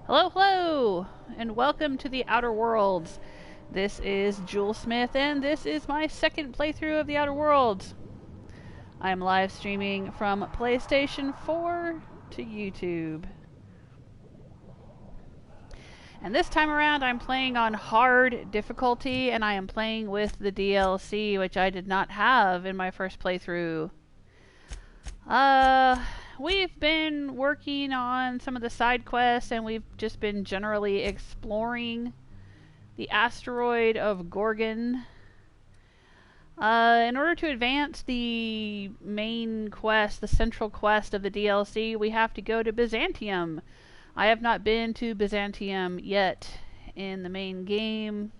Hello, hello, and welcome to the Outer Worlds. This is Jewel Smith, and this is my second playthrough of the Outer Worlds. I'm live streaming from PlayStation 4 to YouTube. And this time around, I'm playing on hard difficulty, and I am playing with the DLC, which I did not have in my first playthrough. We've been working on some of the side quests, and we've just been generally exploring the asteroid of Gorgon. In order to advance the main quest, the central quest of the DLC, we have to go to Byzantium. I have not been to Byzantium yet in the main game,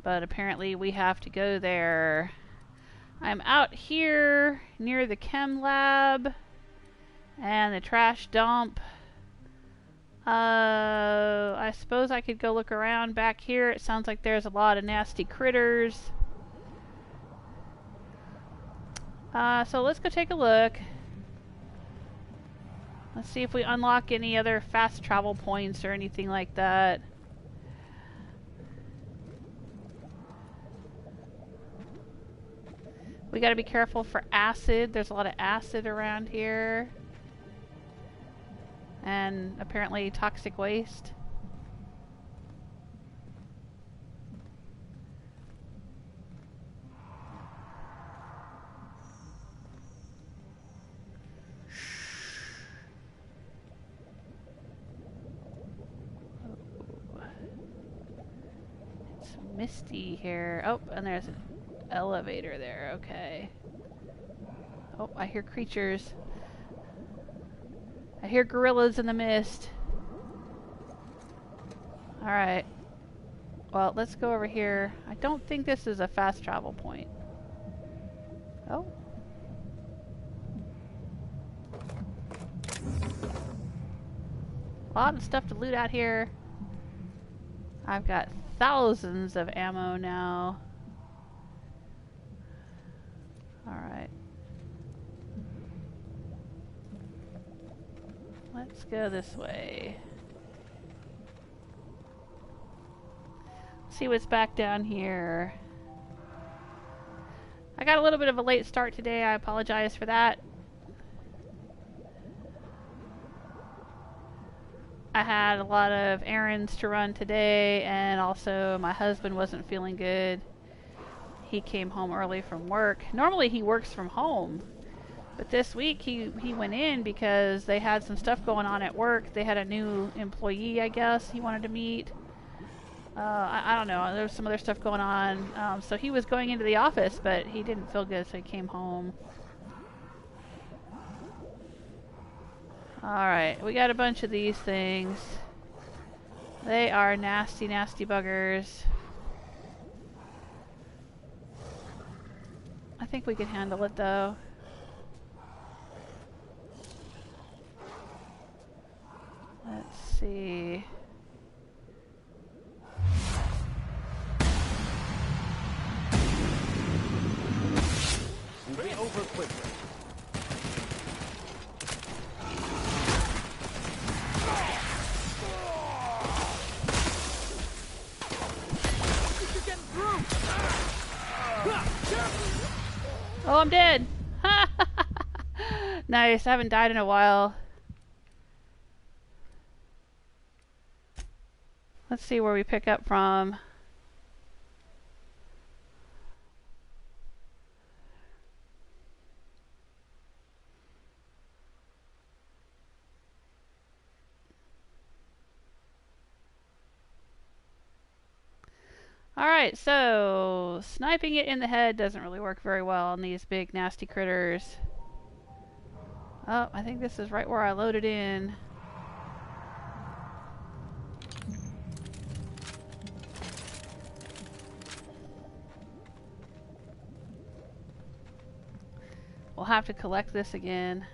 but apparently we have to go there. I'm out here near the chem lab and the trash dump. I suppose I could go look around back here. It sounds like there's a lot of nasty critters. So let's go take a look. Let's see if we unlock any other fast travel points or anything like that. We gotta be careful for acid. There's a lot of acid around here. And apparently toxic waste. Oh. It's misty here. Oh, and there's an elevator there. Okay. Oh, I hear creatures. I hear gorillas in the mist. Alright. Well, let's go over here. I don't think this is a fast travel point. Oh. A lot of stuff to loot out here. I've got thousands of ammo now. Alright. Let's go this way. See what's back down here. I got a little bit of a late start today. I apologize for that. I had a lot of errands to run today, and also my husband wasn't feeling good. He came home early from work. Normally he works from home, but this week he went in because they had some stuff going on at work. They had a new employee, I guess, he wanted to meet. I don't know. There was some other stuff going on. So he was going into the office, but he didn't feel good, so he came home. Alright, we got a bunch of these things. They are nasty, nasty buggers. I think we can handle it, though. Let's see. Moving over quickly. Oh, I'm dead! Nice, I haven't died in a while. Let's see where we pick up from. Alright, so sniping it in the head doesn't really work very well on these big nasty critters. Oh, I think this is right where I loaded in. We'll have to collect this again.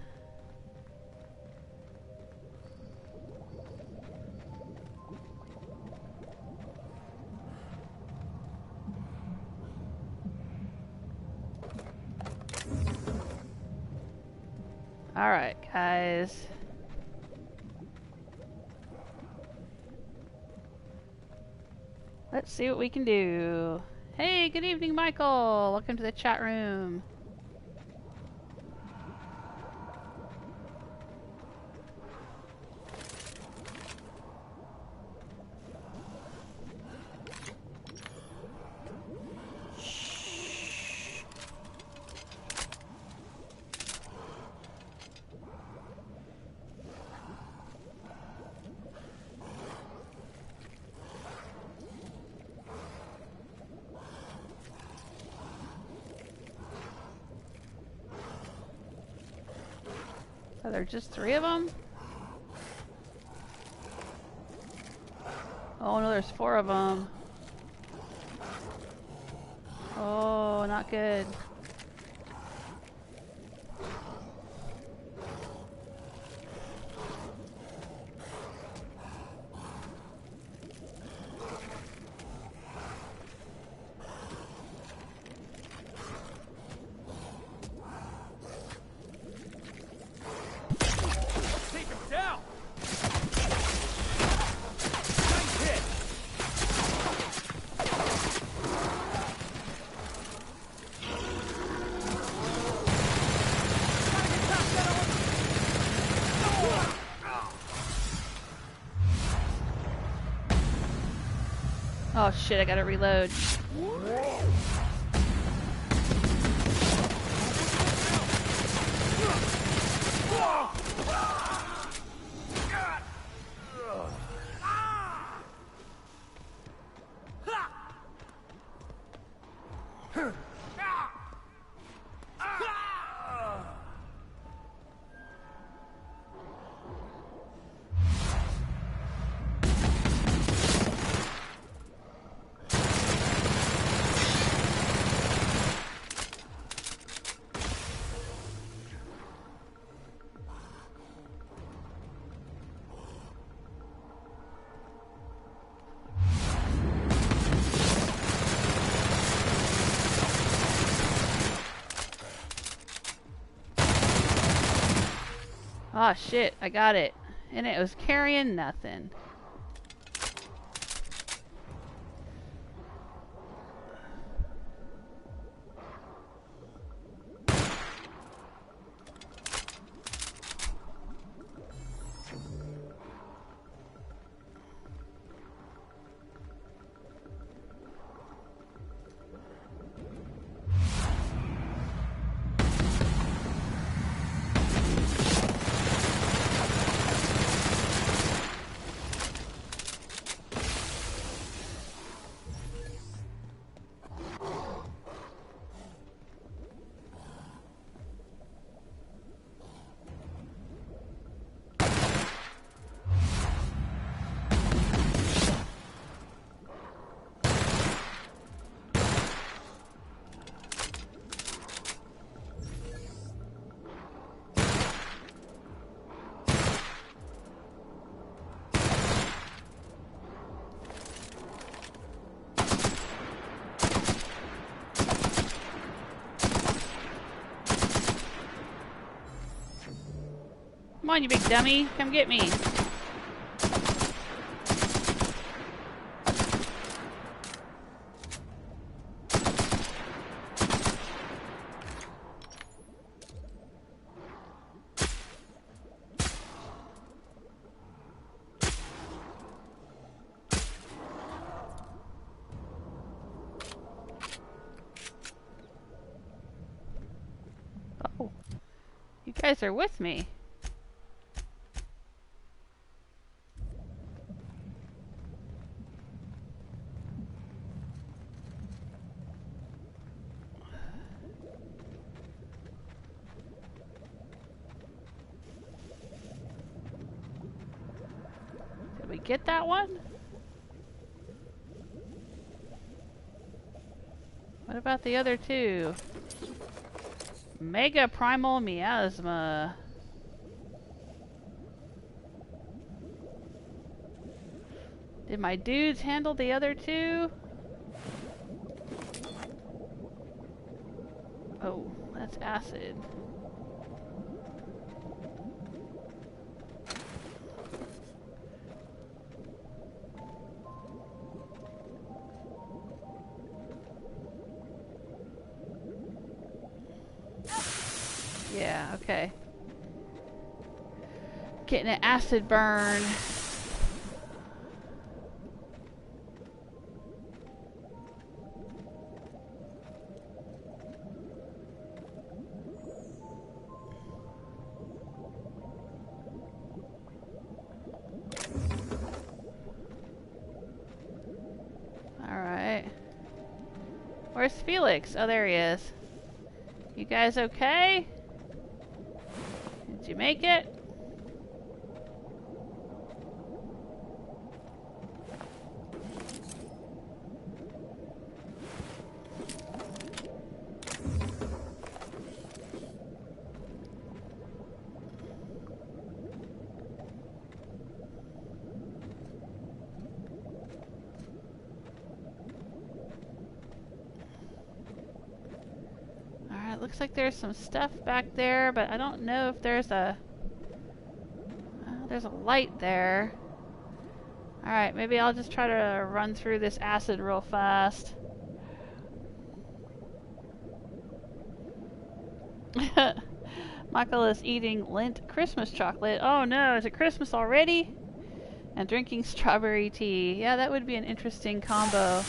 Alright, guys. Let's see what we can do. Hey, good evening, Michael. Welcome to the chat room. Are there just 3 of them? Oh no, there's 4 of them. Oh, not good. Oh shit, I gotta reload. Oh shit, I got it. And it was carrying nothing. Come on, you big dummy. Come get me. Oh, you guys are with me. Get that one? What about the other 2? Mega Primal Miasma. Did my dudes handle the other 2? Oh, that's acid. Yeah, okay. Getting an acid burn. Alright. Where's Felix? Oh, there he is. You guys okay? Did you make it? Looks like there's some stuff back there, but I don't know if there's a... there's a light there. Alright, maybe I'll just try to run through this acid real fast. Michael is eating Lint Christmas chocolate. Oh no, is it Christmas already? And drinking strawberry tea. Yeah, that would be an interesting combo.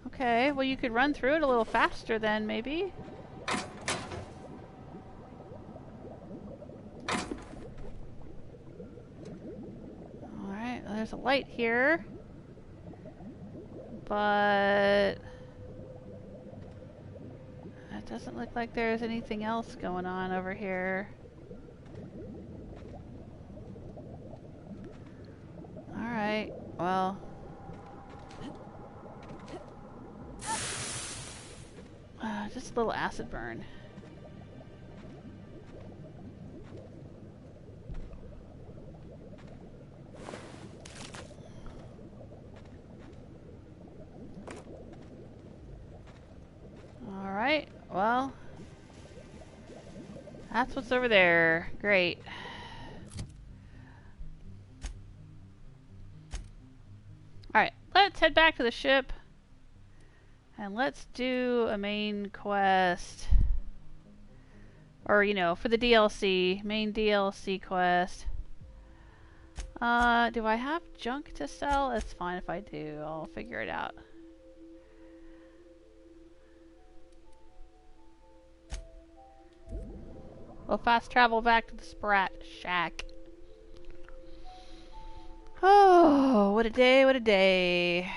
Okay, well you could run through it a little faster then, maybe. Alright, well, there's a light here. But... it doesn't look like there's anything else going on over here. Alright, well... just a little acid burn. Alright, well, that's what's over there. Great. Alright, let's head back to the ship. And let's do a main quest. Or, you know, for the DLC. Main DLC quest. Do I have junk to sell? It's fine if I do. I'll figure it out. We'll fast travel back to the Sprat Shack. Oh, what a day, what a day.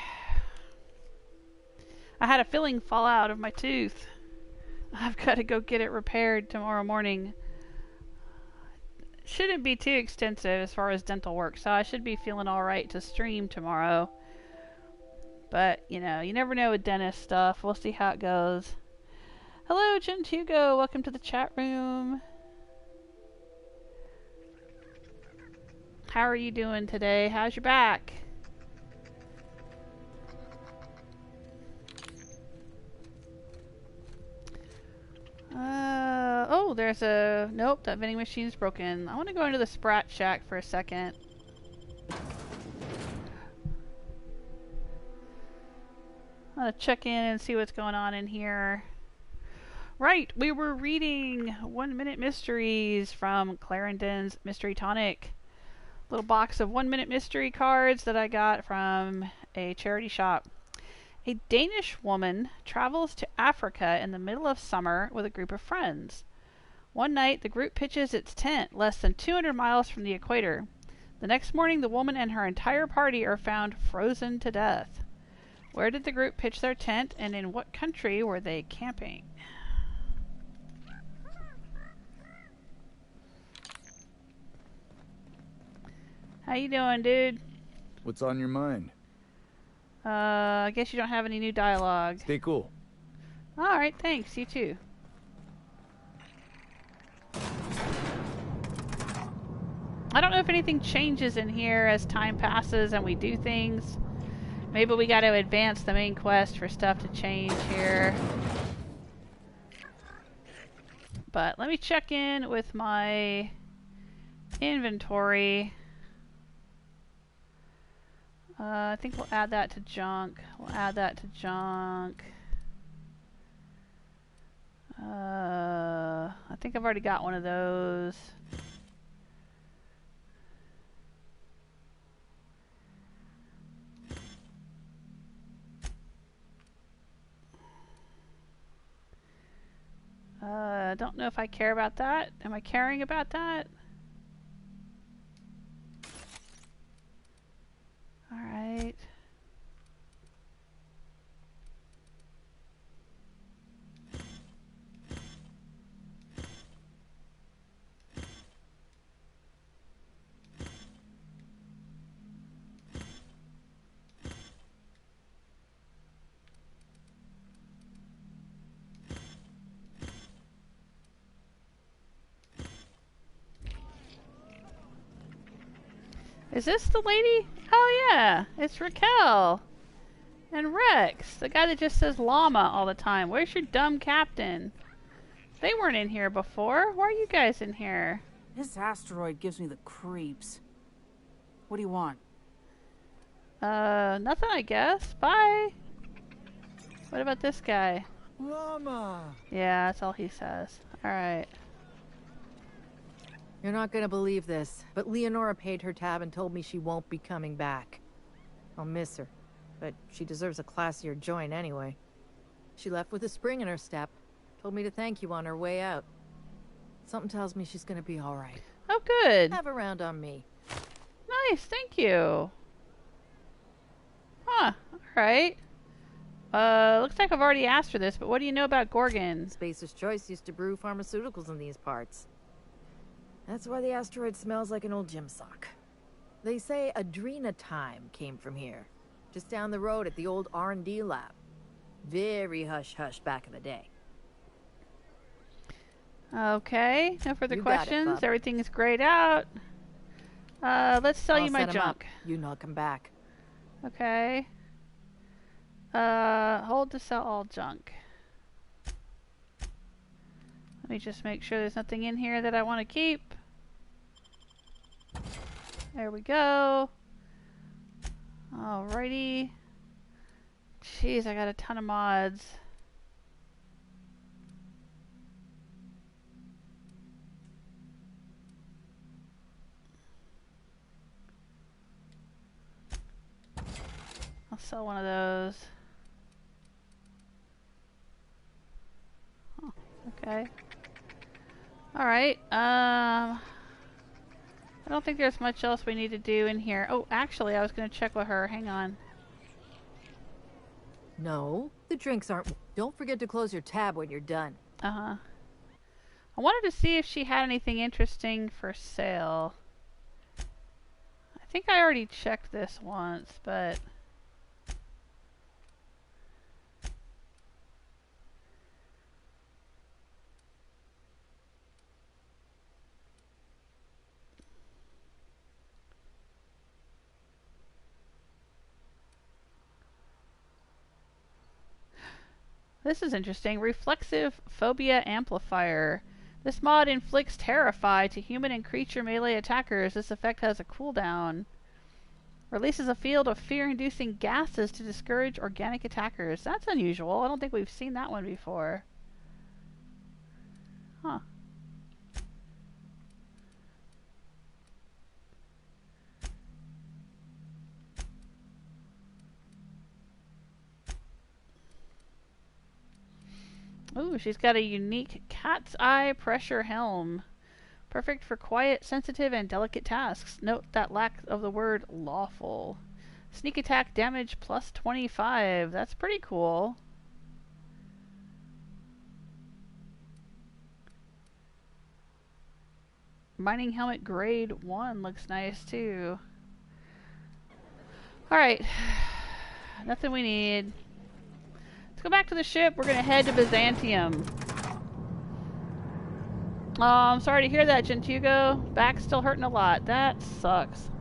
I had a filling fall out of my tooth. I've got to go get it repaired tomorrow morning. Shouldn't be too extensive as far as dental work, so I should be feeling alright to stream tomorrow. But, you know, you never know with dentist stuff. We'll see how it goes. Hello, Gent Hugo. Welcome to the chat room. How are you doing today? How's your back? Oh, there's a... Nope, that vending machine's broken. I want to go into the Sprat Shack for a second. I'm gonna check in and see what's going on in here. Right, we were reading 1 Minute Mysteries from Clarendon's Mystery Tonic. Little box of 1 Minute Mystery cards that I got from a charity shop. A Danish woman travels to Africa in the middle of summer with a group of friends. One night, the group pitches its tent less than 200 miles from the equator. The next morning, the woman and her entire party are found frozen to death. Where did the group pitch their tent, and in what country were they camping? How you doing, dude? What's on your mind? I guess you don't have any new dialogue. Stay cool. Alright, thanks. You too. I don't know if anything changes in here as time passes and we do things. Maybe we got to advance the main quest for stuff to change here. But let me check in with my inventory. I think we'll add that to junk. We'll add that to junk. I think I've already got one of those. I don't know if I care about that. Am I caring about that? Alright. Is this the lady? Oh yeah, it's Raquel. And Rex, the guy that just says llama all the time. Where's your dumb captain? They weren't in here before. Why are you guys in here? This asteroid gives me the creeps. What do you want? Nothing I guess. Bye. What about this guy? Llama! Yeah, that's all he says. Alright. You're not gonna believe this, but Leonora paid her tab and told me she won't be coming back. I'll miss her, but she deserves a classier joint anyway. She left with a spring in her step. Told me to thank you on her way out. Something tells me she's gonna be alright. Oh, good. Have a round on me. Nice, thank you. Huh, alright. Looks like I've already asked for this, but what do you know about Gorgon? Spacer's Choice used to brew pharmaceuticals in these parts. That's why the asteroid smells like an old gym sock. They say Adrenatime came from here, just down the road at the old R&D lab. Very hush-hush back in the day. Okay, no further You got it, questions. bub. Everything's grayed out. Let's sell I'll you my set 'em up. junk. You knock 'em back. Okay. Hold to sell all junk. Let me just make sure there's nothing in here that I want to keep. There we go. Alrighty. Jeez, I got a ton of mods. I'll sell one of those. Oh, okay. Alright, I don't think there's much else we need to do in here. Oh, actually, I was going to check with her. Hang on. No, the drinks aren't... Don't forget to close your tab when you're done. Uh-huh. I wanted to see if she had anything interesting for sale. I think I already checked this once, but... This is interesting. Reflexive Phobia Amplifier. This mod inflicts Terrify to human and creature melee attackers. This effect has a cooldown. Releases a field of fear-inducing gases to discourage organic attackers. That's unusual. I don't think we've seen that one before. Huh. Ooh, she's got a unique cat's eye pressure helm. Perfect for quiet, sensitive, and delicate tasks. Note that lack of the word lawful. Sneak attack damage plus 25. That's pretty cool. Mining helmet grade 1 looks nice too. Alright. Nothing we need. Let's go back to the ship. We're going to head to Byzantium. Oh, I'm sorry to hear that, Gentugo. Back's still hurting a lot. That sucks.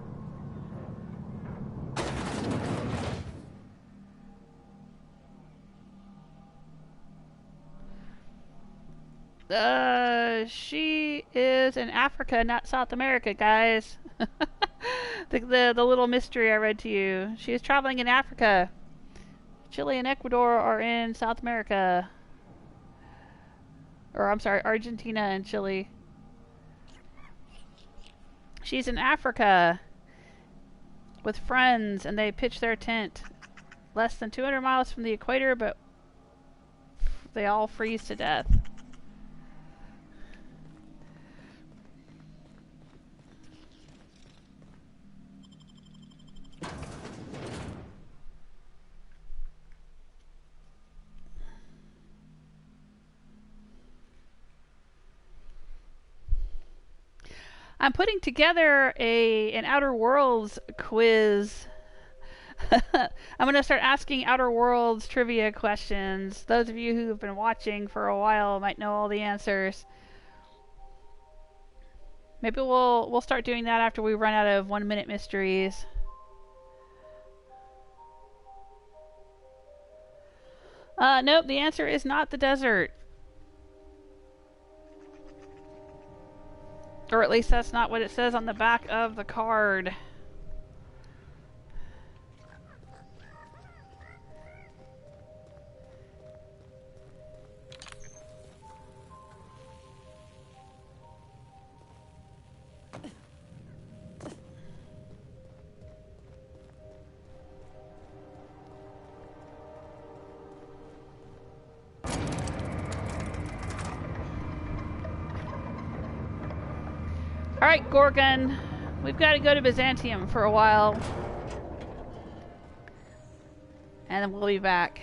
She is in Africa, not South America, guys. The little mystery I read to you. She is traveling in Africa. Chile and Ecuador are in South America. Or, I'm sorry, Argentina and Chile. She's in Africa with friends, and they pitch their tent less than 200 miles from the equator, but they all freeze to death. I'm putting together an Outer Worlds quiz. I'm going to start asking Outer Worlds trivia questions. Those of you who have been watching for a while might know all the answers. Maybe we'll start doing that after we run out of 1 minute mysteries. Nope, the answer is not the desert. Or at least that's not what it says on the back of the card. Alright, Gorgon. We've got to go to Byzantium for a while. And then we'll be back.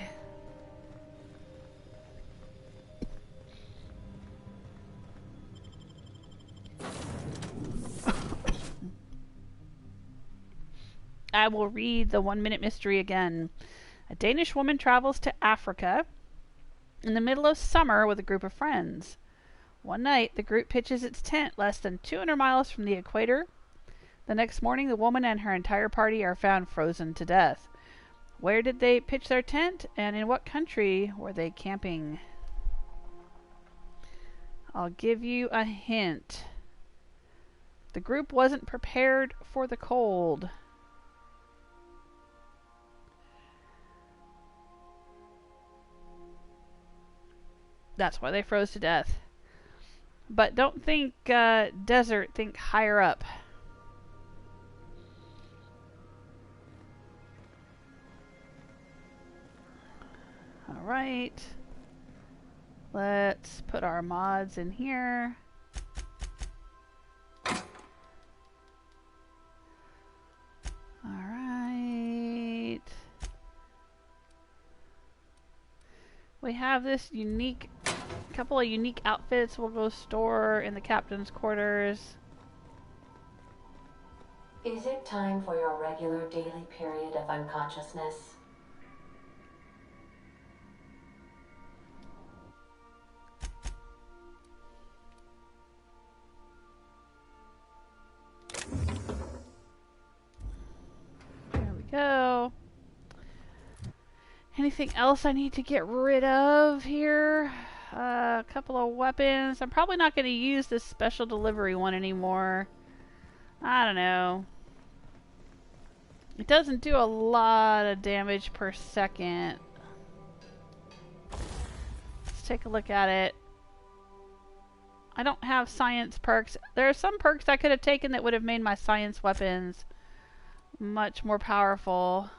I will read the 1 minute mystery again. A Danish woman travels to Africa in the middle of summer with a group of friends. One night, the group pitches its tent less than 200 miles from the equator. The next morning, the woman and her entire party are found frozen to death. Where did they pitch their tent, and in what country were they camping? I'll give you a hint. The group wasn't prepared for the cold. That's why they froze to death. But don't think desert, think higher up. Alright. Let's put our mods in here. Alright. We have this couple of unique outfits we'll go store in the captain's quarters. Is it time for your regular daily period of unconsciousness? There we go. Anything else I need to get rid of here? A couple of weapons. I'm probably not going to use this special delivery one anymore. I don't know. It doesn't do a lot of damage per second. Let's take a look at it. I don't have science perks. There are some perks I could have taken that would have made my science weapons much more powerful.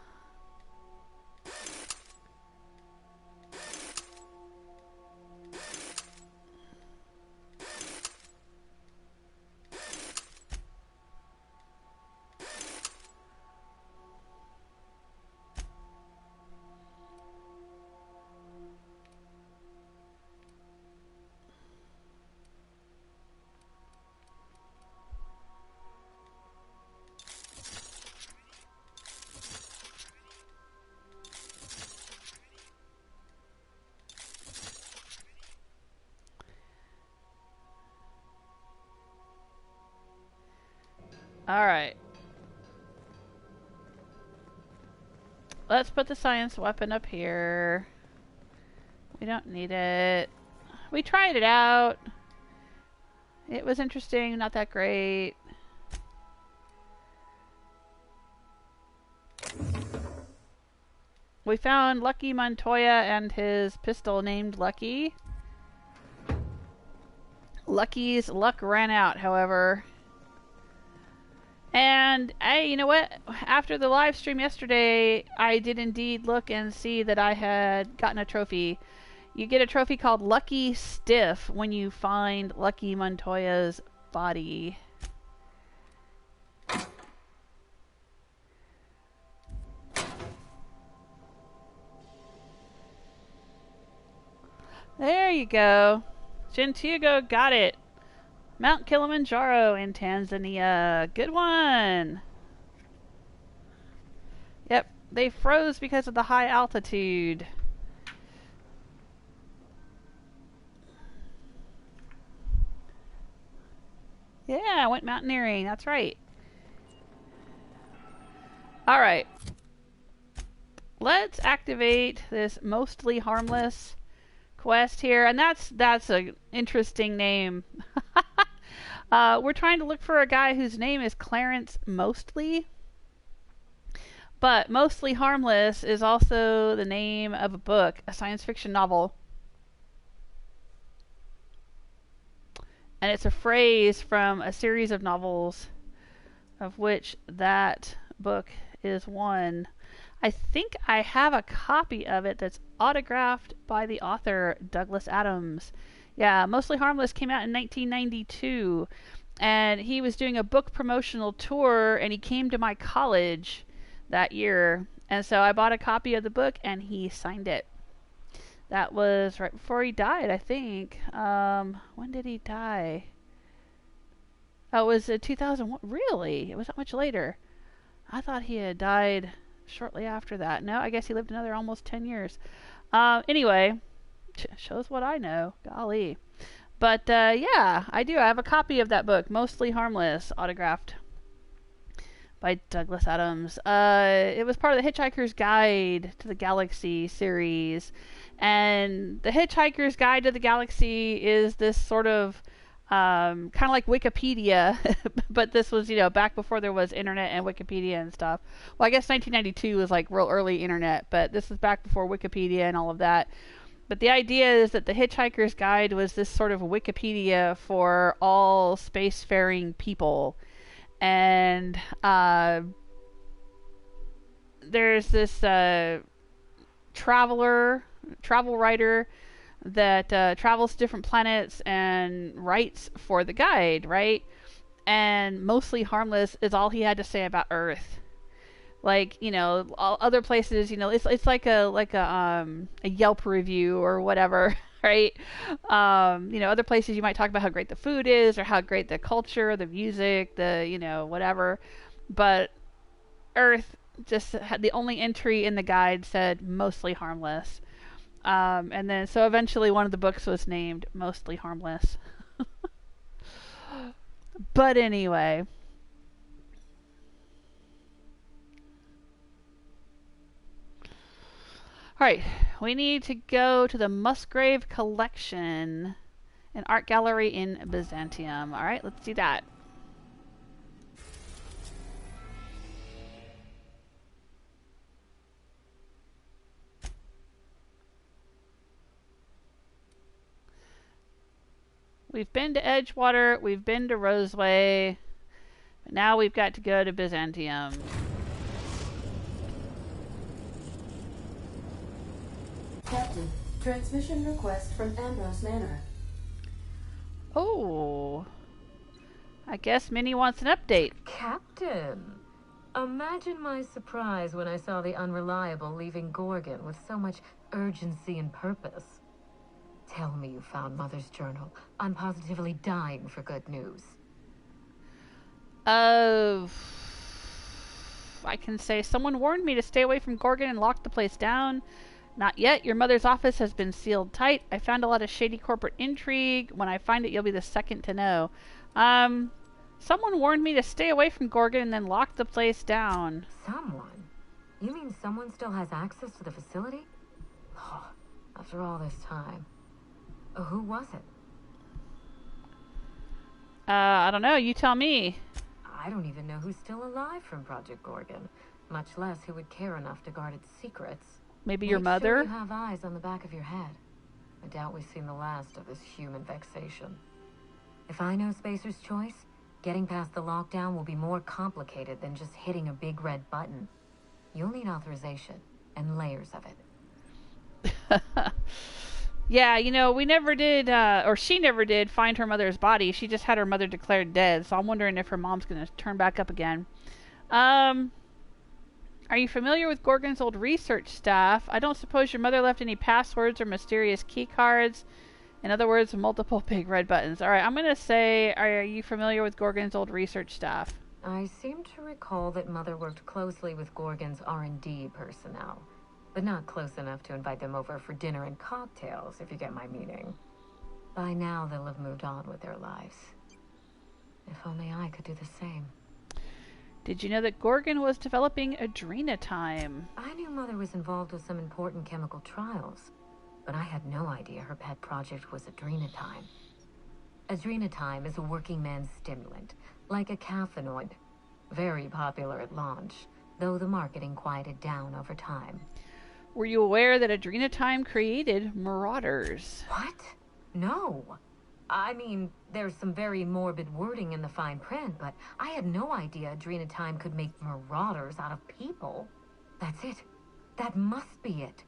Alright. Let's put the science weapon up here. We don't need it. We tried it out. It was interesting, not that great. We found Lucky Montoya and his pistol named Lucky. Lucky's luck ran out, however. And, hey, you know what? After the live stream yesterday, I did indeed look and see that I had gotten a trophy. You get a trophy called Lucky Stiff when you find Lucky Montoya's body. There you go. Gentigo got it. Mount Kilimanjaro in Tanzania. Good one. Yep, they froze because of the high altitude. Yeah, I went mountaineering. That's right. Alright. Let's activate this Mostly Harmless quest here. And that's an interesting name. We're trying to look for a guy whose name is Clarence Mostly. But Mostly Harmless is also the name of a book, a science fiction novel. And it's a phrase from a series of novels, of which that book is one. I think I have a copy of it that's autographed by the author, Douglas Adams. Yeah, Mostly Harmless came out in 1992, and he was doing a book promotional tour, and he came to my college that year, and so I bought a copy of the book, and he signed it. That was right before he died, I think. When did he die? Oh, it was 2001. Really? It was that much later. I thought he had died shortly after that. No, I guess he lived another almost 10 years. Anyway, shows what I know. Golly. But, yeah, I do. I have a copy of that book, Mostly Harmless, autographed by Douglas Adams. It was part of the Hitchhiker's Guide to the Galaxy series. And the Hitchhiker's Guide to the Galaxy is this sort of kind of like Wikipedia, but this was, back before there was internet and Wikipedia and stuff. Well, I guess 1992 was like real early internet, but this is back before Wikipedia and all of that. But the idea is that the Hitchhiker's Guide was this sort of Wikipedia for all spacefaring people. And there's this travel writer that travels to different planets and writes for the guide, right? And Mostly Harmless is all he had to say about Earth. Like, all other places, it's like a Yelp review or whatever, right? Other places you might talk about how great the food is or how great the culture, the music, the, whatever. But Earth just had the only entry in the guide said Mostly Harmless. And then, so eventually one of the books was named Mostly Harmless. But anyway. Alright, we need to go to the Musgrave Collection, an art gallery in Byzantium. Alright, let's do that. We've been to Edgewater, we've been to Roseway, but now we've got to go to Byzantium. Captain, transmission request from Ambrose Manor. Oh, I guess Minnie wants an update. Captain, imagine my surprise when I saw the Unreliable leaving Gorgon with so much urgency and purpose. Tell me you found Mother's journal. I'm positively dying for good news. I can say someone warned me to stay away from Gorgon and lock the place down. Not yet. Your mother's office has been sealed tight. I found a lot of shady corporate intrigue. When I find it, you'll be the second to know. Someone warned me to stay away from Gorgon and then lock the place down. Someone? You mean someone still has access to the facility? Oh, after all this time. Who was it? I don't know. You tell me. I don't even know who's still alive from Project Gorgon, much less who would care enough to guard its secrets. Maybe your Make mother? Sure you have eyes on the back of your head. I doubt we've seen the last of this human vexation. If I know Spacer's choice, getting past the lockdown will be more complicated than just hitting a big red button. You'll need authorization and layers of it. Yeah, you know, we never did, or she never did, find her mother's body. She just had her mother declared dead, so I'm wondering if her mom's going to turn back up again. Are you familiar with Gorgon's old research staff? I don't suppose your mother left any passwords or mysterious key cards. In other words, multiple big red buttons. Alright, I'm going to say, are you familiar with Gorgon's old research staff? I seem to recall that Mother worked closely with Gorgon's R&D personnel, but not close enough to invite them over for dinner and cocktails, if you get my meaning. By now, they'll have moved on with their lives. If only I could do the same. Did you know that Gorgon was developing Adrenatime? I knew Mother was involved with some important chemical trials, but I had no idea her pet project was Adrenatime. Adrenatime is a working man's stimulant, like a caffeinoid. Very popular at launch, though the marketing quieted down over time. Were you aware that Adrenatime created Marauders? What? No. I mean, there's some very morbid wording in the fine print, but I had no idea Adrenatime could make Marauders out of people. That's it. That must be it.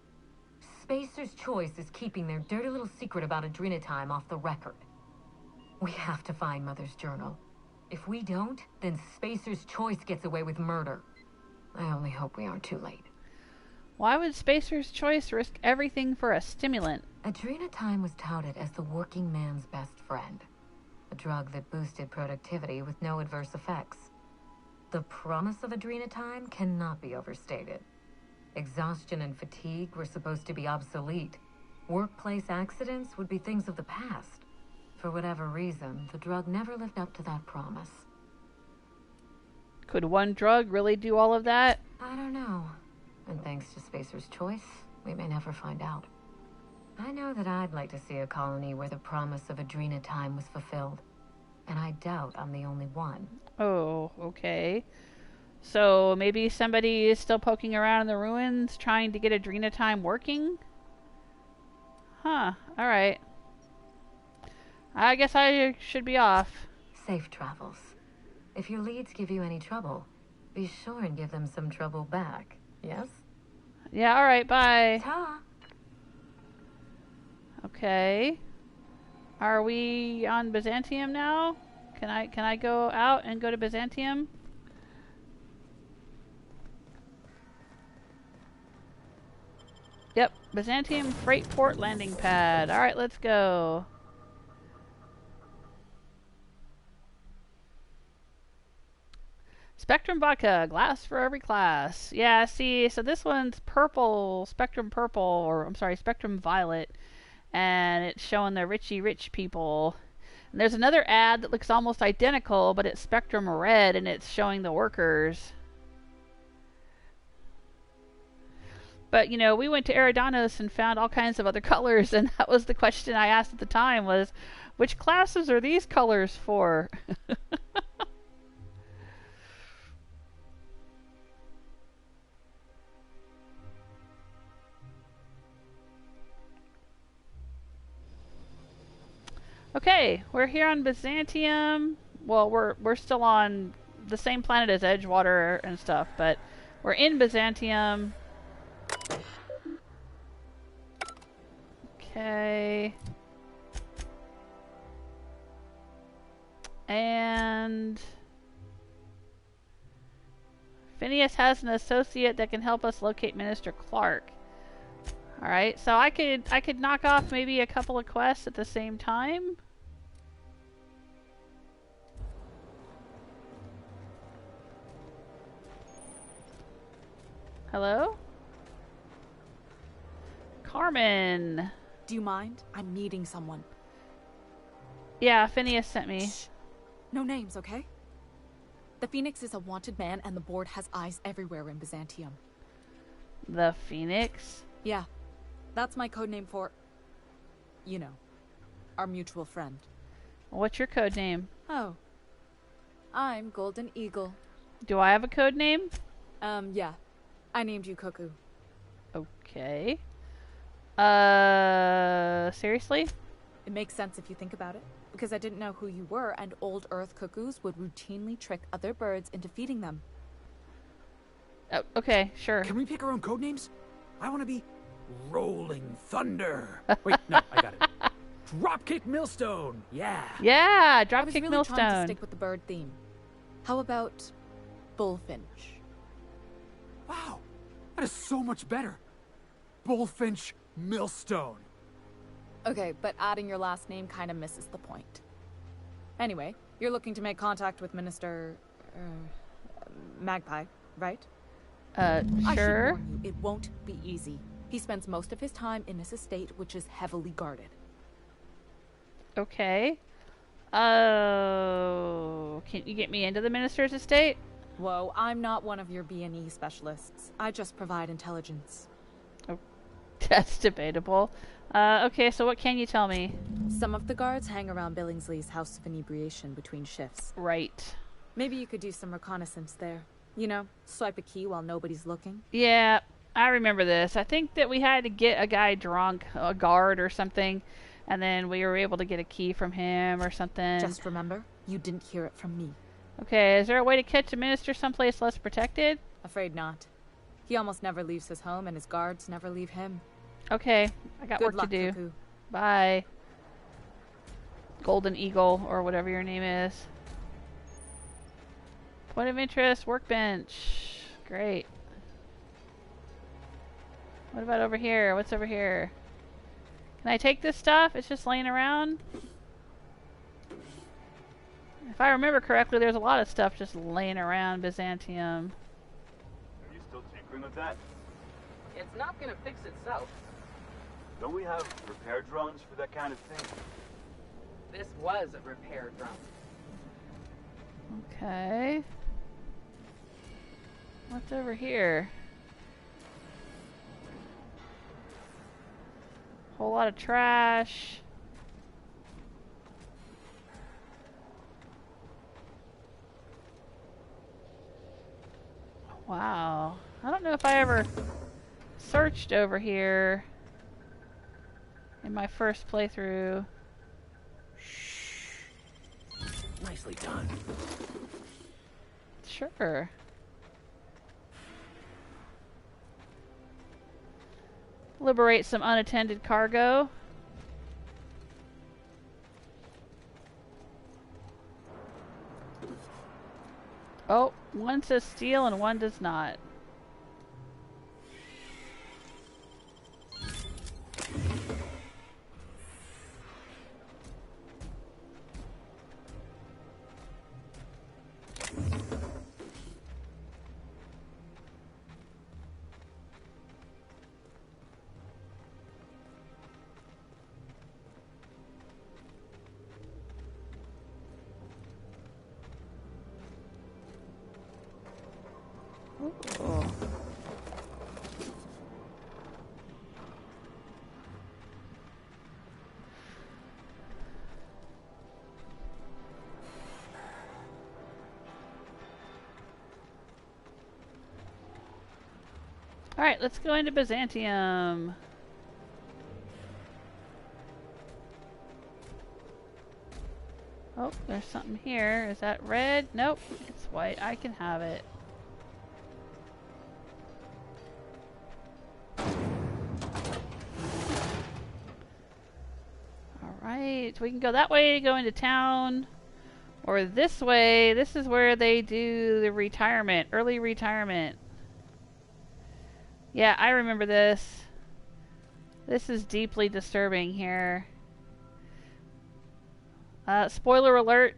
Spacer's Choice is keeping their dirty little secret about Adrenatime off the record. We have to find Mother's journal. If we don't, then Spacer's Choice gets away with murder. I only hope we aren't too late. Why would Spacer's Choice risk everything for a stimulant? Adrenatime was touted as the working man's best friend. A drug that boosted productivity with no adverse effects. The promise of Adrenatime cannot be overstated. Exhaustion and fatigue were supposed to be obsolete. Workplace accidents would be things of the past. For whatever reason, the drug never lived up to that promise. Could one drug really do all of that? I don't know. And thanks to Spacer's Choice, we may never find out. I know that I'd like to see a colony where the promise of Adrenatime was fulfilled. And I doubt I'm the only one. Oh, okay. So maybe somebody is still poking around in the ruins trying to get Adrenatime working? Huh, alright. I guess I should be off. Safe travels. If your leads give you any trouble, be sure and give them some trouble back. Yes? Yeah, alright, bye. Ta! Okay. Are we on Byzantium now? Can I go out and go to Byzantium? Yep, Byzantium Freight Port Landing Pad. Alright, let's go. Spectrum Vodka, glass for every class. Yeah, see, so this one's purple, Spectrum Purple, or I'm sorry, Spectrum Violet. And it's showing the richy rich people. And there's another ad that looks almost identical, but it's Spectrum Red, and it's showing the workers. But, you know, we went to Eridanos and found all kinds of other colors, and that was the question I asked at the time was, which classes are these colors for? Okay, we're here on Byzantium. Well, we're still on the same planet as Edgewater and stuff, but we're in Byzantium. Okay. And Phineas has an associate that can help us locate Minister Clark. Alright, so I could knock off maybe a couple of quests at the same time. Hello? Carmen! Do you mind? I'm meeting someone. Yeah, Phineas sent me. Shh. No names, okay? The Phoenix is a wanted man and the board has eyes everywhere in Byzantium. The Phoenix? Yeah. That's my codename for... you know, our mutual friend. What's your code name? Oh. I'm Golden Eagle. Do I have a code name? Yeah. I named you Cuckoo. Okay. Seriously? It makes sense if you think about it, because I didn't know who you were, and old Earth cuckoos would routinely trick other birds into feeding them. Okay, sure. Can we pick our own code names? I want to be Rolling Thunder. Wait, no, I got it. Dropkick Millstone. Yeah. Yeah, I was Dropkick really Millstone. trying to stick with the bird theme. How about Bullfinch? Wow, that is so much better. Bullfinch Millstone. Okay, but adding your last name kind of misses the point. Anyway, you're looking to make contact with Minister... Magpie, right? I should Sure. warn you, it won't be easy. He spends most of his time in his estate, which is heavily guarded. Okay. Oh, can you get me into the minister's estate? Whoa, I'm not one of your B&E specialists. I just provide intelligence. Oh, that's debatable. Okay, so what can you tell me? Some of the guards hang around Billingsley's House of Inebriation between shifts. Right. Maybe you could do some reconnaissance there. You know, swipe a key while nobody's looking. Yeah, I remember this. I think that we had to get a guy drunk, a guard or something, and then we were able to get a key from him or something. Just remember, you didn't hear it from me. Okay, is there a way to catch a minister someplace less protected? Afraid not. He almost never leaves his home, and his guards never leave him. Okay, I got Good work luck, to do. Cuckoo. Bye. Golden Eagle, or whatever your name is. Point of interest, workbench. Great. What about over here? What's over here? Can I take this stuff? It's just laying around? If I remember correctly, there's a lot of stuff just laying around Byzantium. Are you still tinkering with that? It's not gonna fix itself. Don't we have repair drones for that kind of thing? This was a repair drone. Okay. What's over here? Whole lot of trash. Wow. I don't know if I ever searched over here in my first playthrough. Nicely done. Sure. Liberate some unattended cargo. Oh, one says steal and one does not. Oh. Alright, let's go into Byzantium. Oh, there's something here. Is that red? Nope, it's white. I can have it. Alright, we can go that way to go into town. Or this way. This is where they do the retirement. Early retirement. Yeah, I remember this. This is deeply disturbing here. Spoiler alert.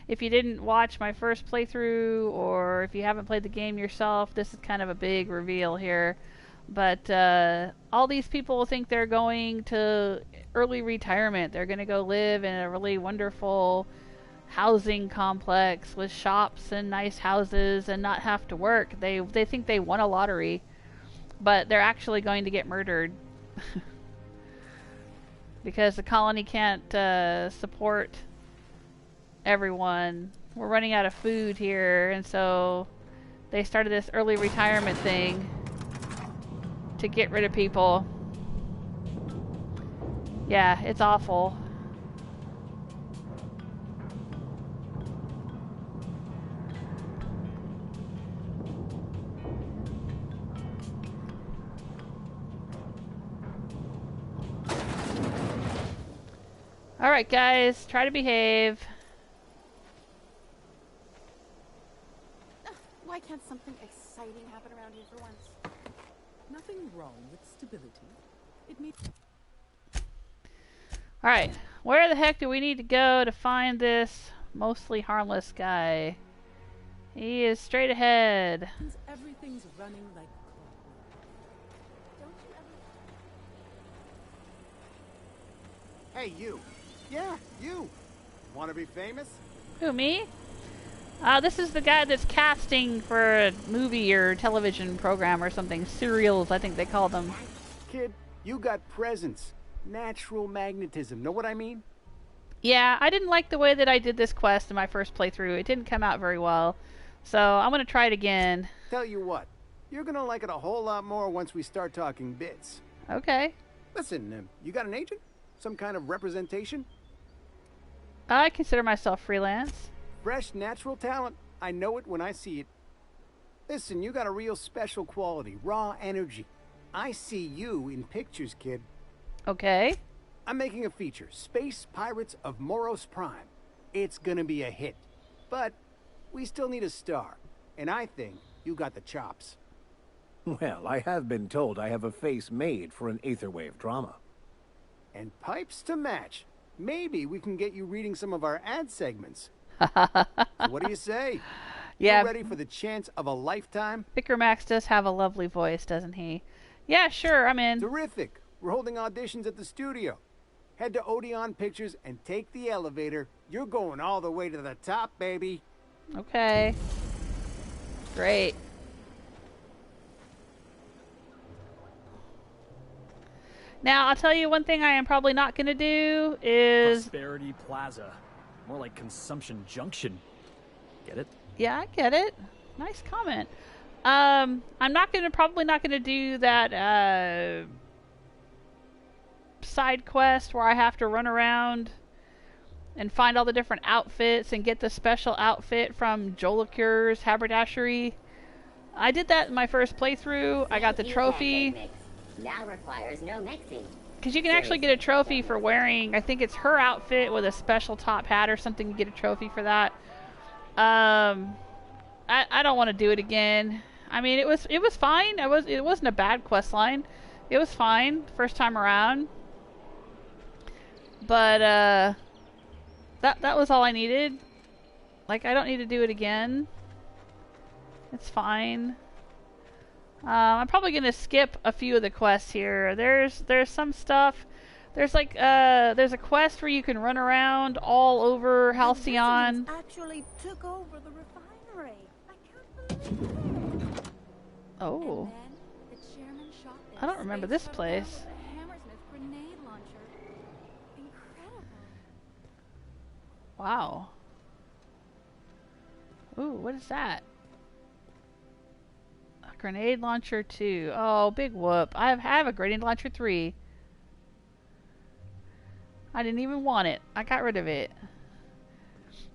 If you didn't watch my first playthrough, or if you haven't played the game yourself, this is kind of a big reveal here. But all these people think they're going to early retirement. They're going to go live in a really wonderful housing complex with shops and nice houses and not have to work. They think they won a lottery, but they're actually going to get murdered. Because the colony can't support everyone. We're running out of food here, and so they started this early retirement thing. to get rid of people. Yeah, it's awful. Alright guys, try to behave. Why can't something exciting happen around here for once? Nothing wrong with stability. It may... Alright, where the heck do we need to go to find this mostly harmless guy? He is straight ahead. Everything's running like clockwork. Don't you ever... Hey, you. Yeah, you. Want to be famous? Who, me? This is the guy that's casting for a movie or television program or something. Serials, I think they call them. Kid, you got presence. Natural magnetism. Know what I mean? Yeah, I didn't like the way that I did this quest in my first playthrough. It didn't come out very well. So I'm going to try it again. Tell you what. You're going to like it a whole lot more once we start talking bits. Okay. Listen, you got an agent? Some kind of representation? I consider myself freelance. Fresh, natural talent. I know it when I see it. Listen, you got a real special quality. Raw energy. I see you in pictures, kid. Okay. I'm making a feature. Space Pirates of Moros Prime. It's gonna be a hit. But we still need a star. And I think you got the chops. Well, I have been told I have a face made for an aetherwave drama. And pipes to match. Maybe we can get you reading some of our ad segments. So what do you say? Yeah. You ready for the chance of a lifetime? Vicar Max does have a lovely voice, doesn't he? Yeah, sure, I'm in. Terrific. We're holding auditions at the studio. Head to Odeon Pictures and take the elevator. You're going all the way to the top, baby. Okay. Great. Now, I'll tell you one thing I am probably not going to do is... Verity Plaza. More like Consumption Junction. Get it? Yeah, I get it. Nice comment. I'm probably not gonna do that side quest where I have to run around and find all the different outfits and get the special outfit from Jolicoeur's haberdashery. I did that in my first playthrough. I got the trophy. Now requires no mixing. Because you can actually get a trophy for wearing, I think it's her outfit with a special top hat or something. You get a trophy for that. I don't want to do it again. I mean, it was fine. It wasn't a bad quest line. It was fine first time around. But that was all I needed. Like, I don't need to do it again. It's fine. I'm probably gonna skip a few of the quests here. There's some stuff. There's like there's a quest where you can run around all over Halcyon. Actually took over the refinery. I can't believe it. Oh. The chairman shot I don't remember this place. Hammersmith grenade launcher. Incredible. Wow. Ooh, what is that? A grenade launcher 2. Oh, big whoop. I have a grenade launcher 3. I didn't even want it. I got rid of it.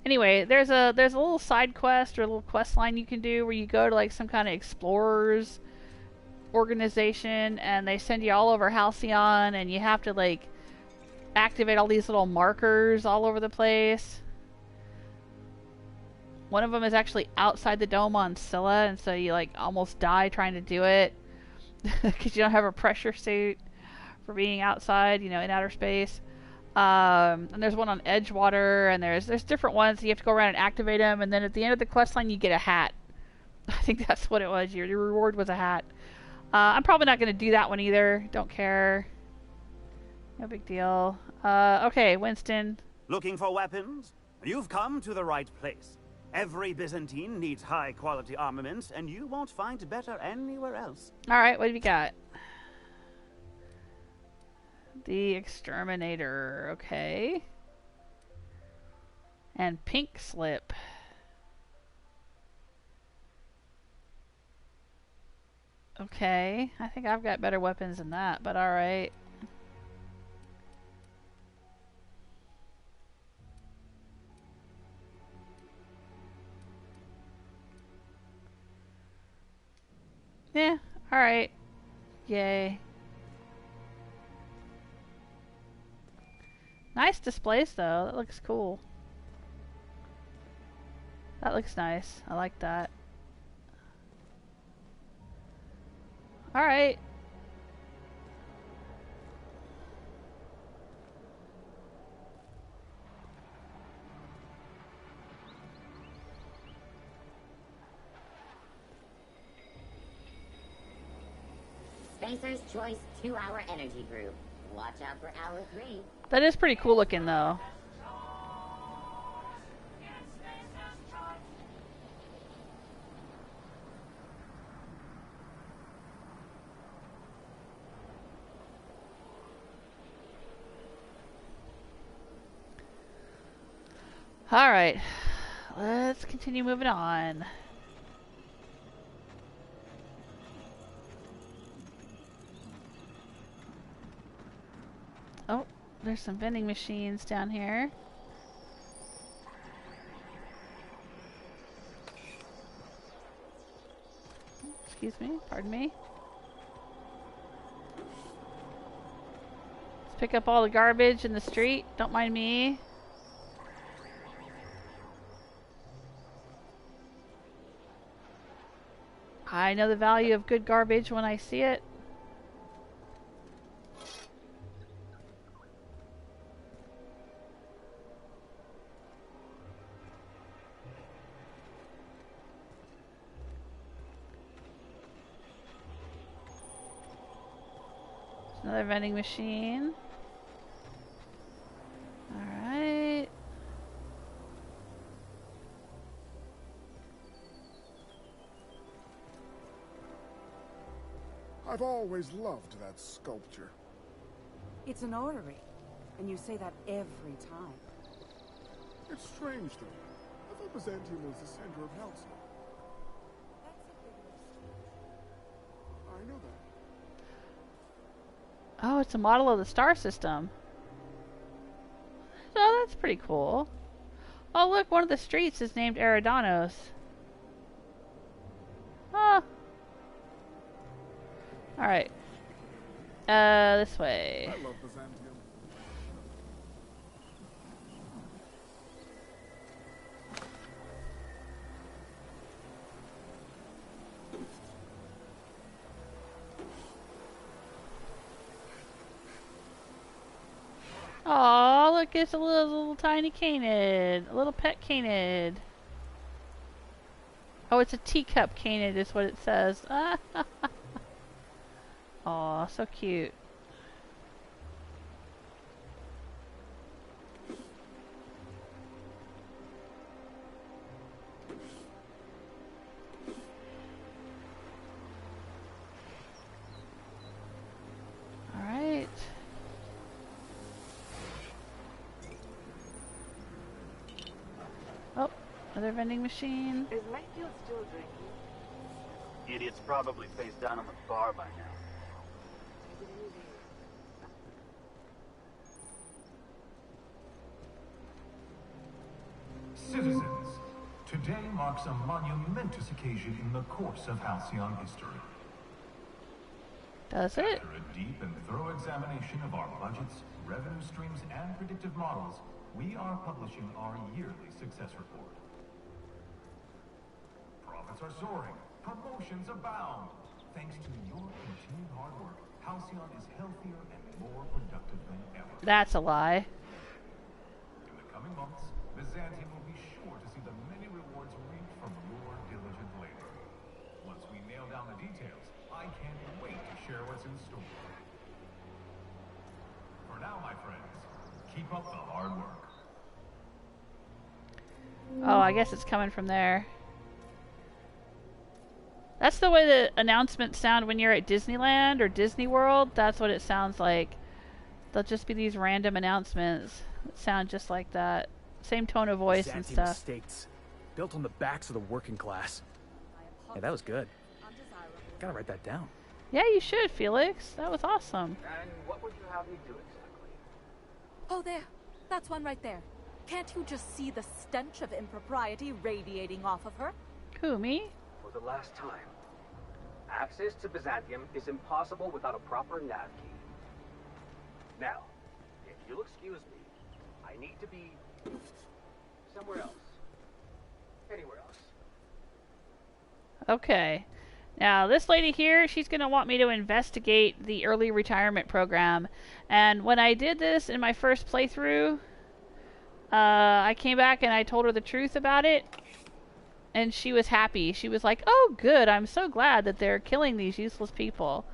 Anyway, there's a little side quest or a little quest line you can do where you go to like some kind of explorers organization and they send you all over Halcyon and you have to like activate all these little markers all over the place. One of them is actually outside the dome on Scylla, and so you like almost die trying to do it because you don't have a pressure suit for being outside, you know, in outer space. And there's one on Edgewater, and there's different ones. You have to go around and activate them, and then at the end of the quest line, you get a hat. I think that's what it was. Your reward was a hat. I'm probably not going to do that one either. Don't care. No big deal. Okay, Winston. Looking for weapons? You've come to the right place. Every Byzantine needs high-quality armaments, and you won't find better anywhere else. All right, what have you got? The Exterminator, okay. And Pink Slip. Okay, I think I've got better weapons than that, but alright. Yeah, alright. Yay. Nice displays though, that looks cool. That looks nice, I like that. Alright. Spacer's Choice 2-hour energy brew. Watch out for hour 3. That is pretty cool looking though. Alright, let's continue moving on. Oh, there's some vending machines down here. Excuse me, pardon me. Let's pick up all the garbage in the street, don't mind me. I know the value of good garbage when I see it. There's another vending machine. Alright. I've always loved that sculpture. It's an orrery, and you say that every time. It's strange, though. I thought Byzantium was the center of Halcyon. I know that. Oh, it's a model of the star system. Oh, that's pretty cool. Oh, look, one of the streets is named Eridanos. Oh. Alright. This way. I love Byzantium. Aw, look, it's a little tiny Canid. A little pet Canid. Oh, it's a teacup Canid is what it says. Aw, so cute. Alright. Oh, another vending machine. Is Mayfield still drinking? Idiot's probably face down on the bar by now. Citizens, today marks a monumentous occasion in the course of Halcyon history. Does it? After a deep and thorough examination of our budgets, revenue streams, and predictive models, we are publishing our yearly success report. Profits are soaring, promotions abound. Thanks to your continued hard work, Halcyon is healthier and more productive than ever. That's a lie. In the coming months, Byzantium will be sure to see the many rewards reaped from your diligent labor. Once we nail down the details, I can't wait to share what's in store. For now, my friends, keep up the hard work. Oh, I guess it's coming from there. That's the way the announcements sound when you're at Disneyland or Disney World. That's what it sounds like. They'll just be these random announcements that sound just like that. Same tone of voice and stuff. States, built on the backs of the working class. Yeah, that was good. Gotta write that down. Yeah, you should, Felix. That was awesome. And what would you have me do exactly? Oh, there. That's one right there. Can't you just see the stench of impropriety radiating off of her? Who, me? For the last time, access to Byzantium is impossible without a proper nav key. Now, if you'll excuse me, I need to be somewhere else. Anywhere else. Okay. Now, this lady here, she's going to want me to investigate the early retirement program. And when I did this in my first playthrough, I came back and I told her the truth about it. And she was happy. She was like, oh, good. I'm so glad that they're killing these useless people.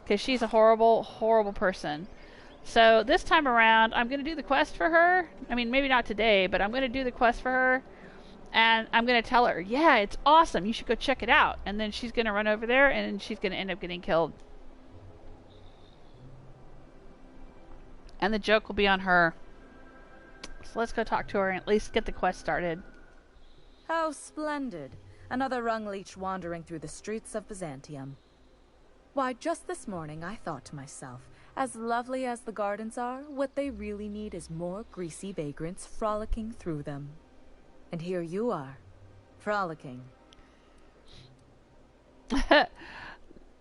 Because she's a horrible, horrible person. So this time around, I'm going to do the quest for her. I mean, maybe not today, but I'm going to do the quest for her. And I'm going to tell her, yeah, it's awesome. You should go check it out. And then she's going to run over there and she's going to end up getting killed. And the joke will be on her. So let's go talk to her and at least get the quest started. How splendid. Another rung leech wandering through the streets of Byzantium. Why, just this morning I thought to myself, as lovely as the gardens are, what they really need is more greasy vagrants frolicking through them. And here you are, frolicking.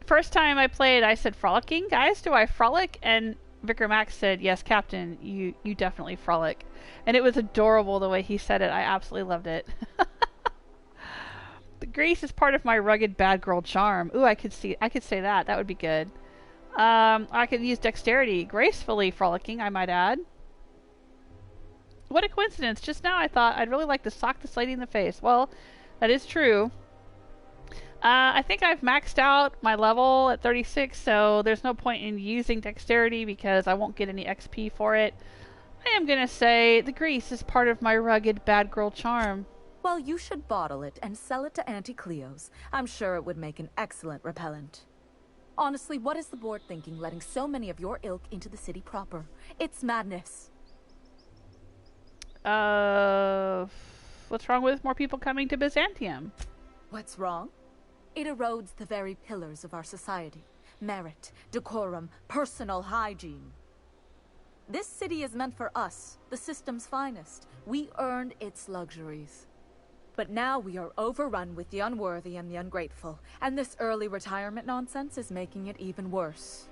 First time I played, I said, frolicking? Guys, do I frolic? And Vicar Max said, yes, Captain, you definitely frolic. And it was adorable the way he said it. I absolutely loved it. The grace is part of my rugged bad girl charm. Ooh, I could say that. That would be good. I could use dexterity. Gracefully frolicking, I might add. What a coincidence. Just now I thought I'd really like to sock this lady in the face. Well, that is true. I think I've maxed out my level at 36, so there's no point in using dexterity because I won't get any XP for it. I am going to say the grease is part of my rugged bad girl charm. Well, you should bottle it and sell it to Auntie Cleo's. I'm sure it would make an excellent repellent. Honestly, what is the board thinking letting so many of your ilk into the city proper? It's madness. What's wrong with more people coming to Byzantium? What's wrong? It erodes the very pillars of our society. Merit, decorum, personal hygiene. This city is meant for us, the system's finest. We earned its luxuries. But now we are overrun with the unworthy and the ungrateful, and this early retirement nonsense is making it even worse.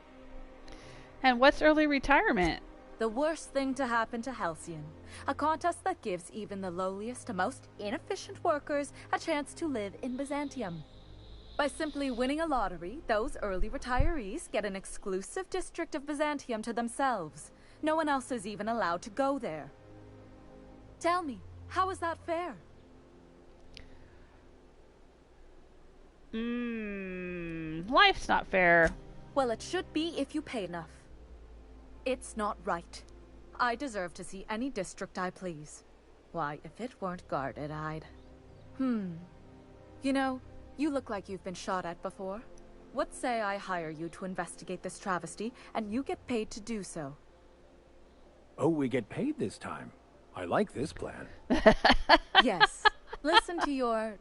And what's early retirement? The worst thing to happen to Halcyon. A contest that gives even the lowliest to most inefficient workers a chance to live in Byzantium. By simply winning a lottery, those early retirees get an exclusive district of Byzantium to themselves. No one else is even allowed to go there. Tell me, how is that fair? Life's not fair. Well, it should be if you pay enough. It's not right. I deserve to see any district I please. Why, if it weren't guarded, I'd... You know, you look like you've been shot at before. What say I hire you to investigate this travesty, and you get paid to do so? Oh, we get paid this time. I like this plan. Yes. Listen to your...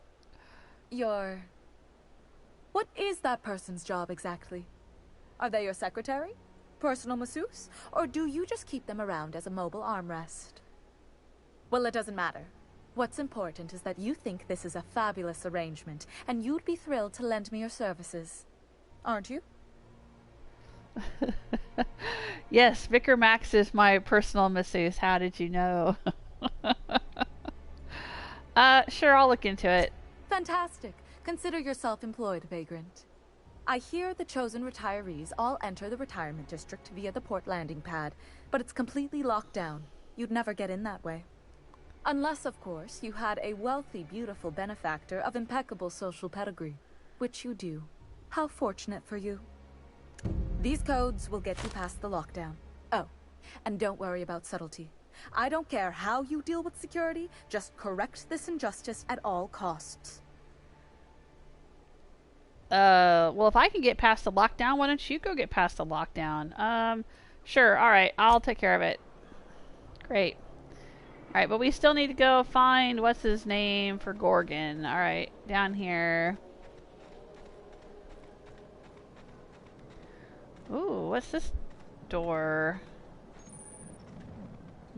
What is that person's job exactly? Are they your secretary? Personal masseuse? Or do you just keep them around as a mobile armrest? Well, it doesn't matter. What's important is that you think this is a fabulous arrangement, and you'd be thrilled to lend me your services. Aren't you? Yes, Vicar Max is my personal masseuse. How did you know? Sure, I'll look into it. Fantastic. Consider yourself employed, vagrant. I hear the chosen retirees all enter the retirement district via the port landing pad, but it's completely locked down. You'd never get in that way. Unless, of course, you had a wealthy, beautiful benefactor of impeccable social pedigree, which you do. How fortunate for you. These codes will get you past the lockdown. Oh, and don't worry about subtlety. I don't care how you deal with security, just correct this injustice at all costs. Well, if I can get past the lockdown, why don't you go get past the lockdown? Sure, alright, I'll take care of it. Great. Alright, but we still need to go find, what's his name, for Gorgon. Alright, down here. Ooh, what's this door?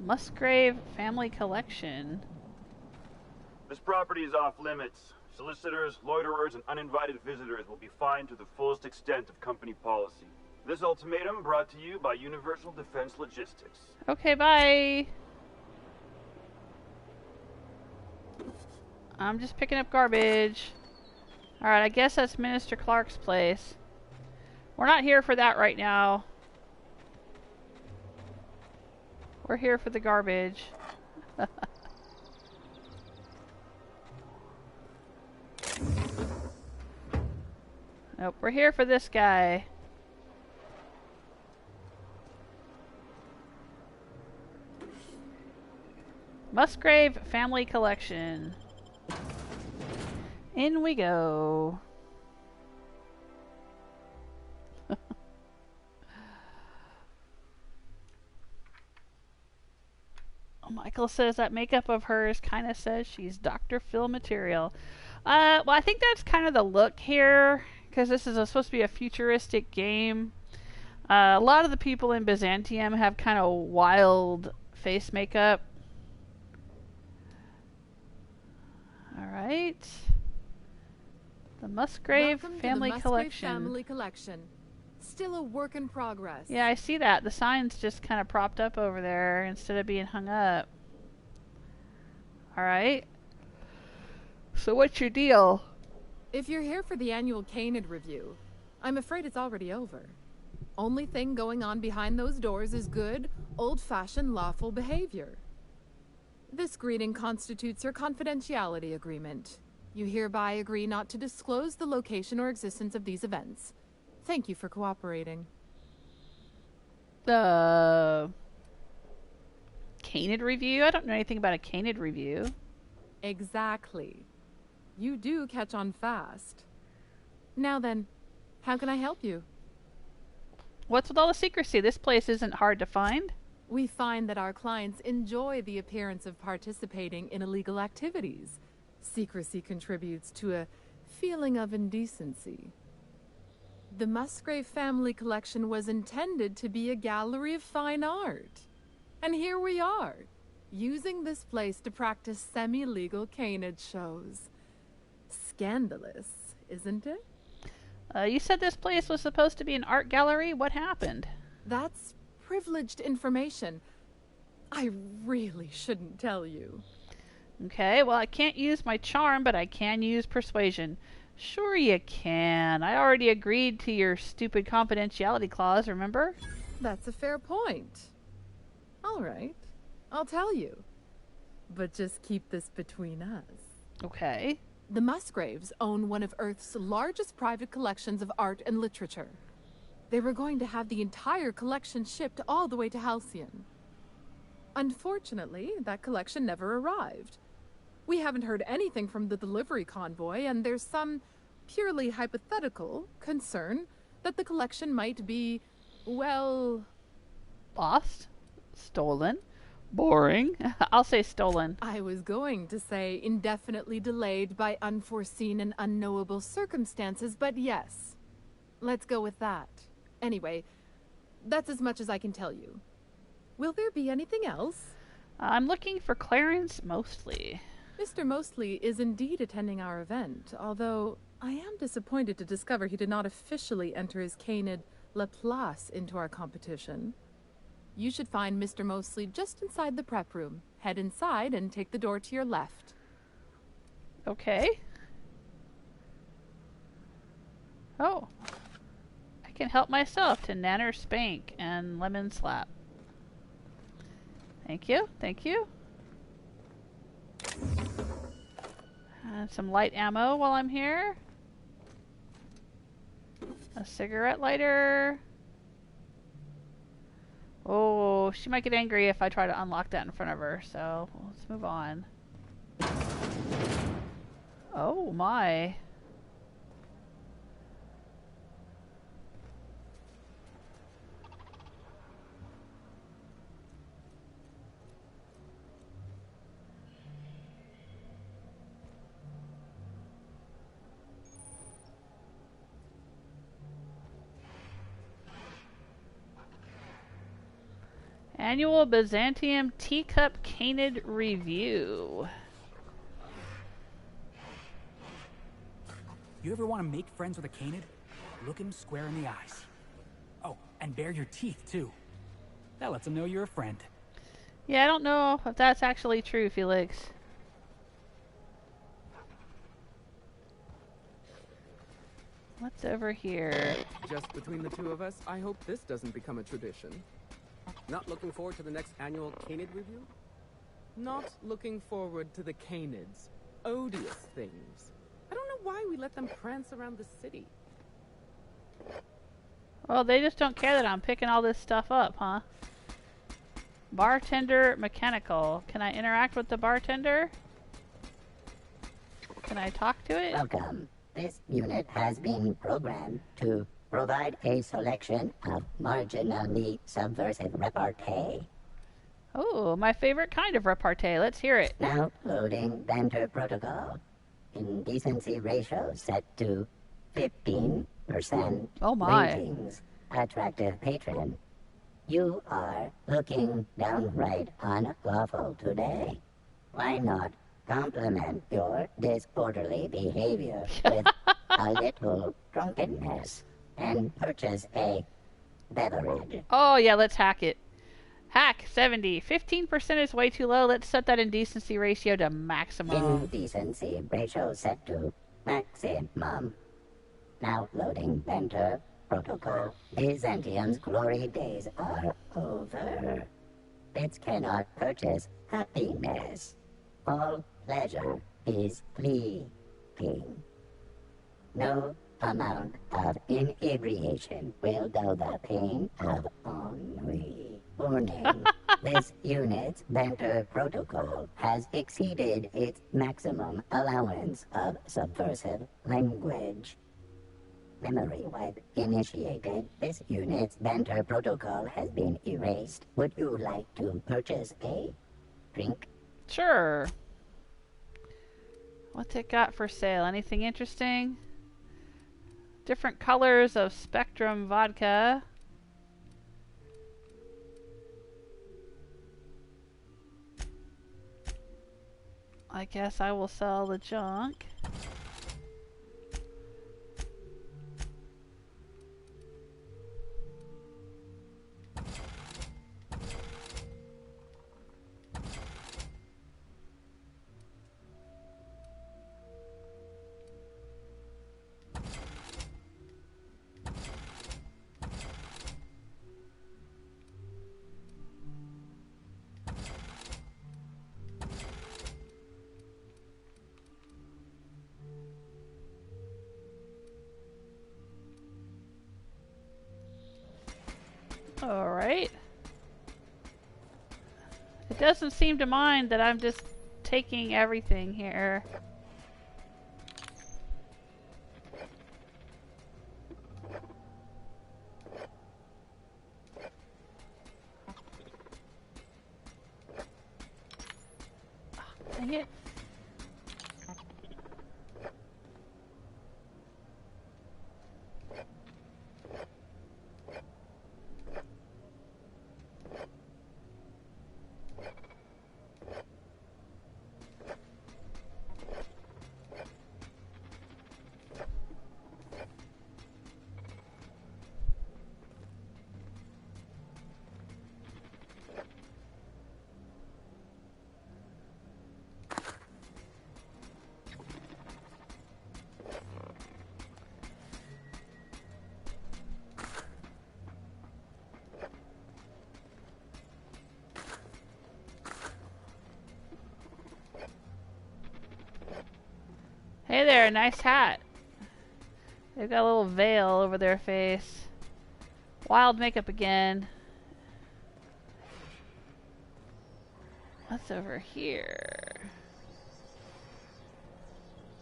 Musgrave Family Collection. This property is off limits. Solicitors, loiterers, and uninvited visitors will be fined to the fullest extent of company policy. This ultimatum brought to you by Universal Defense Logistics. Okay, bye. I'm just picking up garbage. Alright, I guess that's Minister Clark's place. We're not here for that right now. We're here for the garbage. Nope, we're here for this guy. Musgrave Family Collection. In we go. Michael says that makeup of hers kind of says she's Dr. Phil material. Well, I think that's kind of the look here, because this is supposed to be a futuristic game. A lot of the people in Byzantium have kind of wild face makeup. Alright. The Musgrave Family Collection. Family Collection. Still a work in progress. Yeah, I see that. The sign's just kind of propped up over there instead of being hung up. Alright. So what's your deal? If you're here for the annual Canid review, I'm afraid it's already over. Only thing going on behind those doors is good, old-fashioned lawful behavior. This greeting constitutes your confidentiality agreement. You hereby agree not to disclose the location or existence of these events. Thank you for cooperating. Canid review? I don't know anything about a Canid review. Exactly. You do catch on fast. Now then, how can I help you? What's with all the secrecy? This place isn't hard to find. We find that our clients enjoy the appearance of participating in illegal activities. Secrecy contributes to a feeling of indecency. The Musgrave Family Collection was intended to be a gallery of fine art. And here we are, using this place to practice semi-legal Canid shows. Scandalous, isn't it? You said this place was supposed to be an art gallery? What happened? That's privileged information. I really shouldn't tell you. Okay, well, I can't use my charm, but I can use persuasion. Sure you can. I already agreed to your stupid confidentiality clause, remember? That's a fair point. All right, I'll tell you. But just keep this between us. Okay. The Musgraves own one of Earth's largest private collections of art and literature. They were going to have the entire collection shipped all the way to Halcyon. Unfortunately, that collection never arrived. We haven't heard anything from the delivery convoy, and there's some purely hypothetical concern that the collection might be, well... lost? Stolen? Boring. I'll say stolen. I was going to say indefinitely delayed by unforeseen and unknowable circumstances, but yes. Let's go with that. Anyway, that's as much as I can tell you. Will there be anything else? I'm looking for Clarence Mostly. Mr. Mostly is indeed attending our event, although I am disappointed to discover he did not officially enter his Canid La Place into our competition. You should find Mr. Mostly just inside the prep room. Head inside and take the door to your left. Okay. Oh. I can help myself to Nanner Spank and Lemon Slap. Thank you, thank you. And some light ammo while I'm here. A cigarette lighter. Oh, she might get angry if I try to unlock that in front of her, so let's move on. Oh my. Annual Byzantium Teacup Canid Review. You ever want to make friends with a Canid? Look him square in the eyes. Oh, and bare your teeth, too. That lets him know you're a friend. Yeah, I don't know if that's actually true, Felix. What's over here? Just between the two of us, I hope this doesn't become a tradition. Not looking forward to the next annual Canid review? Not looking forward to the Canids. Odious things. I don't know why we let them prance around the city. Well, they just don't care that I'm picking all this stuff up, huh? Bartender mechanical. Can I interact with the bartender? Can I talk to it? Welcome. This unit has been programmed to provide a selection of marginally subversive repartee. Oh, my favorite kind of repartee. Let's hear it. Now loading banter protocol. Indecency ratio set to 15%. Oh my. Ratings. Attractive patron. You are looking downright unlawful today. Why not compliment your disorderly behavior with a little drunkenness and purchase a beverage? Oh yeah, let's hack it. Hack 70. 15% is way too low. Let's set that indecency ratio to maximum. Indecency ratio set to maximum. Now loading banter protocol. Byzantium's glory days are over. Bits cannot purchase happiness. All pleasure is fleeting. No amount of inebriation will dull the pain of ennui. Warning. This unit's banter protocol has exceeded its maximum allowance of subversive language. Memory wipe initiated. This unit's banter protocol has been erased. Would you like to purchase a drink? Sure. What's it got for sale? Anything interesting? Different colors of Spectrum vodka. I guess I will sell the junk. Alright. It doesn't seem to mind that I'm just taking everything here. Dang it. Hey there, nice hat. They've got a little veil over their face. Wild makeup again. What's over here?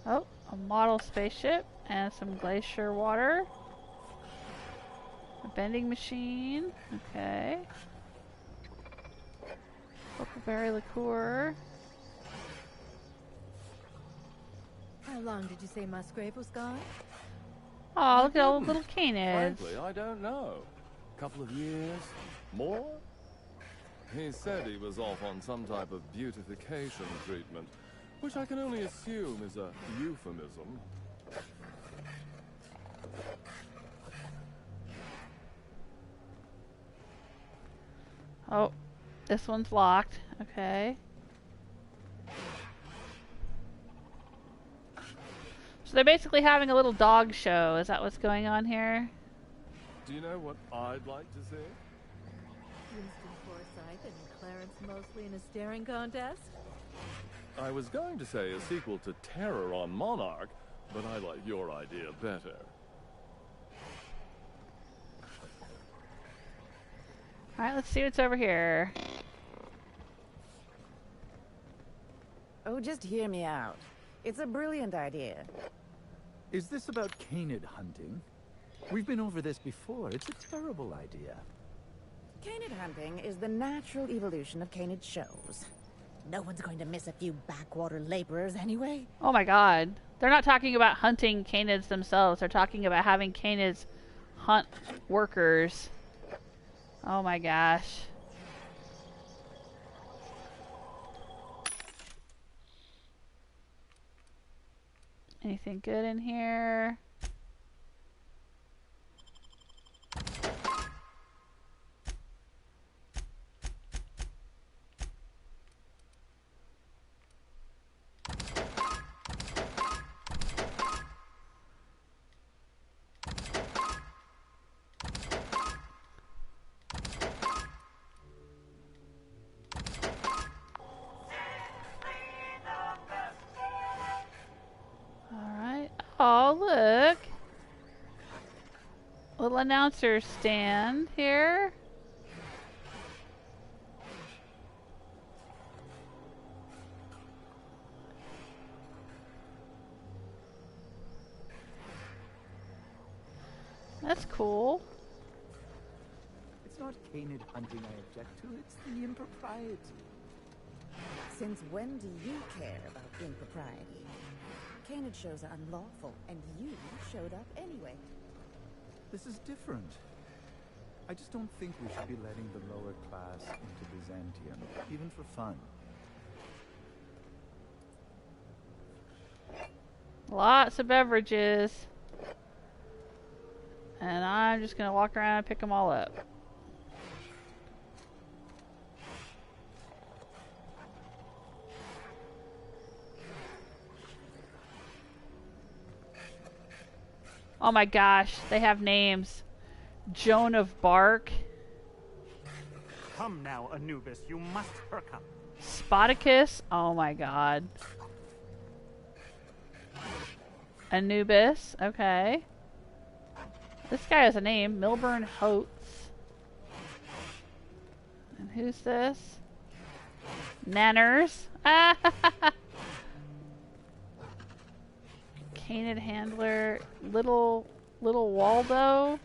Oh, a model spaceship and some glacier water. A vending machine. Okay. Huckleberry liqueur. How long did you say Musgrave was gone? Oh, look at all the little canids. Frankly, I don't know. A couple of years? More? He said he was off on some type of beautification treatment, which I can only assume is a euphemism. Oh, this one's locked. Okay. So they're basically having a little dog show. Is that what's going on here? Do you know what I'd like to see? Winston Forsythe and Clarence Mostly in a staring contest? I was going to say a sequel to Terror on Monarch, but I like your idea better. Alright, let's see what's over here. Oh, just hear me out. It's a brilliant idea. Is this about Canid hunting? We've been over this before. It's a terrible idea. Canid hunting is the natural evolution of Canid shows. No one's going to miss a few backwater laborers anyway. Oh my god. They're not talking about hunting canids themselves. They're talking about having canids hunt workers. Oh my gosh. Anything good in here? Oh, look. Little announcer stand here. That's cool. It's not Canid hunting I object to, it's the impropriety. Since when do you care about impropriety? Canid shows are unlawful, and you showed up anyway. This is different. I just don't think we should be letting the lower class into Byzantium, even for fun. Lots of beverages. And I'm just going to walk around and pick them all up. Oh my gosh, they have names. Joan of Bark. Come now, Anubis, you must perk up. Spartacus. Oh my god. Anubis. Okay. This guy has a name. Milburn Holtz. And who's this? Nanners. Canid handler. Little Waldo.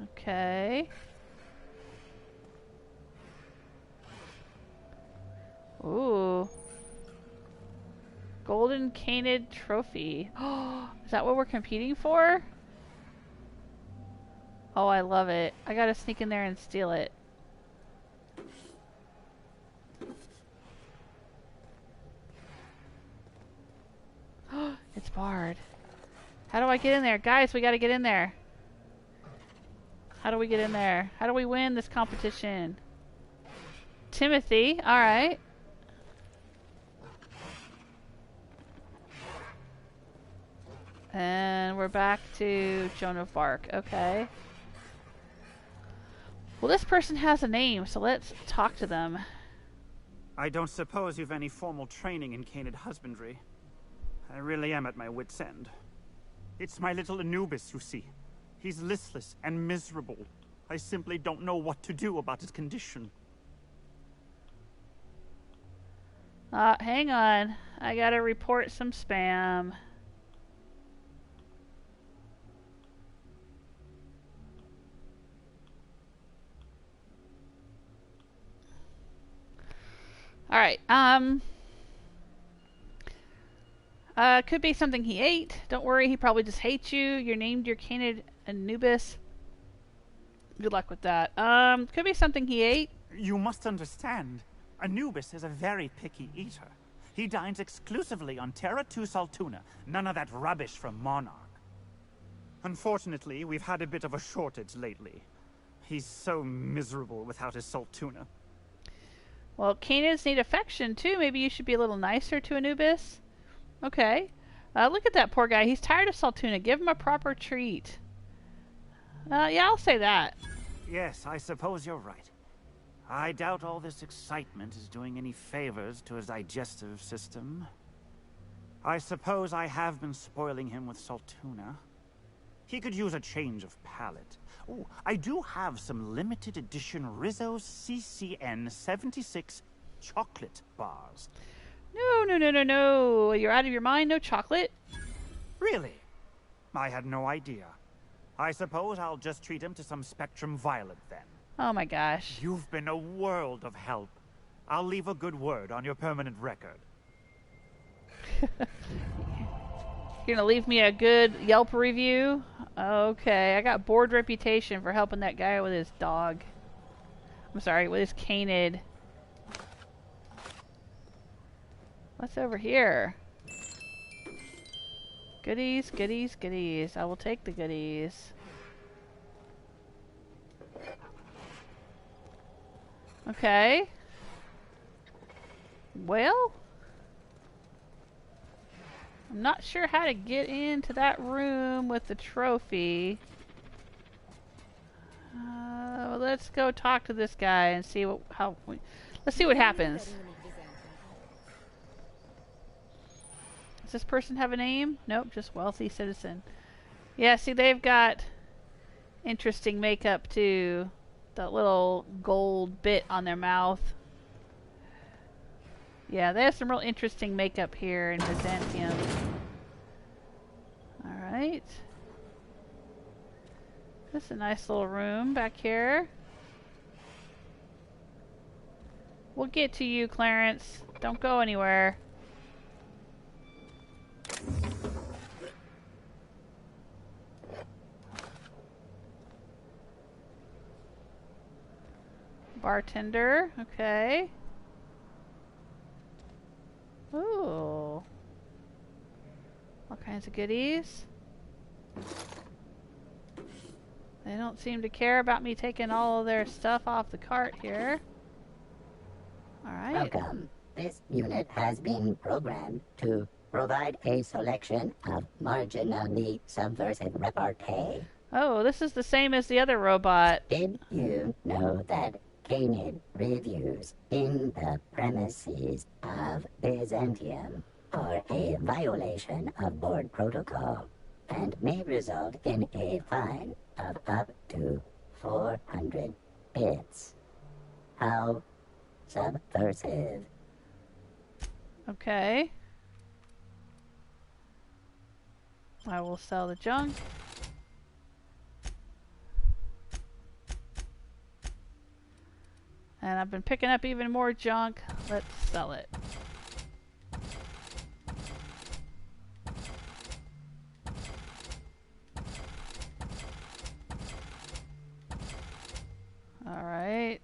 Okay. Ooh. Golden Canid trophy. Is that what we're competing for? Oh, I love it. I gotta sneak in there and steal it. It's barred. How do I get in there? Guys, we gotta get in there. How do we get in there? How do we win this competition? Timothy, alright. And we're back to Joan of Arc. Okay. Well, this person has a name, so let's talk to them. I don't suppose you've any formal training in Canid husbandry. I really am at my wit's end. It's my little Anubis, you see. He's listless and miserable. I simply don't know what to do about his condition. Hang on. I gotta report some spam. Alright, could be something he ate. Don't worry, he probably just hates you. You're named your Canid Anubis. Good luck with that. Could be something he ate. You must understand, Anubis is a very picky eater. He dines exclusively on Terra 2 Saltuna, none of that rubbish from Monarch. Unfortunately, we've had a bit of a shortage lately. He's so miserable without his Saltuna. Well, Canids need affection too. Maybe you should be a little nicer to Anubis. Okay. Look at that poor guy. He's tired of Saltuna. Give him a proper treat. Yeah, I'll say that. Yes, I suppose you're right. I doubt all this excitement is doing any favors to his digestive system. I suppose I have been spoiling him with Saltuna. He could use a change of palate. Oh, I do have some limited edition Rizzo's CCN 76 chocolate bars. No. You're out of your mind. No chocolate. Really? I had no idea. I suppose I'll just treat him to some Spectrum Violet then. Oh my gosh. You've been a world of help. I'll leave a good word on your permanent record. You're gonna leave me a good Yelp review? Okay, I got board reputation for helping that guy with his dog. I'm sorry, with his Canid. What's over here? Goodies, goodies, goodies. I will take the goodies. Okay. Well, I'm not sure how to get into that room with the trophy. Let's go talk to this guy and see let's see what happens. Does this person have a name? Nope, just wealthy citizen. Yeah, see, they've got interesting makeup too. That little gold bit on their mouth. Yeah, they have some real interesting makeup here in Byzantium. Alright. This is a nice little room back here. We'll get to you, Clarence. Don't go anywhere. Bartender, okay. Ooh. All kinds of goodies. They don't seem to care about me taking all of their stuff off the cart here. Alright. Welcome. This unit has been programmed to provide a selection of marginally subversive repartee. Oh, this is the same as the other robot. Did you know that Canid reviews in the premises of Byzantium are a violation of board protocol and may result in a fine of up to 400 bits? How subversive. Okay. I will sell the junk. And I've been picking up even more junk. Let's sell it. All right.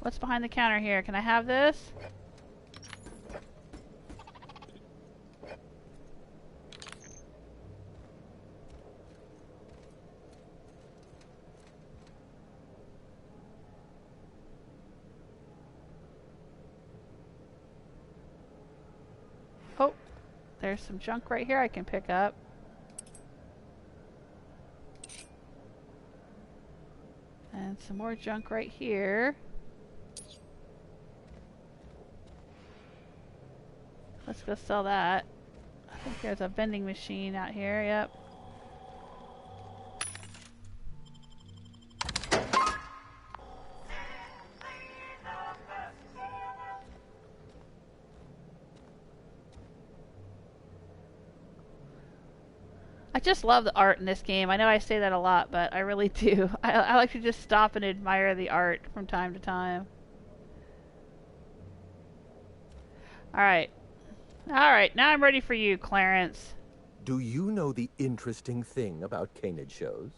What's behind the counter here? Can I have this? Oh, there's some junk right here I can pick up. And some more junk right here. Let's go sell that. I think there's a vending machine out here, yep. I just love the art in this game. I know I say that a lot, but I really do. I like to just stop and admire the art from time to time. Alright. Alright, now I'm ready for you, Clarence. Do you know the interesting thing about Canid shows?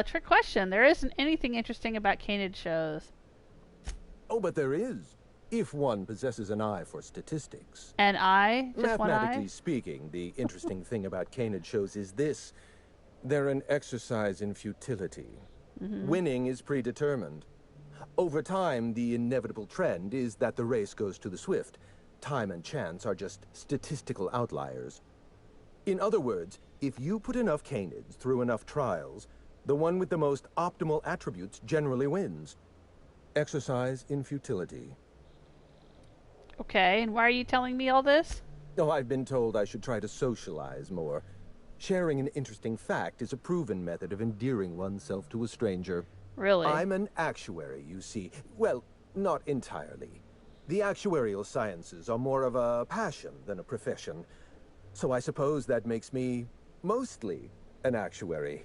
Trick question. There isn't anything interesting about Canid shows. Oh, but there is. If one possesses an eye for statistics. An eye? Just one eye? Mathematically speaking, the interesting thing about Canid shows is this. They're an exercise in futility. Winning is predetermined. Over time, the inevitable trend is that the race goes to the swift. Time and chance are just statistical outliers. In other words, if you put enough Canids through enough trials, the one with the most optimal attributes generally wins. Exercise in futility. Okay, and why are you telling me all this? Oh, I've been told I should try to socialize more. Sharing an interesting fact is a proven method of endearing oneself to a stranger. Really? I'm an actuary, you see. Well, not entirely. The actuarial sciences are more of a passion than a profession. So I suppose that makes me mostly an actuary.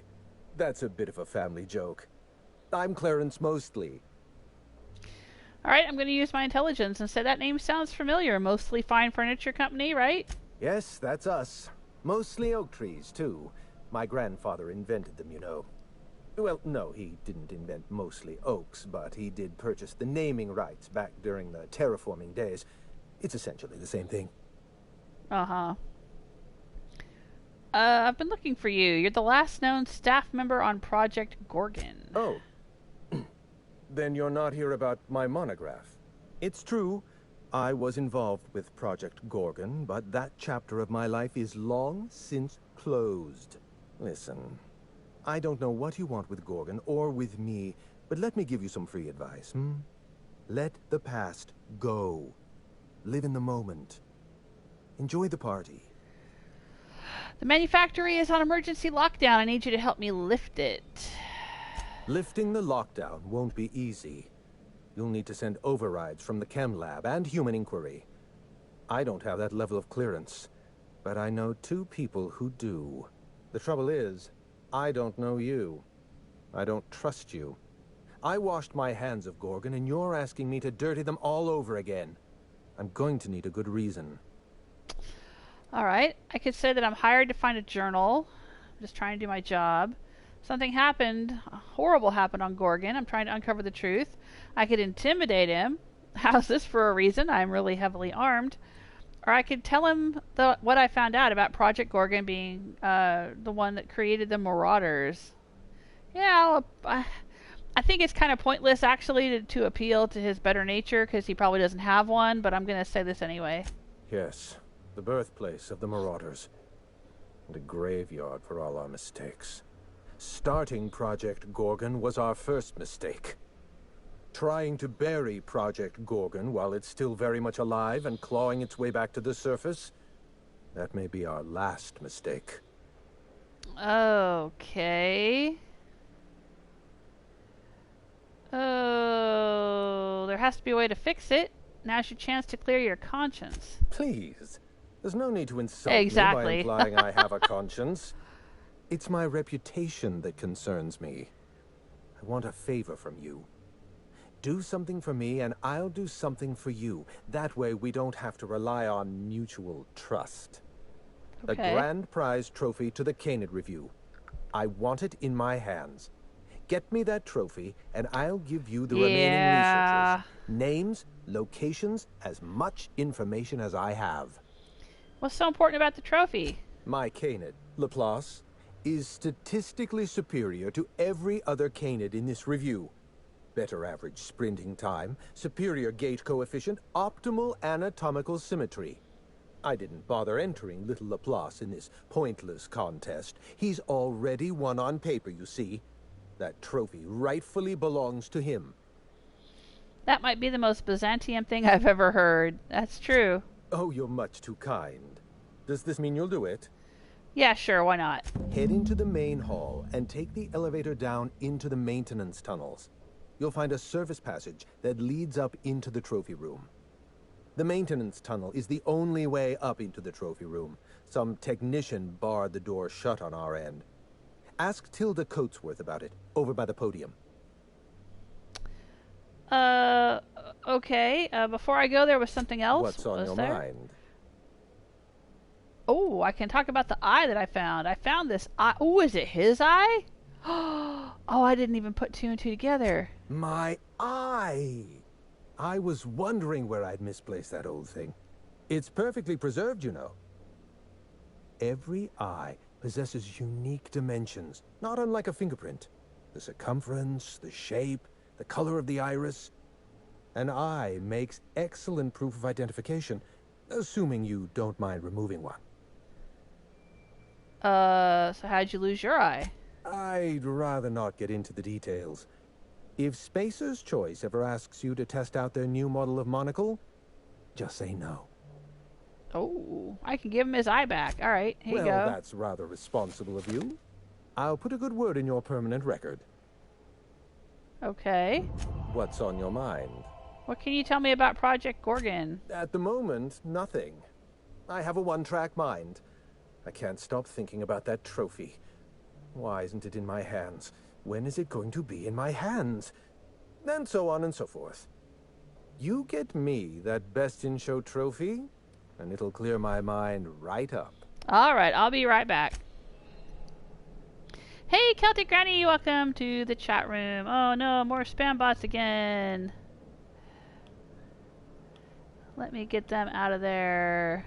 That's a bit of a family joke. I'm Clarence Mostly. Alright, I'm going to use my intelligence and say that name sounds familiar. Mostly Fine Furniture Company, right? Yes, that's us. Mostly oak trees, too. My grandfather invented them, you know. Well, no, he didn't invent mostly oaks, but he did purchase the naming rights back during the terraforming days. It's essentially the same thing. Uh-huh. I've been looking for you. You're the last known staff member on Project Gorgon. Oh. Then you're not here about my monograph. It's true, I was involved with Project Gorgon, but that chapter of my life is long since closed. Listen, I don't know what you want with Gorgon or with me, but let me give you some free advice, Let the past go. Live in the moment. Enjoy the party. The manufactory is on emergency lockdown. I need you to help me lift it. Lifting the lockdown won't be easy. You'll need to send overrides from the chem lab and human inquiry. I don't have that level of clearance, but I know 2 people who do. The trouble is, I don't know you. I don't trust you. I washed my hands of Gorgon, and you're asking me to dirty them all over again. I'm going to need a good reason. Alright, I could say that I'm hired to find a journal. I'm just trying to do my job. Something happened, horrible happened on Gorgon. I'm trying to uncover the truth. I could intimidate him. How's this for a reason? I'm really heavily armed. Or I could tell him what I found out about Project Gorgon being the one that created the Marauders. Yeah, I think it's kind of pointless, actually, to appeal to his better nature, because he probably doesn't have one, but I'm going to say this anyway. Yes, the birthplace of the Marauders. And a graveyard for all our mistakes. Starting Project Gorgon was our first mistake. Trying to bury Project Gorgon while it's still very much alive and clawing its way back to the surface, that may be our last mistake. Okay. Oh, there has to be a way to fix it. Now's your chance to clear your conscience. Please. There's no need to insult me by implying I have a conscience. It's my reputation that concerns me. I want a favor from you. Do something for me, and I'll do something for you. That way we don't have to rely on mutual trust. Okay. A grand prize trophy to the Canid Review. I want it in my hands. Get me that trophy, and I'll give you the remaining researchers. Names, locations, as much information as I have. What's so important about the trophy? My Canid, Laplace, is statistically superior to every other Canid in this review. Better average sprinting time, superior gait coefficient, optimal anatomical symmetry. I didn't bother entering little Laplace in this pointless contest. He's already won on paper, you see. That trophy rightfully belongs to him. That might be the most Byzantium thing I've ever heard. That's true. Oh, you're much too kind. Does this mean you'll do it? Yeah, sure, why not? Head into the main hall and take the elevator down into the maintenance tunnels. You'll find a service passage that leads up into the trophy room. The maintenance tunnel is the only way up into the trophy room. Some technician barred the door shut on our end. Ask Tilda Coatsworth about it, over by the podium. Okay, before I go, there was something else. What's on your mind? Oh, I can talk about the eye that I found. I found this eye. Oh, is it his eye? Oh, I didn't even put two and two together. My eye! I was wondering where I'd misplaced that old thing. It's perfectly preserved, you know. Every eye possesses unique dimensions, not unlike a fingerprint. The circumference, the shape, the color of the iris. An eye makes excellent proof of identification, assuming you don't mind removing one. So how'd you lose your eye? I'd rather not get into the details. If Spacer's Choice ever asks you to test out their new model of monocle, just say no. Oh, I can give him his eye back. All right, here you go. Well, that's rather responsible of you. I'll put a good word in your permanent record. Okay. What's on your mind? What can you tell me about Project Gorgon? At the moment, nothing. I have a one-track mind. I can't stop thinking about that trophy. Why isn't it in my hands? When is it going to be in my hands? And so on and so forth. You get me that Best in Show trophy, and it'll clear my mind right up. All right, I'll be right back. Hey, Celtic Granny, welcome to the chat room. Oh no, more spam bots again. Let me get them out of there.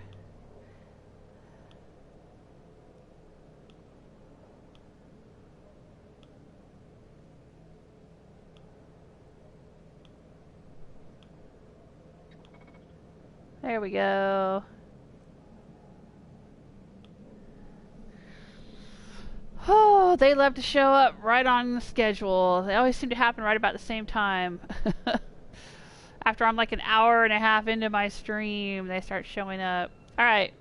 There we go. Oh, they love to show up right on the schedule. They always seem to happen right about the same time. After I'm like an hour and a half into my stream, they start showing up. Alright.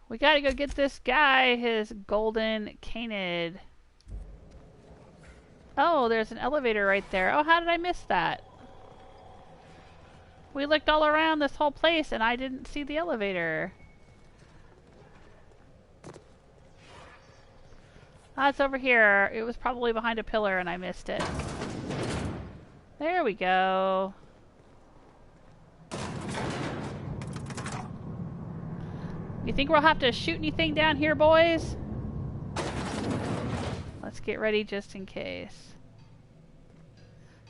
We gotta go get this guy his golden Canid. Oh, there's an elevator right there. Oh, how did I miss that? We looked all around this whole place and I didn't see the elevator. Ah, it's over here. It was probably behind a pillar and I missed it. There we go. You think we'll have to shoot anything down here, boys? Let's get ready just in case.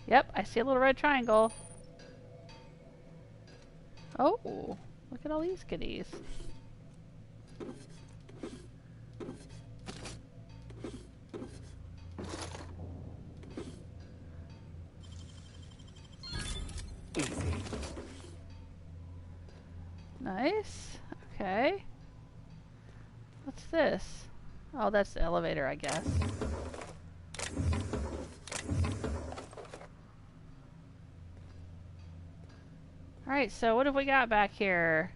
Yep, I see a little red triangle. Oh, look at all these goodies. Nice. Okay. What's this? Oh, that's the elevator, I guess. Alright, so what have we got back here?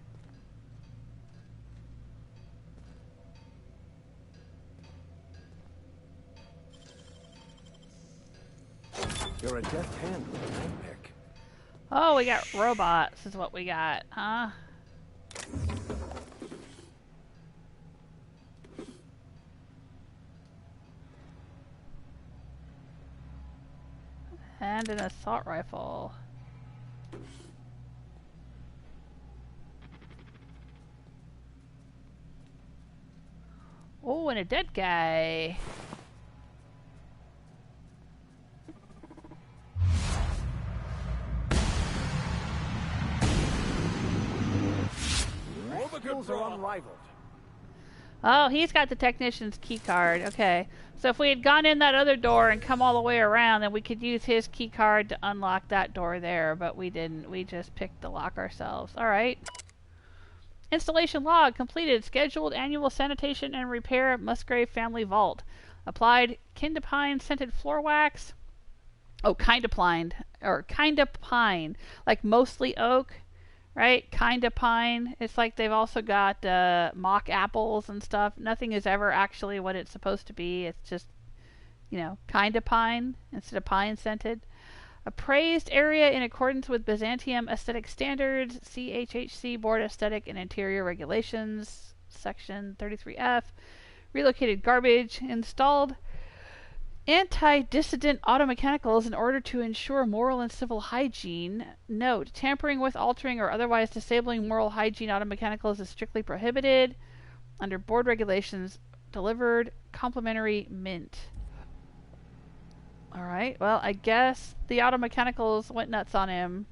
You're a deft hand with a knife pick. Oh, we got robots is what we got, huh? And an assault rifle. Oh, and a dead guy. Skills are unrivaled. Oh, he's got the technician's key card. Okay. So if we had gone in that other door and come all the way around, then we could use his key card to unlock that door there, but we didn't. We just picked the lock ourselves. Alright. Installation log completed. Scheduled annual sanitation and repair of Musgrave family vault. Applied kindapine scented floor wax. Oh, kindapine. Or kindapine. Like mostly oak. Right? Kinda pine. It's like they've also got mock apples and stuff. Nothing is ever actually what it's supposed to be. It's just, you know, kinda pine instead of pine scented. Appraised area in accordance with Byzantium aesthetic standards. CHHC Board Aesthetic and Interior Regulations. Section 33F. Relocated garbage. Installed Anti-dissident automechanicals in order to ensure moral and civil hygiene. Note, tampering with, altering, or otherwise disabling moral hygiene automechanicals is strictly prohibited. Under board regulations, delivered complimentary mint. Alright, well, I guess the automechanicals went nuts on him.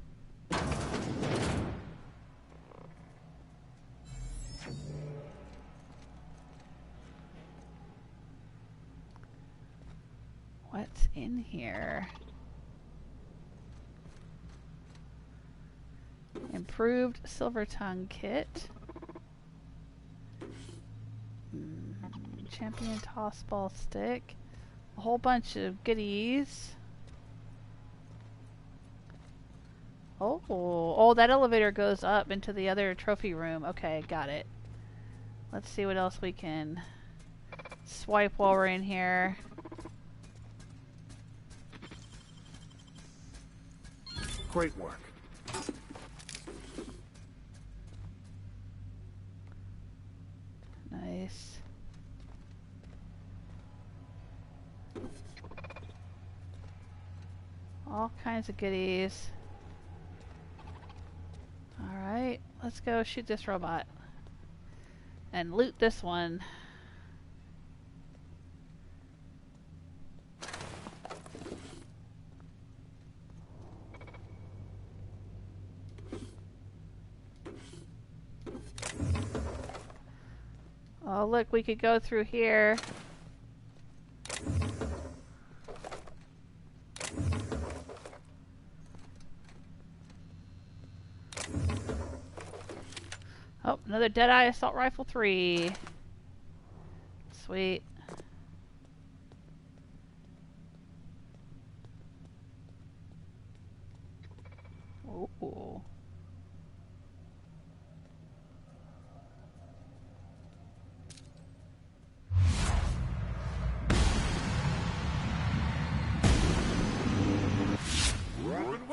What's in here? Improved silver tongue kit. Champion toss ball stick. A whole bunch of goodies. Oh, that elevator goes up into the other trophy room. Okay, got it. Let's see what else we can swipe while we're in here. Great work. Nice. All kinds of goodies. Alright, let's go shoot this robot. And loot this one. Oh, look, we could go through here. Oh, another Deadeye Assault Rifle 3. Sweet. Ooh.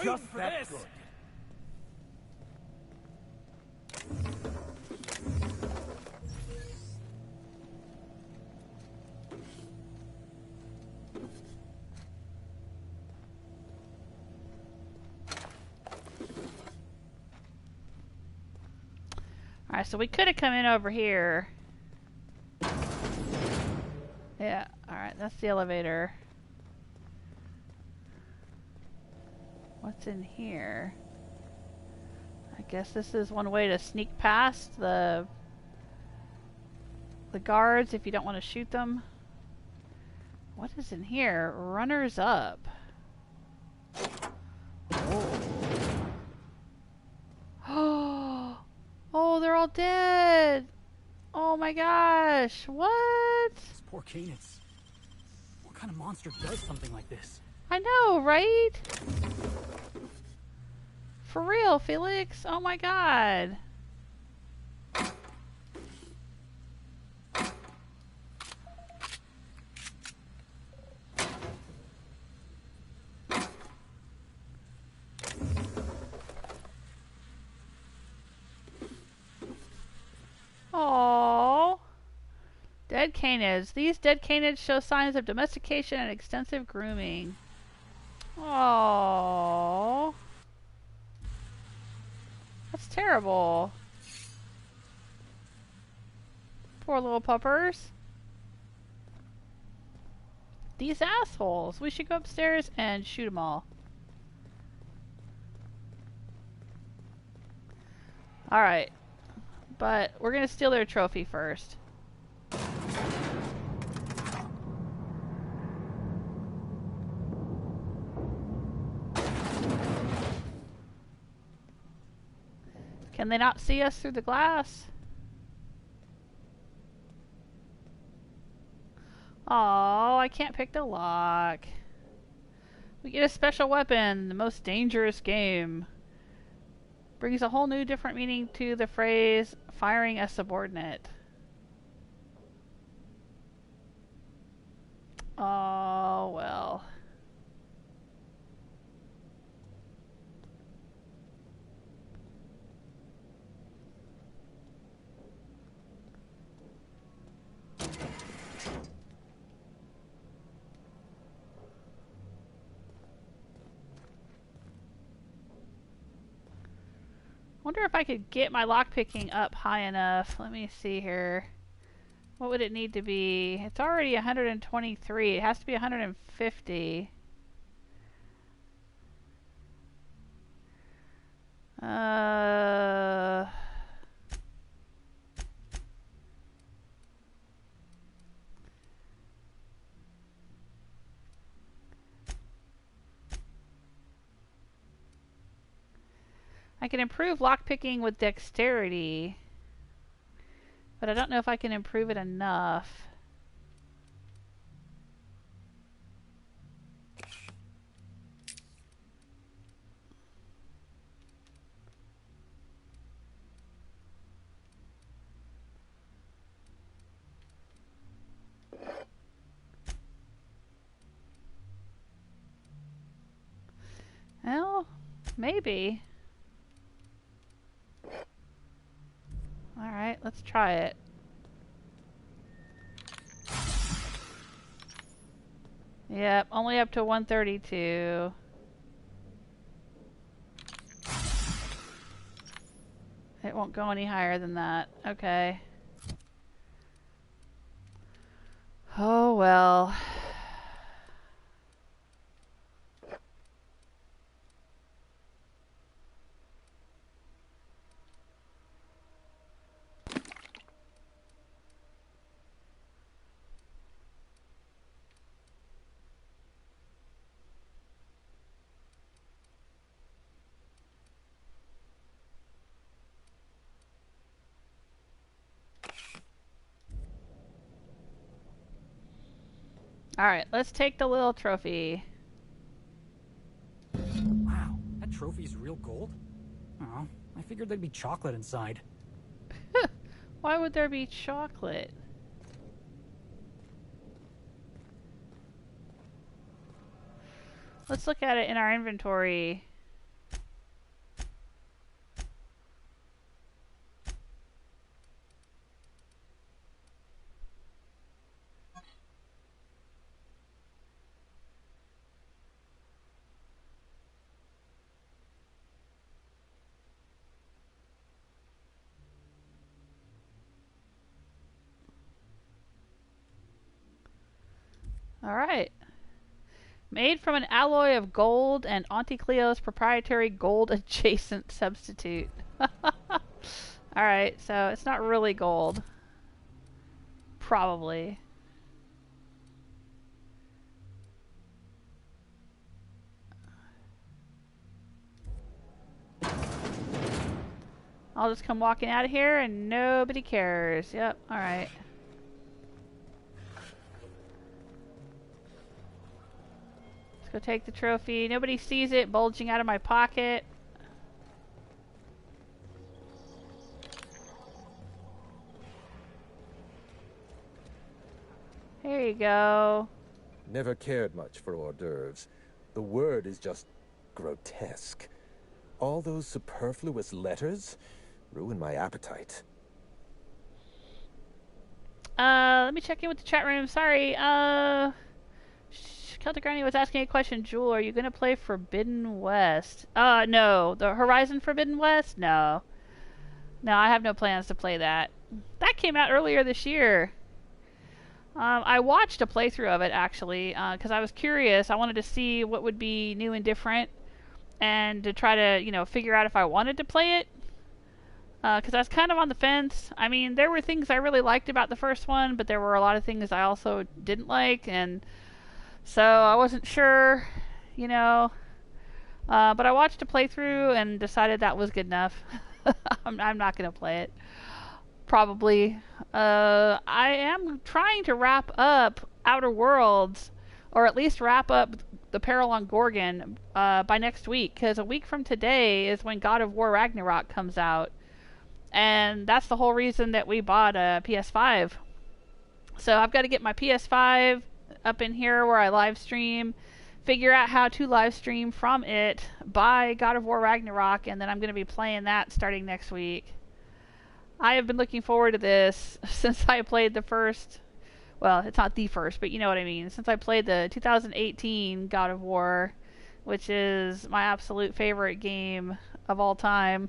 Just that good. Alright, so we could have come in over here. Yeah, alright, that's the elevator. What's in here? I guess this is one way to sneak past the guards if you don't want to shoot them. What is in here? Runners up. Oh. Oh, they're all dead. Oh my gosh. What? These poor Canids. What kind of monster does something like this? I know, right? For real, Felix? Oh my god. Aww. Dead canids. These dead canids show signs of domestication and extensive grooming. Aww. That's terrible. Poor little puppers. These assholes. We should go upstairs and shoot them all. Alright. But we're gonna steal their trophy first. Can they not see us through the glass? Oh, I can't pick the lock. We get a special weapon, the most dangerous game. Brings a whole new different meaning to the phrase firing a subordinate. Oh, well. wonder if I could get my lockpicking up high enough. Let me see here. What would it need to be? It's already 123. It has to be 150. I can improve lockpicking with dexterity, but I don't know if I can improve it enough. Well, maybe. Alright, let's try it. Yep, only up to 132. It won't go any higher than that. Okay. Oh well. Alright, let's take the little trophy. Wow, that trophy's real gold? Oh, I figured there'd be chocolate inside. Why would there be chocolate? Let's look at it in our inventory. Alright. Made from an alloy of gold and Auntie Cleo's proprietary gold adjacent substitute. Alright, so it's not really gold. Probably. I'll just come walking out of here and nobody cares. Yep, alright. Go take the trophy. Nobody sees it bulging out of my pocket. There you go. Never cared much for hors d'oeuvres. The word is just grotesque. All those superfluous letters ruin my appetite. Let me check in with the chat room. Sorry, Celtic Granny was asking a question. Jewel, are you going to play Forbidden West? No. The Horizon Forbidden West? No. No, I have no plans to play that. That came out earlier this year. I watched a playthrough of it, actually, because I was curious. I wanted to see what would be new and different, and to try to, you know, figure out if I wanted to play it. Because I was kind of on the fence. I mean, there were things I really liked about the first one, but there were a lot of things I also didn't like, and so I wasn't sure, you know, but I watched a playthrough and decided that was good enough. I'm not going to play it. Probably. I am trying to wrap up Outer Worlds, or at least wrap up the Peril on Gorgon by next week, because a week from today is when God of War Ragnarok comes out. And that's the whole reason that we bought a PS5. So I've got to get my PS5 up in here where I live stream, figure out how to live stream from it by God of War Ragnarok, and then I'm going to be playing that starting next week. I have been looking forward to this since I played the first, well, it's not the first, but you know what I mean, since I played the 2018 God of War, which is my absolute favorite game of all time.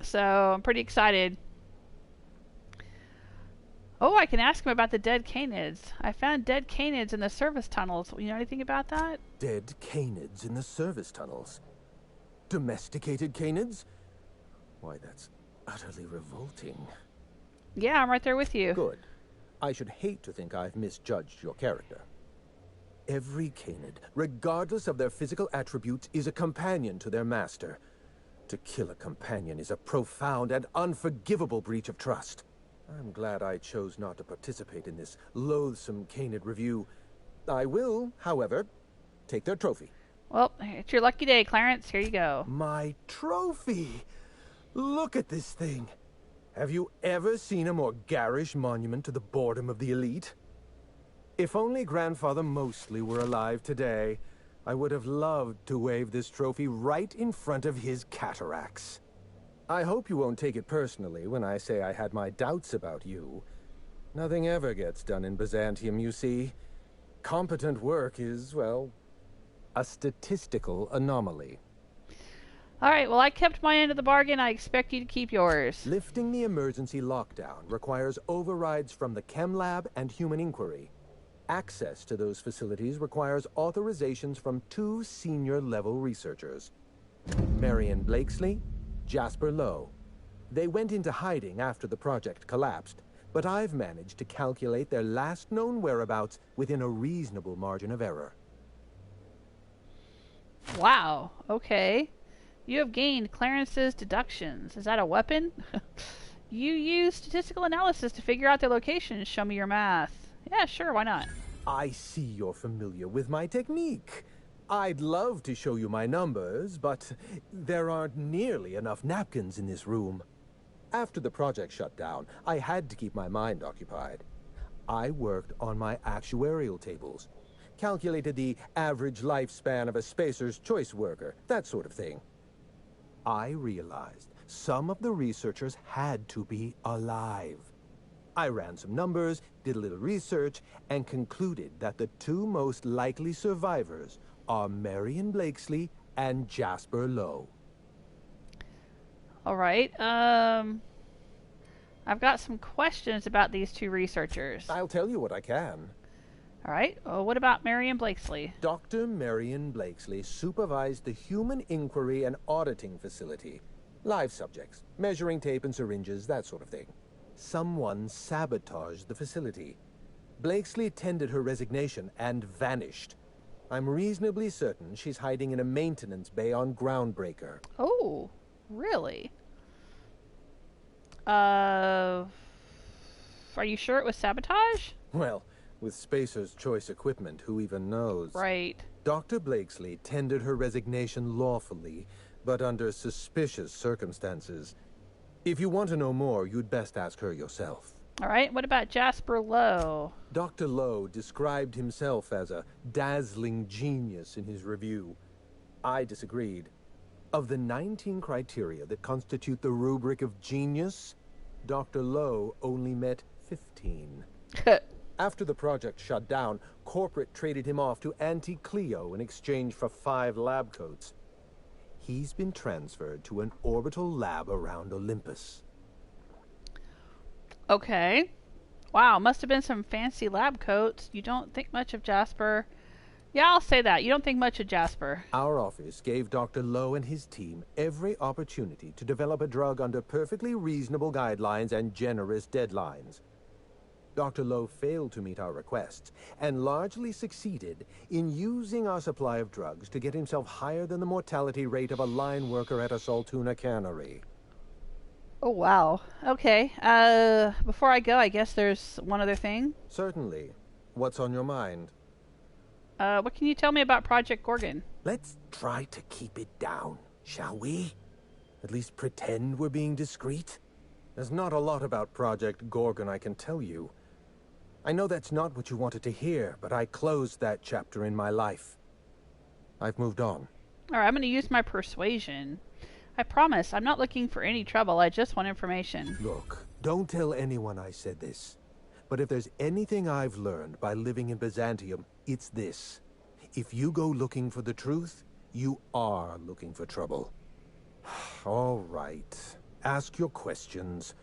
So I'm pretty excited. Oh, I can ask him about the dead Canids. I found dead Canids in the service tunnels. You know anything about that? Dead Canids in the service tunnels? Domesticated Canids? Why, that's utterly revolting. Yeah, I'm right there with you. Good. I should hate to think I've misjudged your character. Every Canid, regardless of their physical attributes, is a companion to their master. To kill a companion is a profound and unforgivable breach of trust. I'm glad I chose not to participate in this loathsome Canid review. I will, however, take their trophy. Well, it's your lucky day, Clarence. Here you go. My trophy! Look at this thing. Have you ever seen a more garish monument to the boredom of the elite? If only Grandfather Mostly were alive today, I would have loved to wave this trophy right in front of his cataracts. I hope you won't take it personally when I say I had my doubts about you. Nothing ever gets done in Byzantium, you see. Competent work is, well, a statistical anomaly. All right, well, I kept my end of the bargain. I expect you to keep yours. Lifting the emergency lockdown requires overrides from the Chem Lab and Human Inquiry. Access to those facilities requires authorizations from 2 senior-level researchers. Marion Blakeslee, Jasper Lowe. They went into hiding after the project collapsed, but I've managed to calculate their last known whereabouts within a reasonable margin of error. Wow, okay. You have gained Clarence's deductions. Is that a weapon? You use statistical analysis to figure out their locations. Show me your math. Yeah, sure, why not? I see you're familiar with my technique. I'd love to show you my numbers, but there aren't nearly enough napkins in this room. After the project shut down, I had to keep my mind occupied. I worked on my actuarial tables, calculated the average lifespan of a Spacer's Choice worker, that sort of thing. I realized some of the researchers had to be alive. I ran some numbers, did a little research, and concluded that the 2 most likely survivors are Marion Blakeslee and Jasper Lowe. All right. I've got some questions about these 2 researchers. I'll tell you what I can. All right. What about Marion Blakeslee? Dr. Marion Blakeslee supervised the Human Inquiry and Auditing Facility. Live subjects, measuring tape and syringes, that sort of thing. Someone sabotaged the facility. Blakeslee tendered her resignation and vanished. I'm reasonably certain she's hiding in a maintenance bay on Groundbreaker. Oh, really? Are you sure it was sabotage? Well, with Spacer's Choice equipment, who even knows? Right. Dr. Blakeslee tendered her resignation lawfully, but under suspicious circumstances. If you want to know more, you'd best ask her yourself. All right, what about Jasper Lowe? Dr. Lowe described himself as a dazzling genius in his review. I disagreed. Of the 19 criteria that constitute the rubric of genius, Dr. Lowe only met 15. After the project shut down, corporate traded him off to Auntie Cleo in exchange for 5 lab coats. He's been transferred to an orbital lab around Olympus. Okay. Wow, must have been some fancy lab coats. You don't think much of Jasper. Yeah, I'll say that. You don't think much of Jasper. Our office gave Dr. Lowe and his team every opportunity to develop a drug under perfectly reasonable guidelines and generous deadlines. Dr. Lowe failed to meet our requests and largely succeeded in using our supply of drugs to get himself higher than the mortality rate of a line worker at a Saltuna cannery. Oh, wow. Okay. Before I go, I guess there's one other thing. Certainly. What's on your mind? What can you tell me about Project Gorgon? Let's try to keep it down, shall we? At least pretend we're being discreet. There's not a lot about Project Gorgon I can tell you. I know that's not what you wanted to hear, but I closed that chapter in my life. I've moved on. All right, I'm going to use my persuasion. I promise, I'm not looking for any trouble. I just want information. Look, don't tell anyone I said this. But if there's anything I've learned by living in Byzantium, it's this. If you go looking for the truth, you are looking for trouble. All right. ask your questions.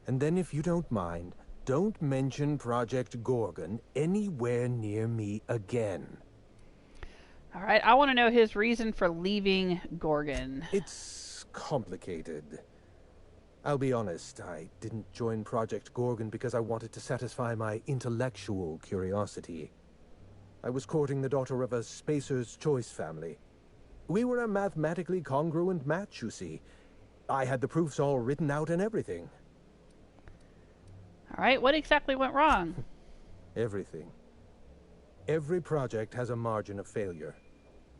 And then, if you don't mind, don't mention Project Gorgon anywhere near me again. All right, I want to know his reason for leaving Gorgon. It's complicated. I'll be honest, I didn't join Project Gorgon because I wanted to satisfy my intellectual curiosity. I was courting the daughter of a Spacer's Choice family. We were a mathematically congruent match, you see. I had the proofs all written out and everything. All right, what exactly went wrong? Everything. Every project has a margin of failure.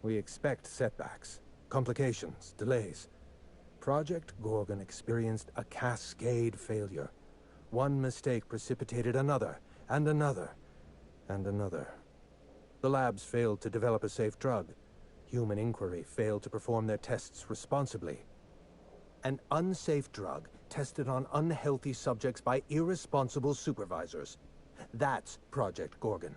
We expect setbacks, complications, delays. Project Gorgon experienced a cascade failure. One mistake precipitated another, and another, and another. The labs failed to develop a safe drug. Human Inquiry failed to perform their tests responsibly. An unsafe drug tested on unhealthy subjects by irresponsible supervisors. That's Project Gorgon.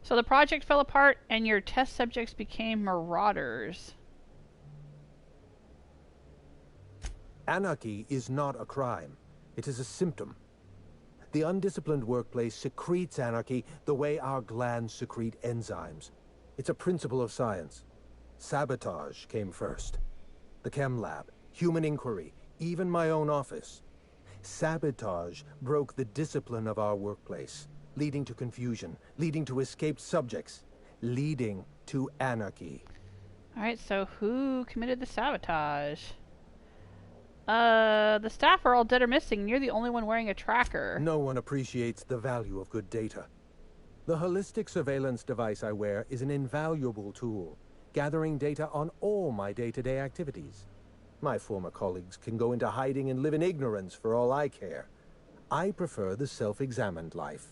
So the project fell apart and your test subjects became marauders. Anarchy is not a crime. It is a symptom. The undisciplined workplace secretes anarchy the way our glands secrete enzymes. It's a principle of science. Sabotage came first. The chem lab, Human Inquiry, even my own office. Sabotage broke the discipline of our workplace, leading to confusion, leading to escaped subjects, leading to anarchy. All right, so who committed the sabotage? The staff are all dead or missing. You're the only one wearing a tracker. No one appreciates the value of good data. The holistic surveillance device I wear is an invaluable tool, gathering data on all my day-to-day activities. My former colleagues can go into hiding and live in ignorance for all I care. I prefer the self-examined life.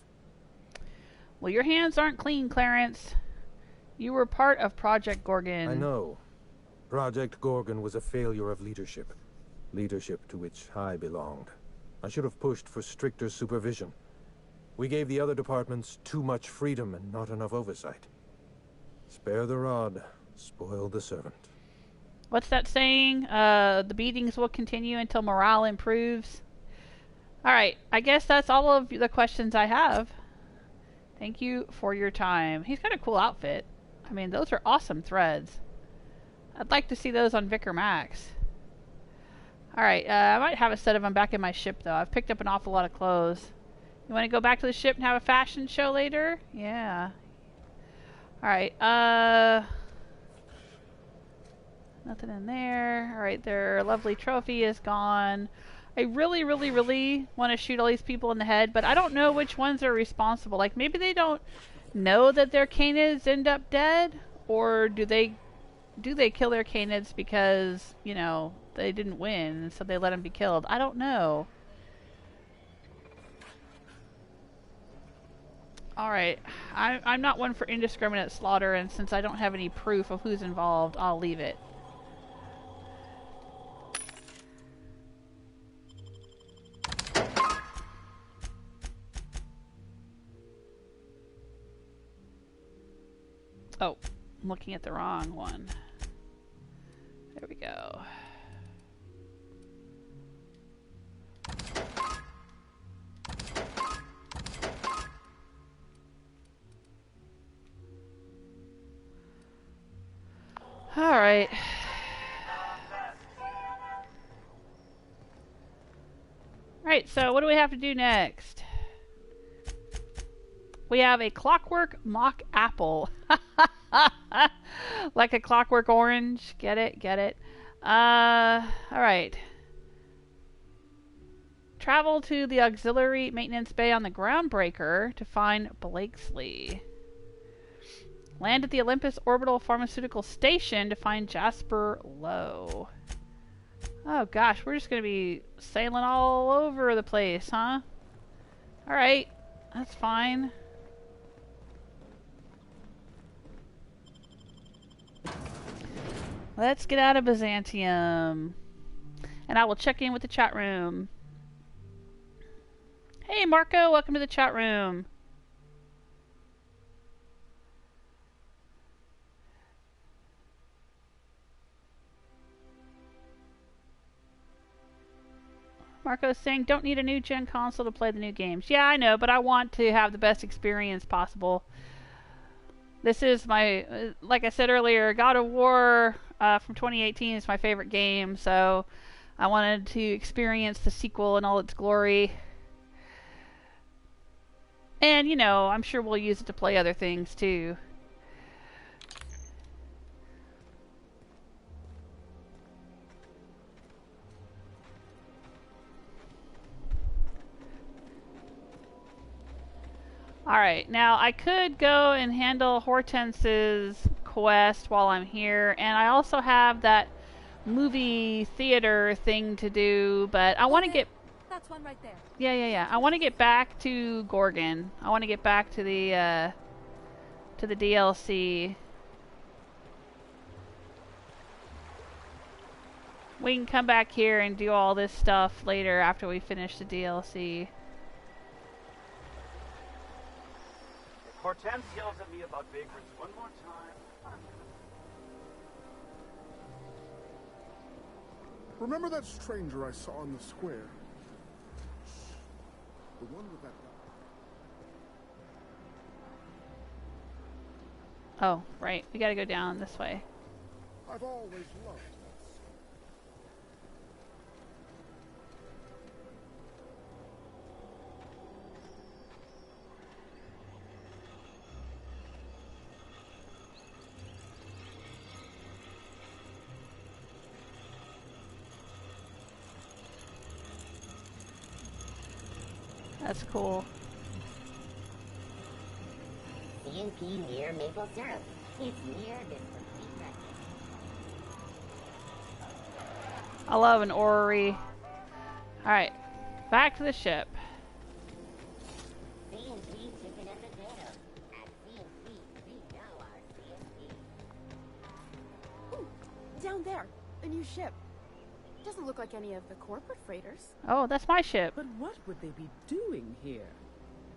Well, your hands aren't clean, Clarence. You were part of Project Gorgon. I know. Project Gorgon was a failure of leadership. Leadership to which I belonged. I should have pushed for stricter supervision. We gave the other departments too much freedom and not enough oversight. Spare the rod, spoil the servant. What's that saying? The beatings will continue until morale improves. Alright, I guess that's all of the questions I have. Thank you for your time. He's got a cool outfit. I mean, those are awesome threads. I'd like to see those on Vicar Max. Alright, I might have a set of them back in my ship, though. I've picked up an awful lot of clothes. You want to go back to the ship and have a fashion show later? Yeah. Alright, nothing in there. Alright, their lovely trophy is gone. I really, really, really want to shoot all these people in the head, but I don't know which ones are responsible. Like, maybe they don't know that their Canids end up dead? Or do they kill their Canids because, you know, they didn't win, and so they let them be killed? I don't know. Alright, I'm not one for indiscriminate slaughter, and since I don't have any proof of who's involved, I'll leave it. Oh, I'm looking at the wrong one. There we go. Alright. Alright, so what do we have to do next? We have a Clockwork Mock Apple. Like a clockwork orange. Get it? Get it? Alright. Travel to the auxiliary maintenance bay on the Groundbreaker to find Blakeslee. Land at the Olympus Orbital Pharmaceutical Station to find Jasper Lowe. Oh gosh, we're just gonna be sailing all over the place, huh? Alright, that's fine. Let's get out of Byzantium. And I will check in with the chat room. Hey Marco, welcome to the chat room. Marco's saying, don't need a new gen console to play the new games. Yeah, I know, but I want to have the best experience possible. This is my, like I said earlier, God of War from 2018 is my favorite game, so I wanted to experience the sequel in all its glory. And, you know, I'm sure we'll use it to play other things, too. Alright, now I could go and handle Hortense's quest while I'm here, and I also have that movie theater thing to do, but I want to get... That's one right there. Yeah. I want to get back to Gorgon. I want to get back to the DLC. We can come back here and do all this stuff later after we finish the DLC. Hortense yells at me about vagrants one more time. Remember that stranger I saw in the square? The one with that... Oh, right. We gotta go down this way. I've always loved that. That's cool. CNP near maple syrup. It's near this complete breakfast. I love an orrery. Alright, back to the ship. CNP chicken and potatoes. At CNP, we know our CNP. Ooh, down there, a new ship. Doesn't look like any of the corporate freighters. Oh, that's my ship. But what would they be doing here?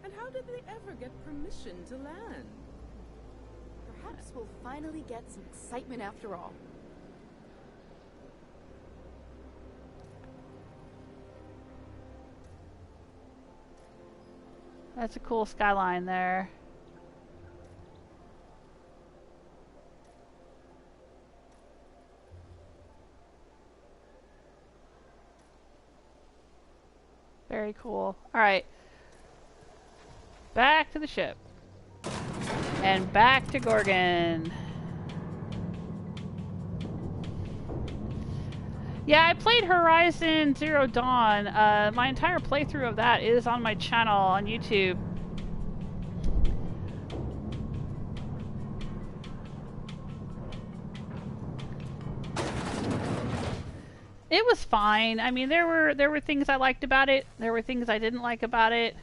And how did they ever get permission to land? Perhaps we'll finally get some excitement after all. That's a cool skyline there. Very cool. Alright. Back to the ship. And back to Gorgon. Yeah, I played Horizon Zero Dawn. My entire playthrough of that is on my channel on YouTube. It was fine. I mean, there were things I liked about it. There were things I didn't like about it.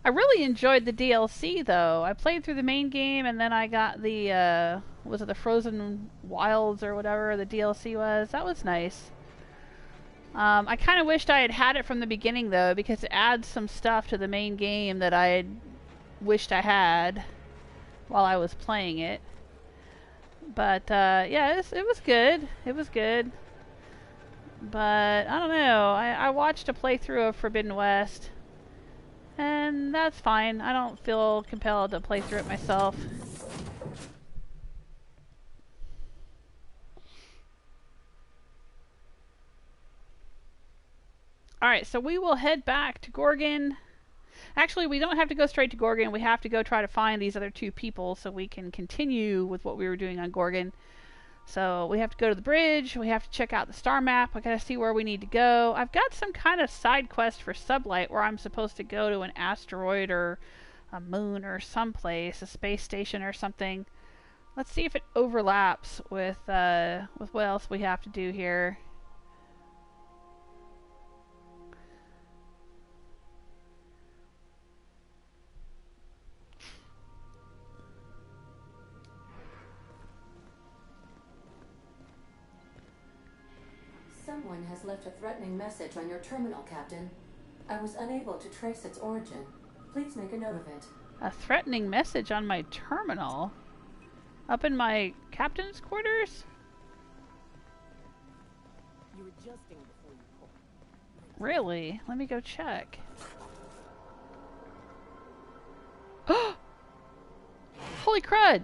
I really enjoyed the DLC, though. I played through the main game, and then I got the, was it the Frozen Wilds or whatever the DLC was? That was nice. I kind of wished I had had it from the beginning, though, because it adds some stuff to the main game that I had wished I had while I was playing it. But, yeah, it was good. It was good. But, I don't know. I watched a playthrough of Forbidden West. And that's fine. I don't feel compelled to play through it myself. Alright, so we will head back to Gorgon. Actually, we don't have to go straight to Gorgon. We have to go try to find these other two people so we can continue with what we were doing on Gorgon. So we have to go to the bridge, we have to check out the star map, I gotta see where we need to go. I've got some kind of side quest for Sublight where I'm supposed to go to an asteroid or a moon or someplace, a space station or something. Let's see if it overlaps with what else we have to do here. Someone has left a threatening message on your terminal, Captain. I was unable to trace its origin. Please make a note of it. A threatening message on my terminal? Up in my captain's quarters? You're adjusting before you pull. Really? Let me go check. Holy crud!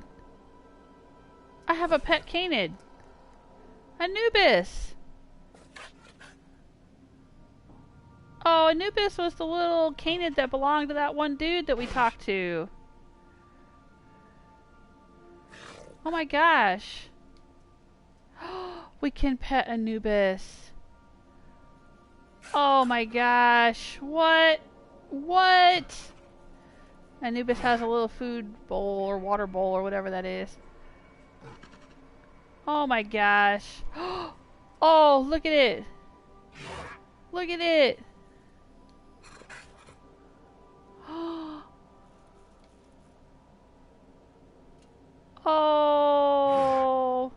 I have a pet Canid. Anubis! Oh, Anubis was the little Canid that belonged to that one dude that we talked to. Oh my gosh. We can pet Anubis. Oh my gosh. What? What? Anubis has a little food bowl or water bowl or whatever that is. Oh my gosh. Oh, look at it. Look at it. Oh.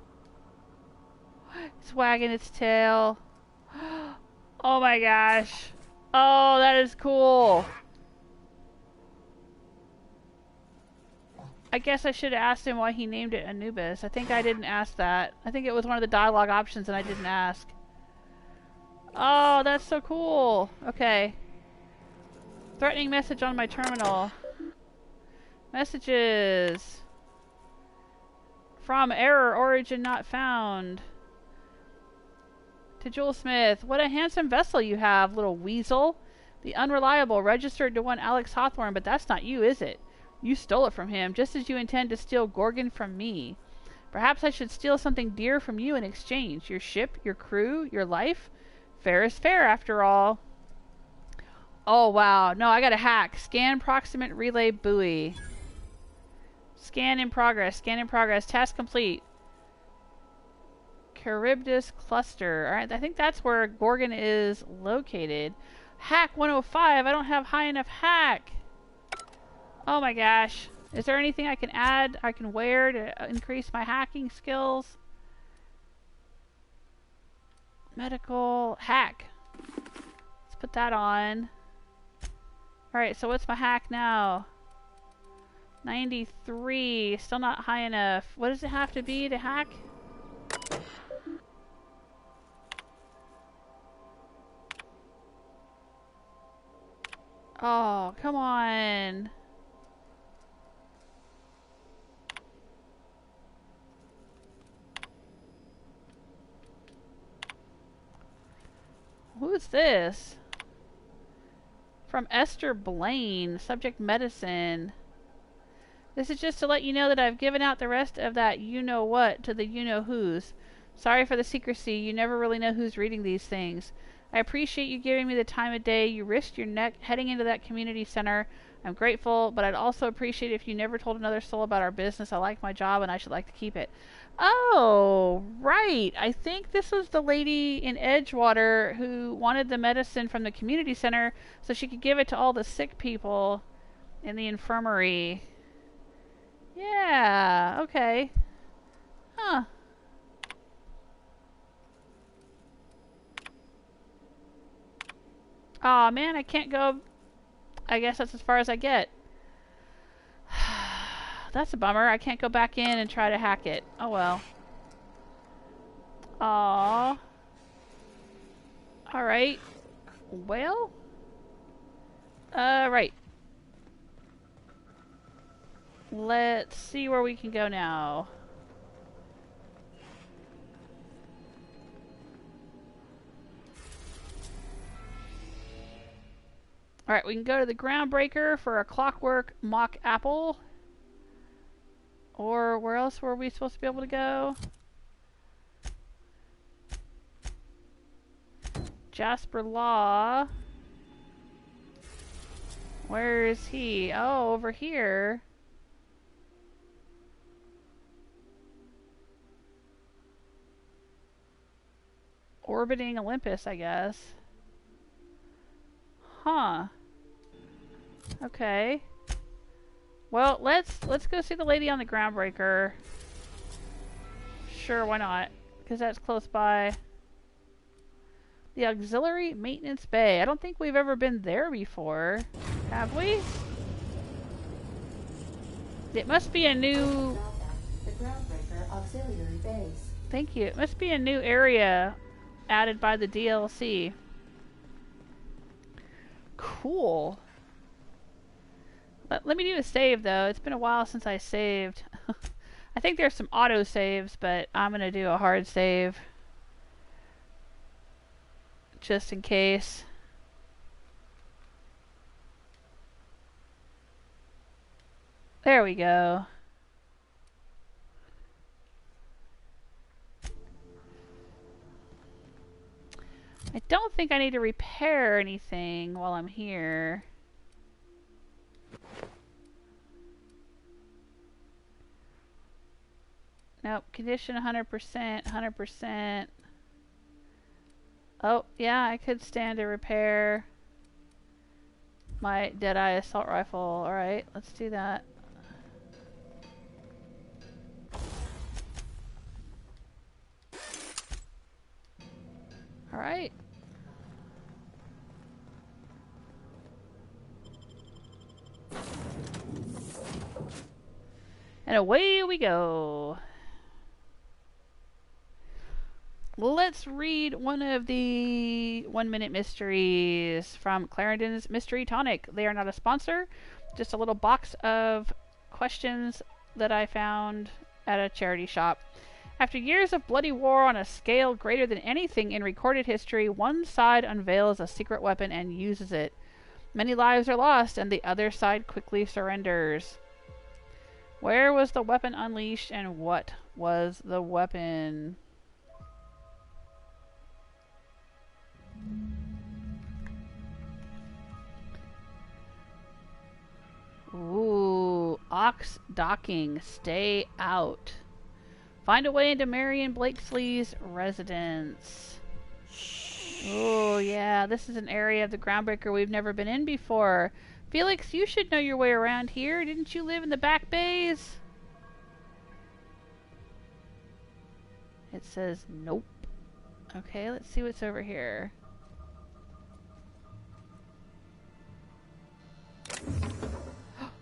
It's wagging its tail. Oh my gosh. Oh, that is cool. I guess I should have asked him why he named it Anubis. I think I didn't ask that. I think it was one of the dialogue options and I didn't ask. Oh, that's so cool. Okay. Threatening message on my terminal. Messages. From error, origin not found. To Jewel Smith. What a handsome vessel you have, little weasel. The unreliable registered to one Alex Hawthorne, but that's not you, is it? You stole it from him, just as you intend to steal Gorgon from me. Perhaps I should steal something dear from you in exchange. Your ship, your crew, your life. Fair is fair, after all. Oh, wow. No, I got a hack. Scan proximate relay buoy. Scan in progress. Scan in progress. Task complete. Charybdis cluster. Alright, I think that's where Gorgon is located. Hack 105. I don't have high enough hack. Oh my gosh. Is there anything I can add, I can wear to increase my hacking skills? Medical hack. Let's put that on. Alright, so what's my hack now? 93. Still not high enough. What does it have to be to hack? Oh, come on. Who's this? From Esther Blaine, subject medicine. This is just to let you know that I've given out the rest of that you-know-what to the you-know-whos. Sorry for the secrecy, you never really know who's reading these things. I appreciate you giving me the time of day. You risked your neck heading into that community center. I'm grateful, but I'd also appreciate if you never told another soul about our business. I like my job and I should like to keep it. Oh, right. I think this was the lady in Edgewater who wanted the medicine from the community center so she could give it to all the sick people in the infirmary. Yeah, okay. Huh. Aw, man, I can't go. I guess that's as far as I get. That's a bummer. I can't go back in and try to hack it. Oh well. Aww. Alright. Well. Right. Let's see where we can go now. Alright, we can go to the Groundbreaker for a Clockwork Mock Apple. Or where else were we supposed to be able to go? Jasper Law. Where is he? Oh, over here. Orbiting Olympus, I guess. Huh. Okay. Well, let's go see the lady on the Groundbreaker. Sure, why not? Because that's close by. The Auxiliary Maintenance Bay. I don't think we've ever been there before. Have we? It must be a new... The Groundbreaker Auxiliary Base. Thank you. It must be a new area added by the DLC. cool. Let me do a save, though. It's been a while since I saved. I think there's some auto saves, but I'm going to do a hard save. Just in case. There we go. I don't think I need to repair anything while I'm here. Nope, condition 100%, 100%. Oh, yeah, I could stand to repair my Deadeye assault rifle. Alright, let's do that. Alright. And away we go. Let's read one of the 1-minute mysteries from Clarendon's Mystery Tonic. They are not a sponsor, just a little box of questions that I found at a charity shop. After years of bloody war on a scale greater than anything in recorded history, one side unveils a secret weapon and uses it. Many lives are lost, and the other side quickly surrenders. Where was the weapon unleashed, and what was the weapon? Ooh, ox docking. Stay out. Find a way into Marion Blakeslee's residence. Oh, yeah, this is an area of the Groundbreaker we've never been in before. Felix, you should know your way around here. Didn't you live in the back bays? It says nope. Okay, let's see what's over here.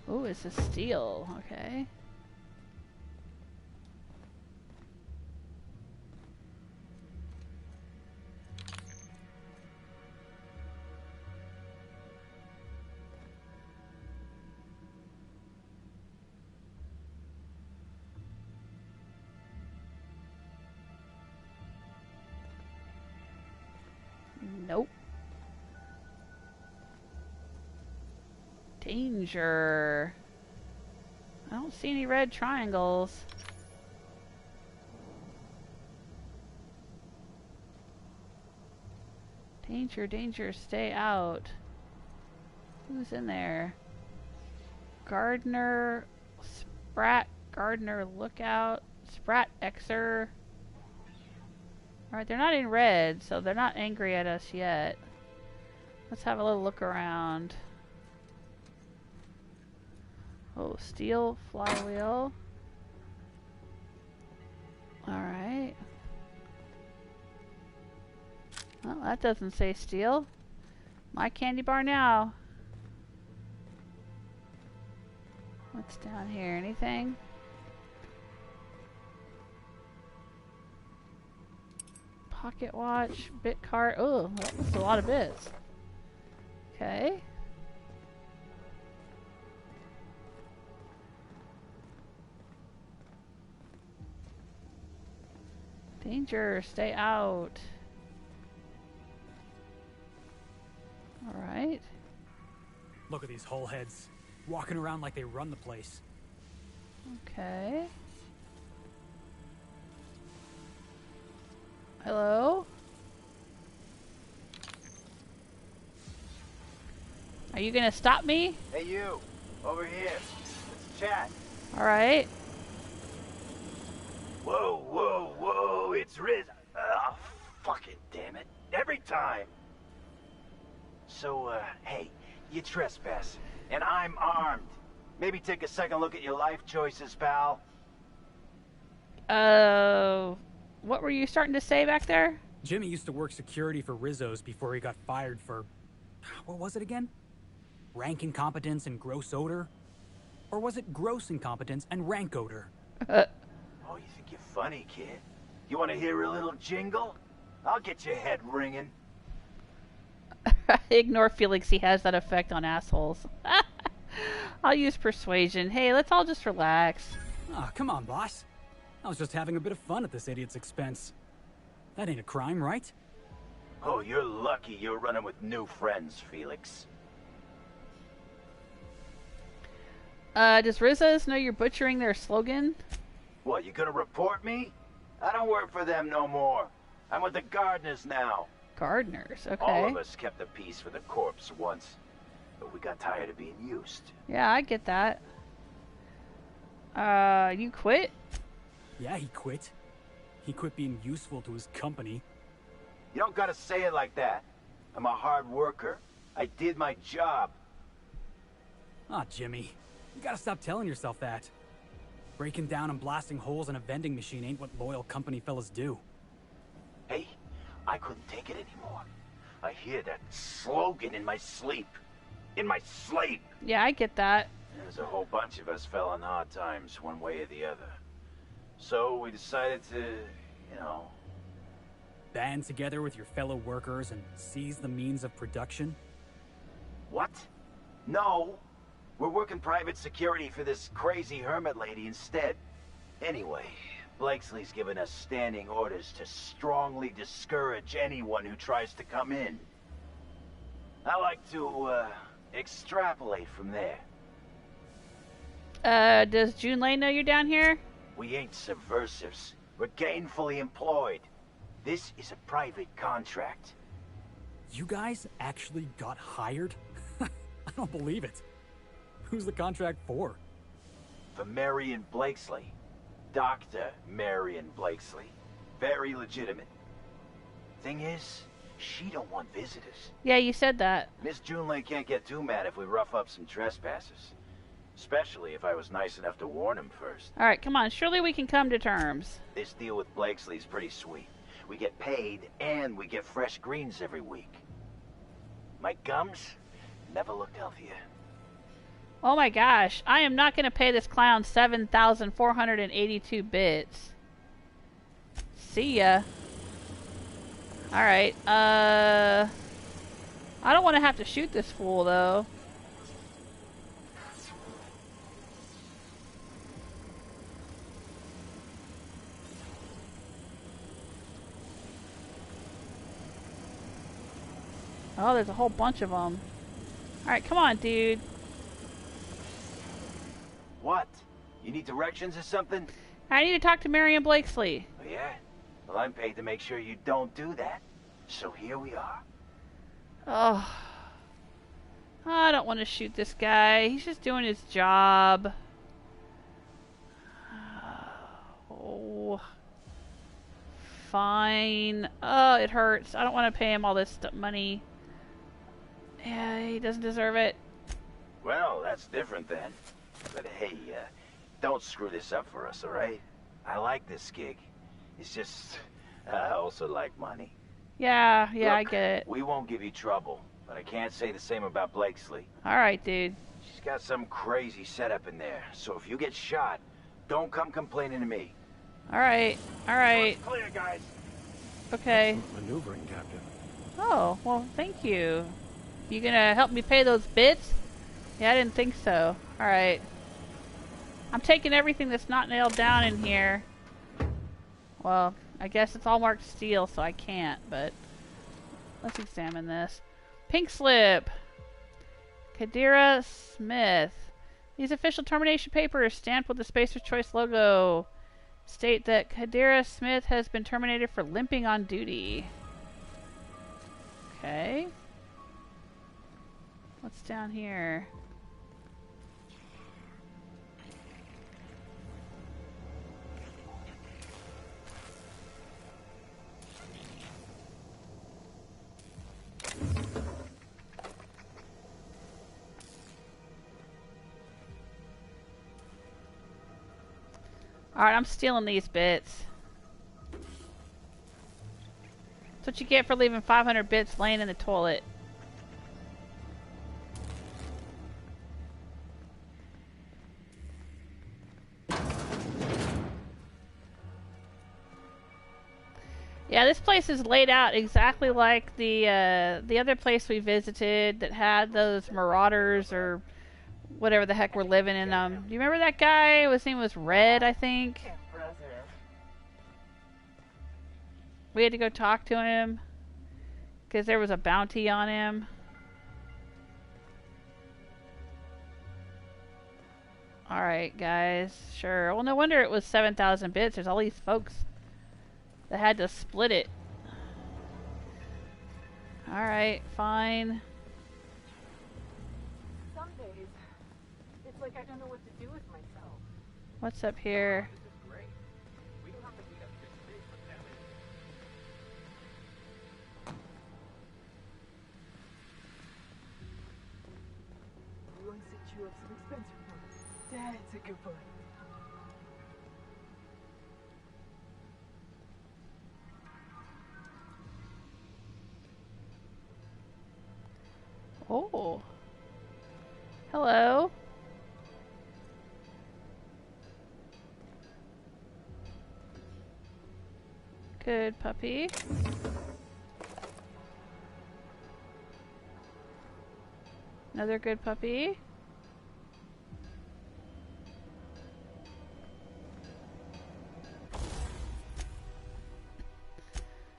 Oh, it's a steel. Okay. Nope. Danger. I don't see any red triangles. Danger, danger, stay out. Who's in there? Gardener, Sprat, Gardener, Lookout, Sprat, Xer. Alright, they're not in red, so they're not angry at us yet. Let's have a little look around. Oh, steel flywheel. Alright. Well, that doesn't say steel. My candy bar now. What's down here? Anything? Pocket watch, bit cart. Oh, that's a lot of bits. Okay. Danger, stay out. Alright. Look at these hull heads, walking around like they run the place. Okay. Hello? Are you gonna stop me? Hey you, over here. Let's chat. Alright. Whoa, whoa, whoa, it's Riz. Oh, fucking damn it. Every time. So, hey, you trespass, and I'm armed. Maybe take a second look at your life choices, pal. What were you starting to say back there? Jimmy used to work security for Rizzo's before he got fired for... what was it again? Rank incompetence and gross odor? Or was it gross incompetence and rank odor? Oh, you think you're funny, kid? You want to hear a little jingle? I'll get your head ringing. Ignore Felix. He has that effect on assholes. I'll use persuasion. Hey, let's all just relax. Oh, come on, boss. I was just having a bit of fun at this idiot's expense. That ain't a crime, right? Oh, you're lucky you're running with new friends, Felix. Does Rizzo's know you're butchering their slogan? What, you gonna report me? I don't work for them no more. I'm with the Gardeners now. Gardeners, okay. All of us kept the peace for the corpse once, but we got tired of being used. Yeah, I get that. You quit? Yeah, he quit. He quit being useful to his company. You don't gotta say it like that. I'm a hard worker. I did my job. Ah, Jimmy. You gotta stop telling yourself that. Breaking down and blasting holes in a vending machine ain't what loyal company fellas do. Hey, I couldn't take it anymore. I hear that slogan in my sleep. In my sleep! Yeah, I get that. There's a whole bunch of us fell on hard times, one way or the other. So we decided to, you know... Band together with your fellow workers and seize the means of production? What? No! We're working private security for this crazy hermit lady instead. Anyway, Blakeslee's given us standing orders to strongly discourage anyone who tries to come in. I like to, extrapolate from there. Does June Lane know you're down here? We ain't subversives. We're gainfully employed. This is a private contract. You guys actually got hired? I don't believe it. Who's the contract for? For Marion Blakeslee. Dr. Marion Blakeslee. Very legitimate. Thing is, she don't want visitors. Yeah, you said that. Miss Junley can't get too mad if we rough up some trespassers. Especially if I was nice enough to warn him first. Alright, come on. Surely we can come to terms. This deal with Blakeslee's pretty sweet. We get paid, and we get fresh greens every week. My gums never looked healthier. Oh my gosh. I am not going to pay this clown 7,482 bits. See ya. Alright, I don't want to have to shoot this fool, though. Oh, there's a whole bunch of them. Alright, come on, dude. What? You need directions or something? I need to talk to Marion Blakeslee. Oh, yeah? Well, I'm paid to make sure you don't do that. So here we are. Oh. I don't want to shoot this guy. He's just doing his job. Oh. Fine. Oh, it hurts. I don't want to pay him all this money. Yeah, he doesn't deserve it. Well, that's different then. But hey, don't screw this up for us, alright? I like this gig. It's just, I also like money. Yeah, Look, I get it. We won't give you trouble, but I can't say the same about Blakeslee. Alright, dude. She's got some crazy setup in there, so if you get shot, don't come complaining to me. Alright, alright. Clear, guys. Okay. Maneuvering, Captain. Oh, well, thank you. You gonna help me pay those bits? Yeah, I didn't think so. Alright. I'm taking everything that's not nailed down in here. Well, I guess it's all marked steel, so I can't, but let's examine this. Pink slip. Kadira Smith. These official termination papers, stamped with the Spacer's Choice logo, state that Kadira Smith has been terminated for limping on duty. Okay. What's down here? Alright, I'm stealing these bits. That's what you get for leaving 500 bits laying in the toilet. Yeah, this place is laid out exactly like the other place we visited that had those marauders or whatever the heck were living in them. Do you remember that guy? His name was Red, I think. We had to go talk to him because there was a bounty on him. Alright, guys. Sure. Well, no wonder it was 7,000 bits. There's all these folks that had to split it. Alright, fine. Some days, it's like I don't know what to do with myself. What's up here? This is great. We don't have to beat up 6 days for damage. You want to set you up some expensive ones. That's a good boy. Oh. Hello. Good puppy. Another good puppy.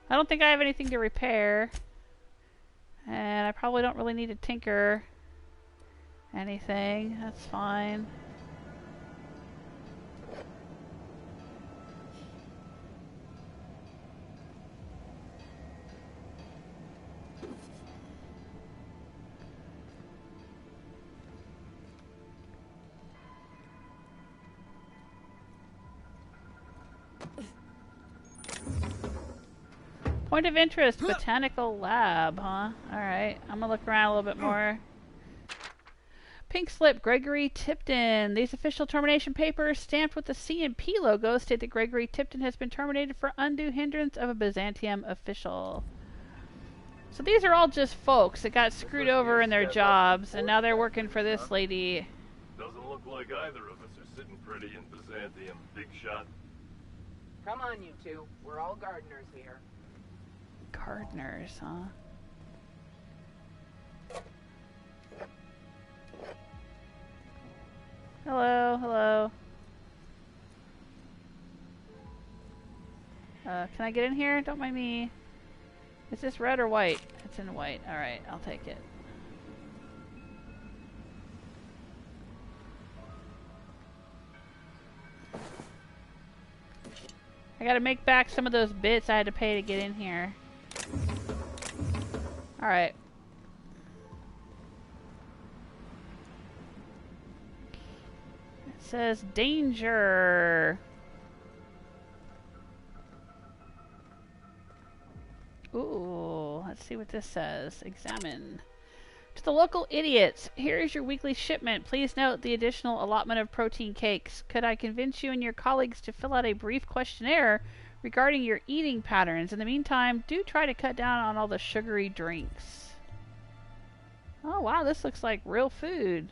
I don't think I have anything to repair. And I probably don't really need to tinker anything. That's fine. Point of interest, botanical lab, huh? Alright, I'm gonna look around a little bit more. Pink slip, Gregory Tipton. These official termination papers stamped with the C and P logo state that Gregory Tipton has been terminated for undue hindrance of a Byzantium official. So these are all just folks that got screwed over in their jobs, and now they're working for this lady. Doesn't look like either of us are sitting pretty in Byzantium, big shot. Come on, you two. We're all gardeners here. Gardeners, huh? Hello, hello. Can I get in here? Don't mind me. Is this red or white? It's in white. Alright, I'll take it. I gotta make back some of those bits I had to pay to get in here. Alright. It says danger. Ooh, let's see what this says. Examine. To the local idiots, here is your weekly shipment. Please note the additional allotment of protein cakes. Could I convince you and your colleagues to fill out a brief questionnaire regarding your eating patterns? In the meantime, do try to cut down on all the sugary drinks. Oh wow, this looks like real food.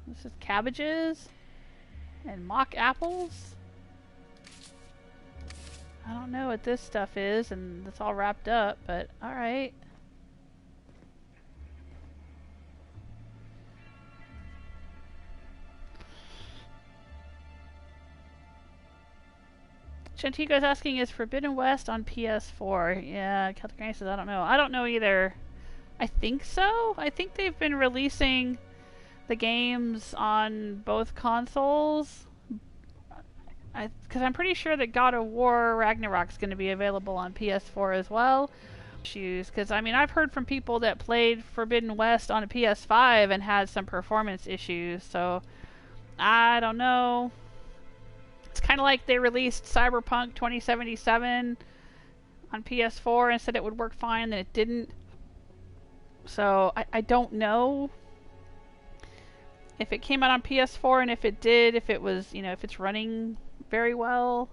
This is cabbages and mock apples. I don't know what this stuff is, and it's all wrapped up, but alright. Chantico's asking, is Forbidden West on PS4? Yeah, Celtic Granny says, I don't know. I don't know either. I think so. I think they've been releasing the games on both consoles. Because I'm pretty sure that God of War Ragnarok's going to be available on PS4 as well. Because, I mean, I've heard from people that played Forbidden West on a PS5 and had some performance issues, so I don't know. It's kind of like they released Cyberpunk 2077 on PS4 and said it would work fine, then it didn't. So, I don't know if it came out on PS4, and if it did, if it was, you know, if it's running very well.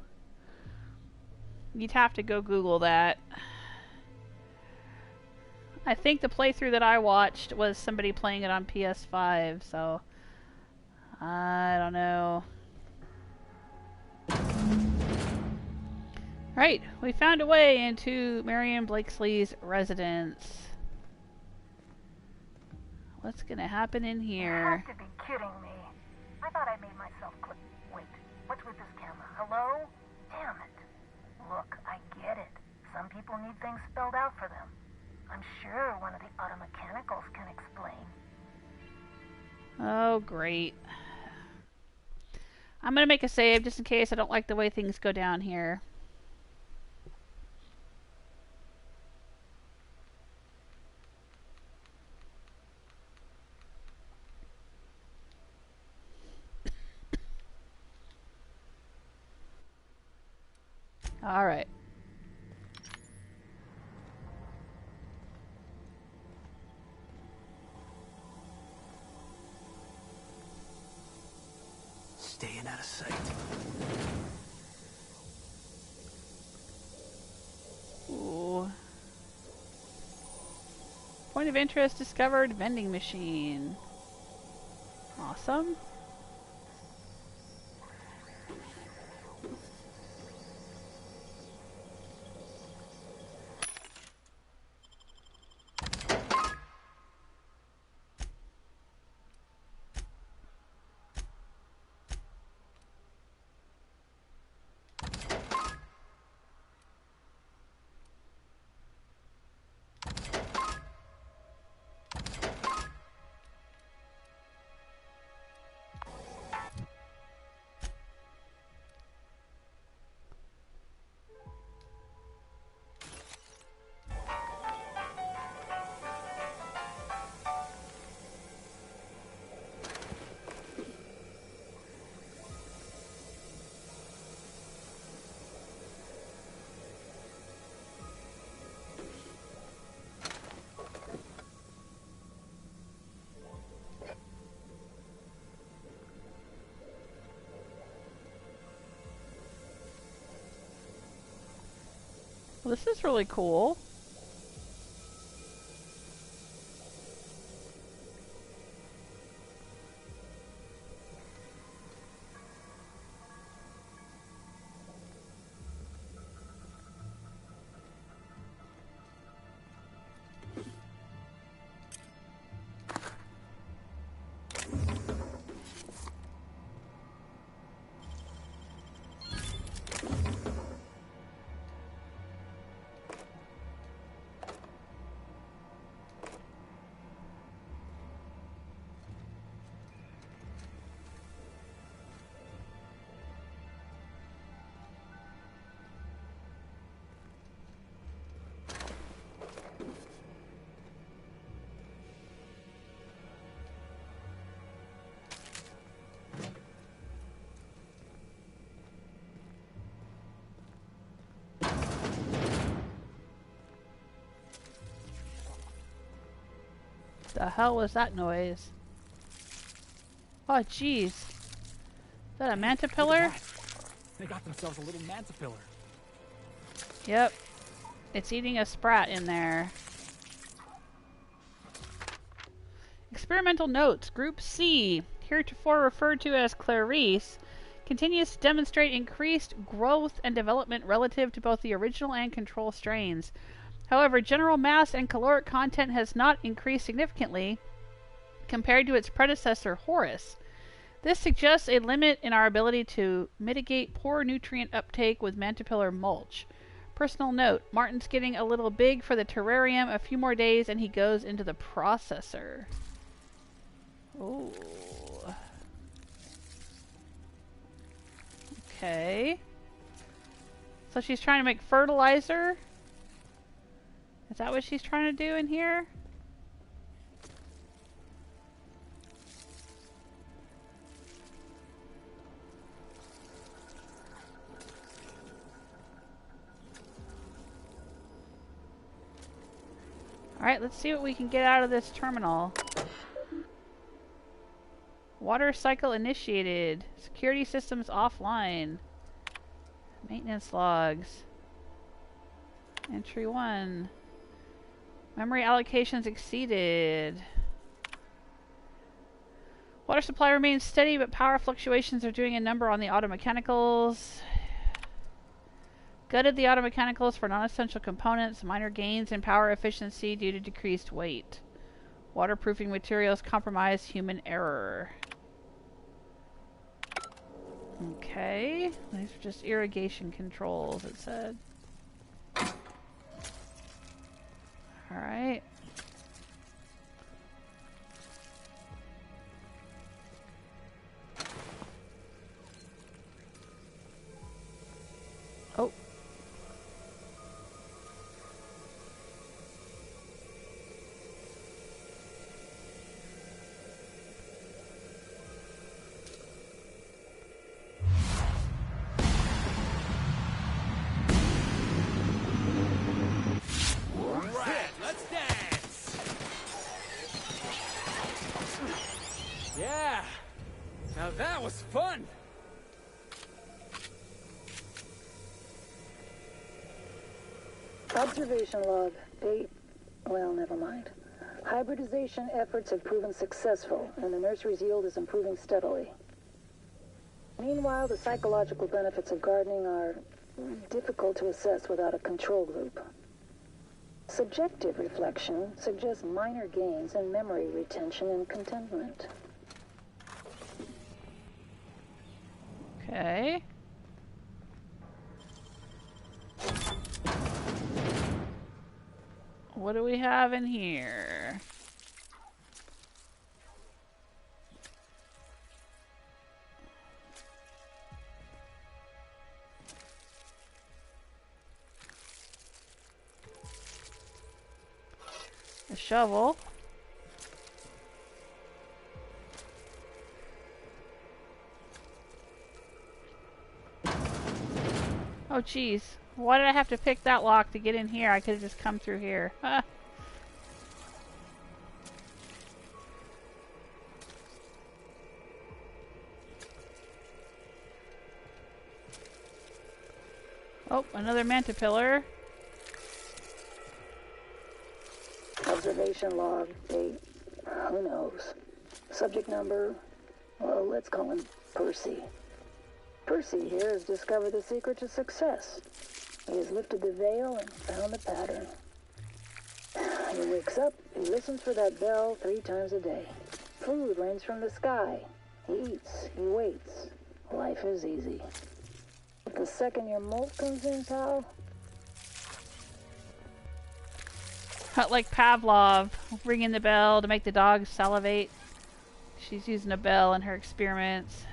You'd have to go Google that. I think the playthrough that I watched was somebody playing it on PS5, so I don't know. Right, we found a way into Marion Blakeslee's residence. What's gonna happen in here? You have to be kidding me. I thought I made myself click. Wait, what's with this camera? Hello? Damn it. Look, I get it. Some people need things spelled out for them. I'm sure one of the automechanicals can explain. Oh, great. I'm gonna make a save just in case I don't like the way things go down here. All right. Staying out of sight. Ooh. Point of interest discovered, vending machine. Awesome. Well, this is really cool. The hell was that noise? Oh, jeez. Is that a manta pillar? They got themselves a little manta pillar. Yep. It's eating a sprat in there. Experimental notes. Group C, heretofore referred to as Clarice, continues to demonstrate increased growth and development relative to both the original and control strains. However, general mass and caloric content has not increased significantly compared to its predecessor, Horus. This suggests a limit in our ability to mitigate poor nutrient uptake with mantipillar mulch. Personal note, Martin's getting a little big for the terrarium. A few more days and he goes into the processor. Ooh. Okay. So she's trying to make fertilizer? Is that what she's trying to do in here? Alright, let's see what we can get out of this terminal. Water cycle initiated. Security systems offline. Maintenance logs. Entry 1. Memory allocations exceeded. Water supply remains steady, but power fluctuations are doing a number on the automechanicals. Gutted the auto mechanicals for non-essential components. Minor gains in power efficiency due to decreased weight. Waterproofing materials compromise human error. Okay. These are just irrigation controls, it said. Alright. Oh. Let's dance! Yeah! Now that was fun! Observation log. Date. Well, never mind. Hybridization efforts have proven successful, and the nursery's yield is improving steadily. Meanwhile, the psychological benefits of gardening are difficult to assess without a control group. Subjective reflection suggests minor gains in memory retention and contentment. Okay. What do we have in here? A shovel. Oh, jeez. Why did I have to pick that lock to get in here? I could have just come through here. Ah. Oh, another manta pillar. Observation log. Date. Who knows? Subject number. Well, let's call him Percy. Percy here has discovered the secret to success. He has lifted the veil and found the pattern. He wakes up, he listens for that bell 3 times a day. Food rains from the sky. He eats, he waits. Life is easy. But the second your molt comes in, pal... Like Pavlov, ringing the bell to make the dog salivate. She's using a bell in her experiments.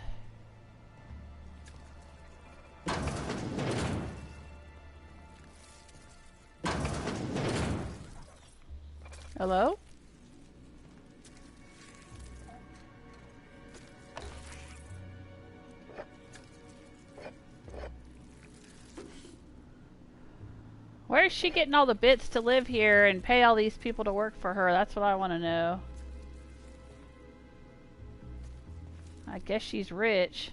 Hello? Where's she getting all the bits to live here and pay all these people to work for her? That's what I want to know. I guess she's rich.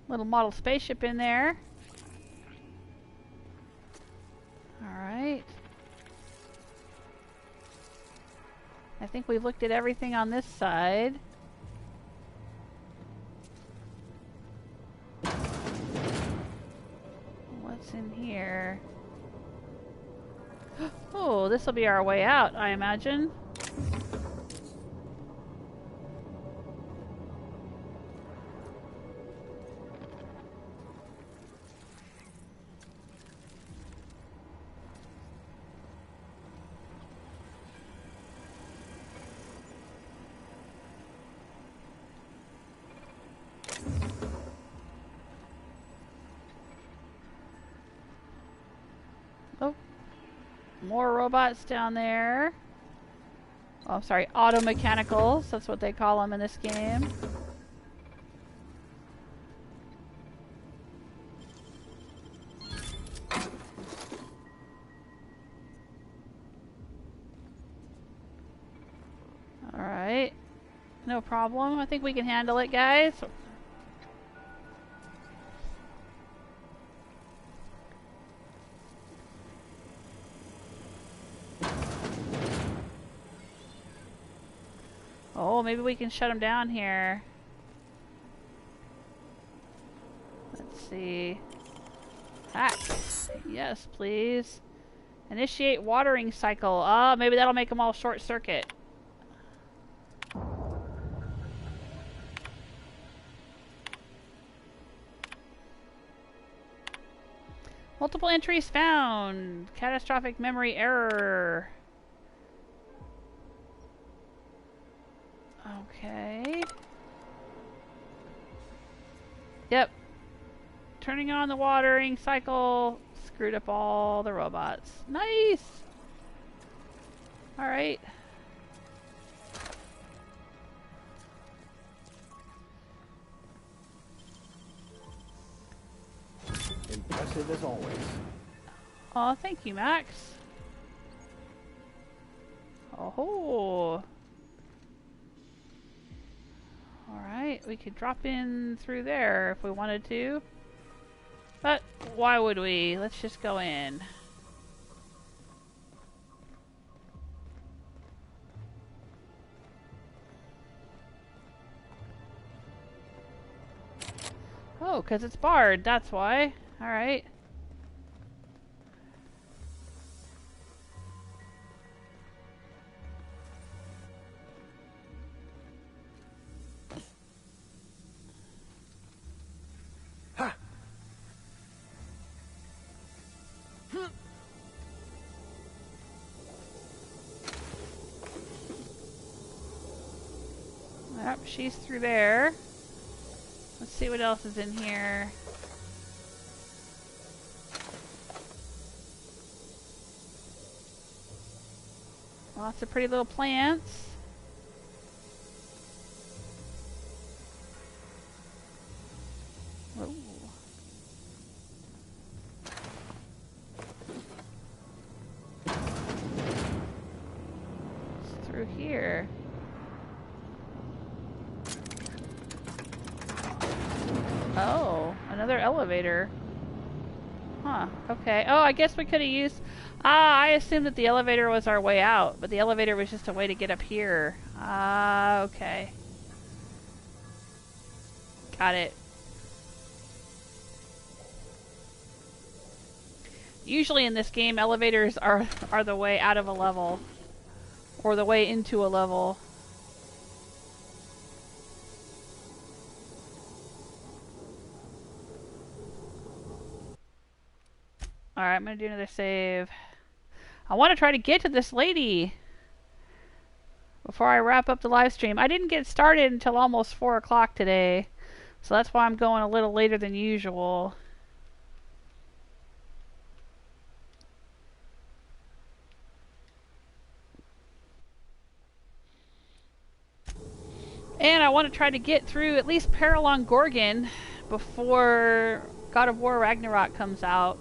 Little model spaceship in there. Alright. I think we've looked at everything on this side. What's in here? Oh, this will be our way out, I imagine. More robots down there. Oh, I'm sorry, auto mechanicals. That's what they call them in this game. Alright. No problem. I think we can handle it, guys. Oh, maybe we can shut them down here. Let's see. Hack. Yes, please. Initiate watering cycle. Ah, maybe that'll make them all short circuit. Multiple entries found. Catastrophic memory error. Okay. Yep. Turning on the watering cycle screwed up all the robots. Nice! Alright. Impressive as always. Oh, thank you, Max. Oh. Alright, we could drop in through there if we wanted to. But why would we? Let's just go in. Oh, because it's barred, that's why. Alright. Yep, she's through there. Let's see what else is in here. Lots of pretty little plants. Whoa. It's through here. Oh, another elevator. Huh, okay. Oh, I guess we could have used... I assumed that the elevator was our way out, but the elevator was just a way to get up here. Okay. Got it. Usually in this game, elevators are the way out of a level. Or the way into a level. Alright, I'm gonna do another save. I want to try to get to this lady before I wrap up the live stream. I didn't get started until almost 4 o'clock today, so that's why I'm going a little later than usual. And I want to try to get through at least Peril on Gorgon before God of War Ragnarok comes out.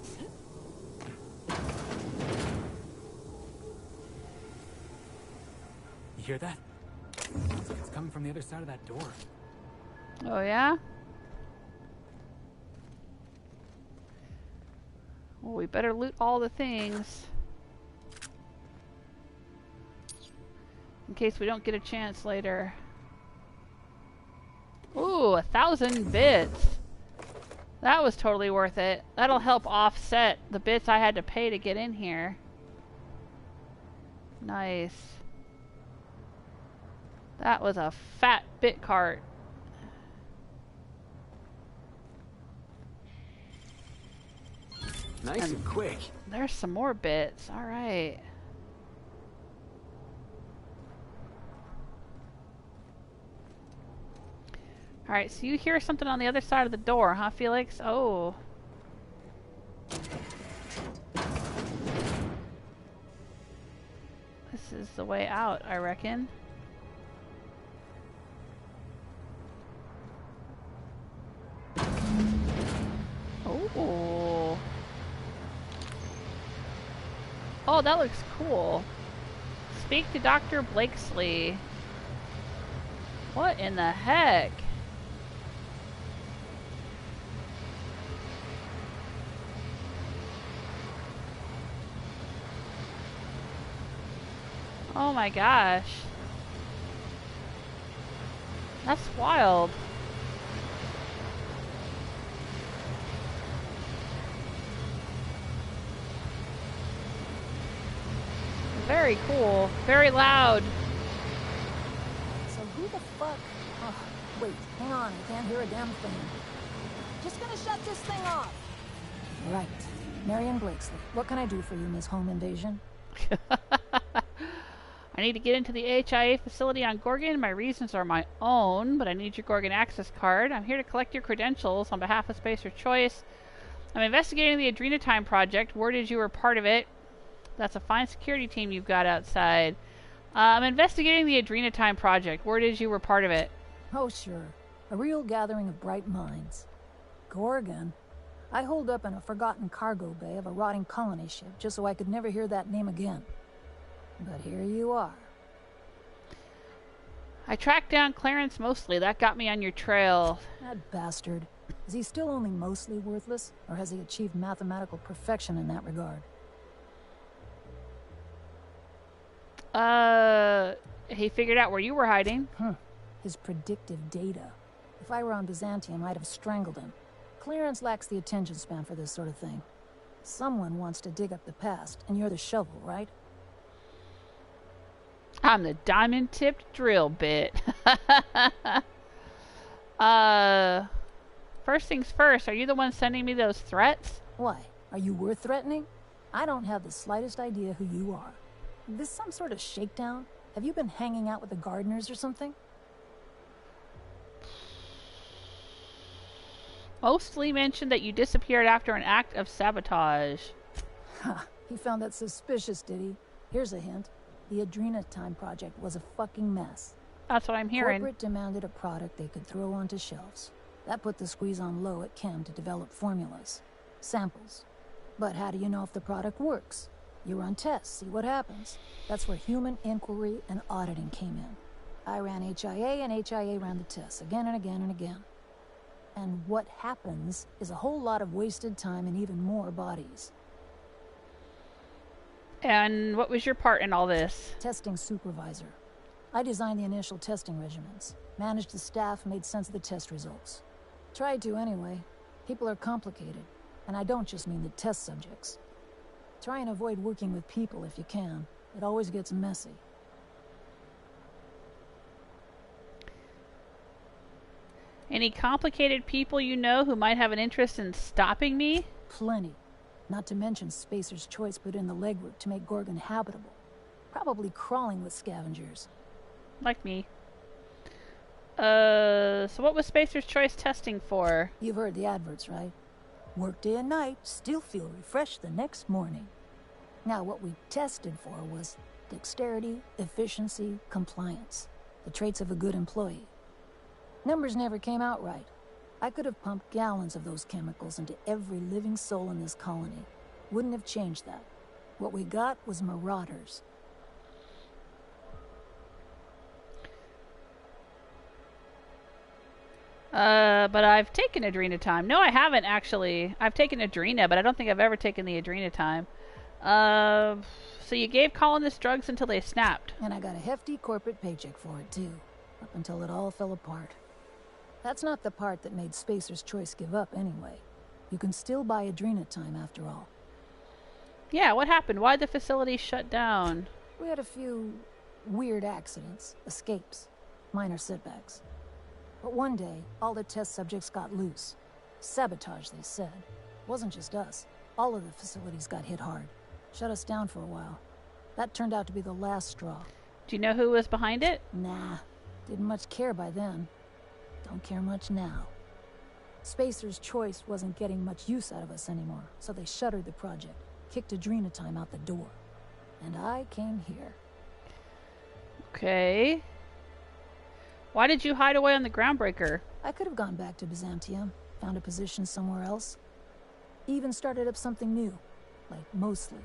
You hear that? It's coming from the other side of that door. Oh yeah? Well, we better loot all the things. In case we don't get a chance later. Ooh, 1,000 bits. That was totally worth it. That'll help offset the bits I had to pay to get in here. Nice. That was a fat bit cart. Nice and quick. There's some more bits. Alright. Alright, so you hear something on the other side of the door, huh, Felix? Oh. This is the way out, I reckon. Oh. Oh, that looks cool. Speak to Dr. Blakeslee. What in the heck? Oh my gosh. That's wild. Very cool. Very loud. So who the fuck... Oh, wait, hang on. I can't hear a damn thing. Just gonna shut this thing off. Right. Marion Blakeslee. What can I do for you, Miss Home Invasion? I need to get into the HIA facility on Gorgon. My reasons are my own, but I need your Gorgon access card. I'm here to collect your credentials on behalf of Spacer Choice. I'm investigating the Adrenatime project. Word is you were part of it. That's a fine security team you've got outside. I'm investigating the Adrenatime project. Word is you were part of it. Oh, sure. A real gathering of bright minds. Gorgon? I holed up in a forgotten cargo bay of a rotting colony ship just so I could never hear that name again. But here you are. I tracked down Clarence Mostly. That got me on your trail. That bastard. Is he still only mostly worthless, or has he achieved mathematical perfection in that regard? He figured out where you were hiding. His predictive data. If I were on Byzantium, I'd have strangled him. Clarence lacks the attention span for this sort of thing. Someone wants to dig up the past, and you're the shovel, right? I'm the diamond-tipped drill bit. First things first, are you the one sending me those threats? Why? Are you worth threatening? I don't have the slightest idea who you are. Is this some sort of shakedown? Have you been hanging out with the gardeners or something? Mostly mentioned that you disappeared after an act of sabotage. Ha, he found that suspicious, did he? Here's a hint. The Adrenatime project was a fucking mess. That's what I'm hearing. Corporate demanded a product they could throw onto shelves. That put the squeeze on low at Chem to develop formulas. Samples. But how do you know if the product works? You run tests, see what happens. That's where human inquiry and auditing came in. I ran HIA and HIA ran the tests again and again and again. And what happens is a whole lot of wasted time and even more bodies. And what was your part in all this? Testing supervisor. I designed the initial testing regimens, managed the staff, made sense of the test results. Tried to anyway. People are complicated, and I don't just mean the test subjects. Try and avoid working with people if you can. It always gets messy. Any complicated people you know who might have an interest in stopping me? Plenty. Not to mention Spacer's Choice put in the legwork to make Gorgon habitable. Probably crawling with scavengers. Like me. So what was Spacer's Choice testing for? You've heard the adverts, right? Work day and night, still feel refreshed the next morning. Now, what we tested for was dexterity, efficiency, compliance. The traits of a good employee. Numbers never came out right. I could have pumped gallons of those chemicals into every living soul in this colony. Wouldn't have changed that. What we got was marauders. But I've taken Adrenatime. No, I haven't actually. I've taken Adrena, but I don't think I've ever taken the Adrenatime. So you gave colonists drugs until they snapped. And I got a hefty corporate paycheck for it, too. Up until it all fell apart. That's not the part that made Spacer's Choice give up, anyway. You can still buy Adrenatime, after all. Yeah, what happened? Why'd the facility shut down? We had a few weird accidents, escapes, minor setbacks. But one day, all the test subjects got loose. Sabotage, they said. Wasn't just us. All of the facilities got hit hard. Shut us down for a while. That turned out to be the last straw. Do you know who was behind it? Nah. Didn't much care by then. Don't care much now. Spacer's Choice wasn't getting much use out of us anymore, so they shuttered the project, kicked Adrenatime out the door. And I came here. Okay. Why did you hide away on the Groundbreaker? I could have gone back to Byzantium, found a position somewhere else. Even started up something new, like Mostly.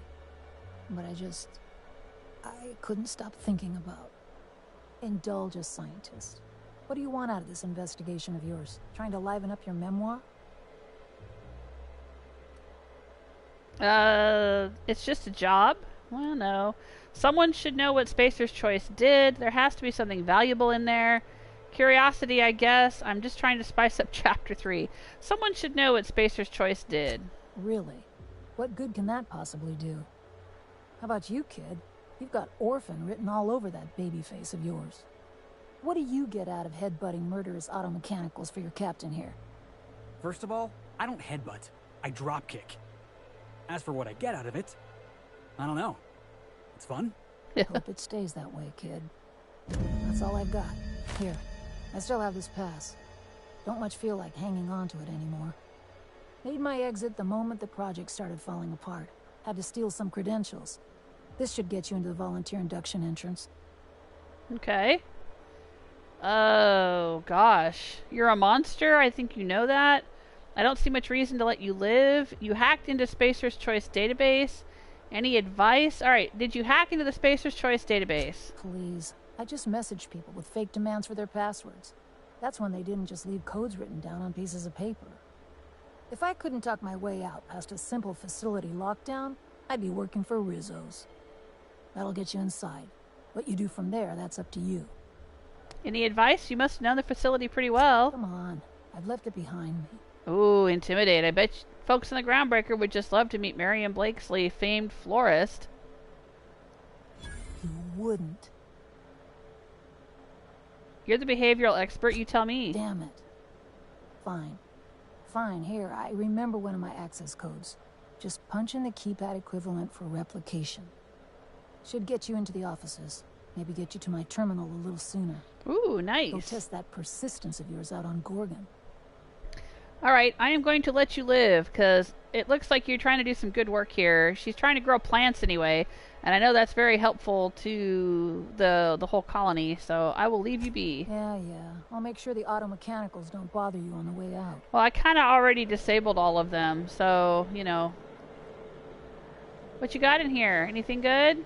But I couldn't stop thinking about. Indulge a scientist. What do you want out of this investigation of yours? Trying to liven up your memoir? It's just a job? Well, no. Someone should know what Spacer's Choice did. There has to be something valuable in there. Curiosity, I guess. I'm just trying to spice up Chapter 3. Someone should know what Spacer's Choice did. Really? What good can that possibly do? How about you, kid? You've got orphan written all over that baby face of yours. What do you get out of headbutting murderous auto mechanicals for your captain here? First of all, I don't headbutt. I dropkick. As for what I get out of it, I don't know. It's fun. Hope it stays that way, kid. That's all I've got. Here, I still have this pass. Don't much feel like hanging on to it anymore. Made my exit the moment the project started falling apart. Had to steal some credentials. This should get you into the volunteer induction entrance. Okay. Oh, gosh. You're a monster? I think you know that. I don't see much reason to let you live. You hacked into Spacer's Choice database. Any advice? Alright, did you hack into the Spacer's Choice database? Please. I just messaged people with fake demands for their passwords. That's when they didn't just leave codes written down on pieces of paper. If I couldn't talk my way out past a simple facility lockdown, I'd be working for Rizzo's. That'll get you inside. What you do from there, that's up to you. Any advice? You must know the facility pretty well. Come on. I've left it behind me. Ooh, intimidate. I bet folks in the Groundbreaker would just love to meet Marion Blakeslee, famed florist. You wouldn't. You're the behavioral expert, you tell me. Damn it. Fine. Fine, here, I remember one of my access codes. Just punch in the keypad equivalent for replication. Should get you into the offices. Maybe get you to my terminal a little sooner. Ooh, nice. Go test that persistence of yours out on Gorgon. Alright, I am going to let you live, because it looks like you're trying to do some good work here. She's trying to grow plants anyway, and I know that's very helpful to the whole colony, so I will leave you be. Yeah. I'll make sure the auto mechanicals don't bother you on the way out. Well, I kind of already disabled all of them, so, you know. What you got in here? Anything good?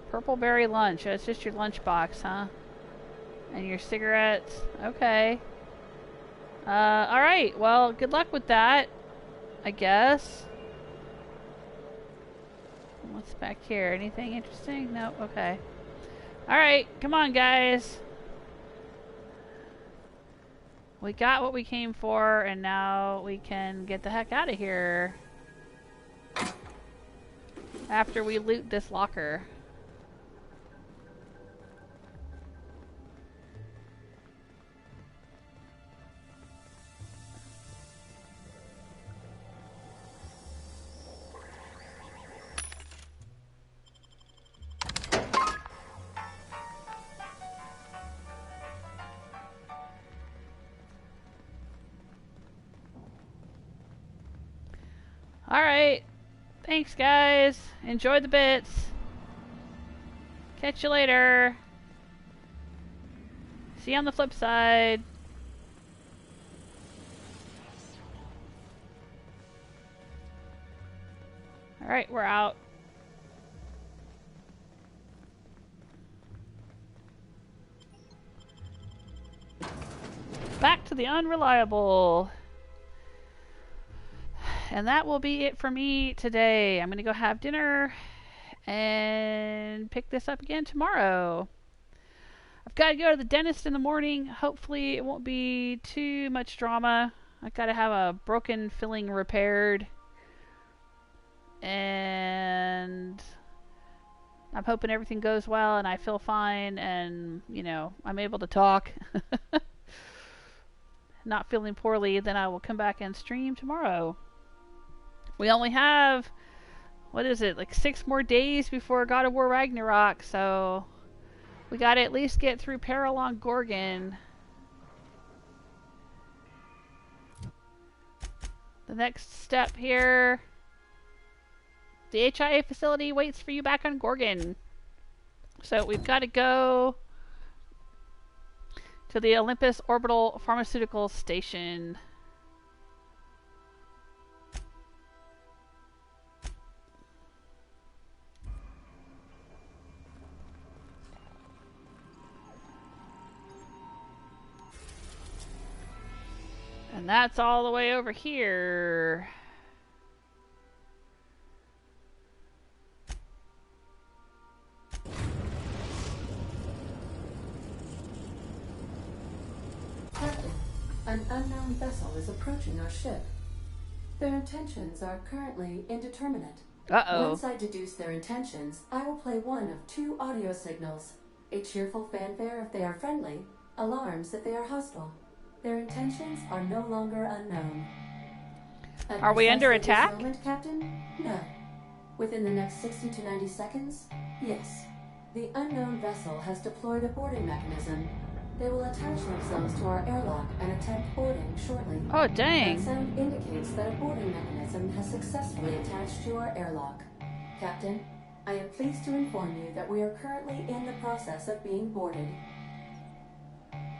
Purple berry lunch. Oh, it's just your lunchbox, huh? And your cigarettes. Okay. Alright. Well, good luck with that, I guess. What's back here? Anything interesting? No? Okay. Alright. Come on, guys. We got what we came for, and now we can get the heck out of here. After we loot this locker. Alright. Thanks, guys. Enjoy the bits. Catch you later. See you on the flip side. Alright, we're out. Back to the unreliable. And that will be it for me today. I'm going to go have dinner and pick this up again tomorrow. I've got to go to the dentist in the morning. Hopefully it won't be too much drama. I've got to have a broken filling repaired. And I'm hoping everything goes well and I feel fine and, you know, I'm able to talk. Not feeling poorly, then I will come back and stream tomorrow. We only have, what is it, like 6 more days before God of War Ragnarok, so we gotta at least get through Peril on Gorgon. The next step here, the HIA facility waits for you back on Gorgon. So we've got to go to the Olympus Orbital Pharmaceutical Station. And that's all the way over here. An unknown vessel is approaching our ship. Their intentions are currently indeterminate. Uh-oh. Once I deduce their intentions, I will play one of two audio signals. A cheerful fanfare if they are friendly, alarms if they are hostile. Their intentions are no longer unknown. Are we under At this attack? moment, Captain? No. Within the next 60 to 90 seconds? Yes. The unknown vessel has deployed a boarding mechanism. They will attach themselves to our airlock and attempt boarding shortly. Oh, dang. That sound indicates that a boarding mechanism has successfully attached to our airlock. Captain, I am pleased to inform you that we are currently in the process of being boarded.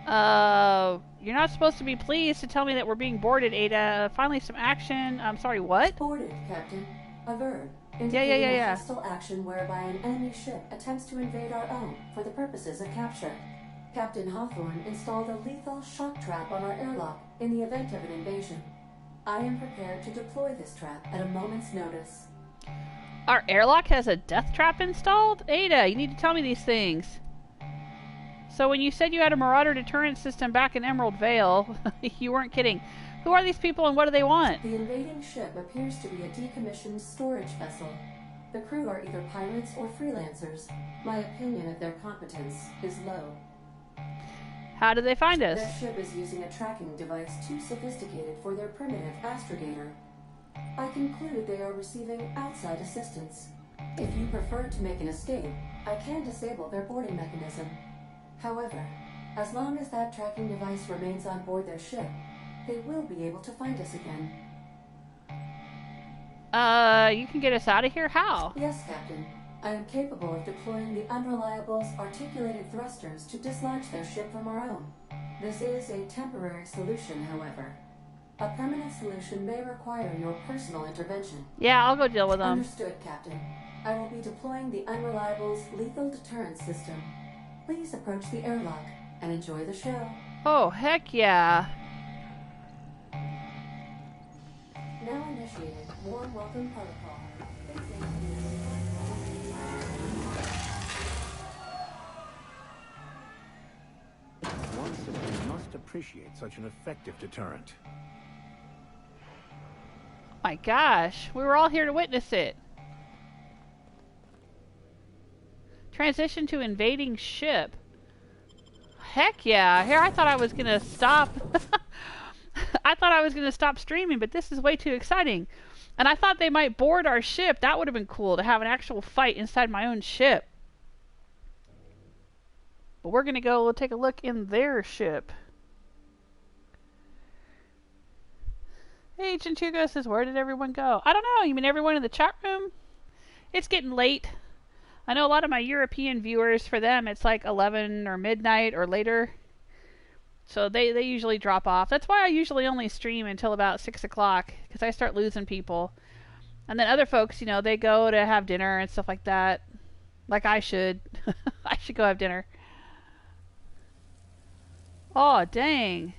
You're not supposed to be pleased to tell me that we're being boarded, Ada. Finally, some action. I'm sorry, what? Boarded, Captain. A verb. Yeah. A hostile action whereby an enemy ship attempts to invade our own for the purposes of capture. Captain Hawthorne installed a lethal shock trap on our airlock in the event of an invasion. I am prepared to deploy this trap at a moment's notice. Our airlock has a death trap installed? Ada, you need to tell me these things. So when you said you had a marauder deterrent system back in Emerald Vale, you weren't kidding. Who are these people and what do they want? The invading ship appears to be a decommissioned storage vessel. The crew are either pirates or freelancers. My opinion of their competence is low. How did they find us? Their ship is using a tracking device too sophisticated for their primitive astrogator. I conclude they are receiving outside assistance. If you prefer to make an escape, I can disable their boarding mechanism. However, as long as that tracking device remains on board their ship, they will be able to find us again. You can get us out of here? How? Yes, Captain. I am capable of deploying the Unreliable's articulated thrusters to dislodge their ship from our own. This is a temporary solution, however. A permanent solution may require your personal intervention. Yeah, I'll go deal with them. Understood, Captain. I will be deploying the Unreliable's lethal deterrent system. Please approach the airlock and enjoy the show. Oh, heck yeah. Now initiated. Warm welcome protocol. One simply must appreciate such an effective deterrent. My gosh, we were all here to witness it. Transition to invading ship. Heck yeah. Here, I thought I was gonna stop. I thought I was gonna stop streaming, but this is way too exciting. And I thought they might board our ship. That would have been cool to have an actual fight inside my own ship. But we're gonna go take a look in their ship. Hey, Agent Hugo says, where did everyone go? I don't know. You mean everyone in the chat room? It's getting late. I know a lot of my European viewers, for them, it's like 11 or midnight or later. So they usually drop off. That's why I usually only stream until about 6 o'clock, because I start losing people. And then other folks, you know, they go to have dinner and stuff like that. Like I should. I should go have dinner. Oh, dang.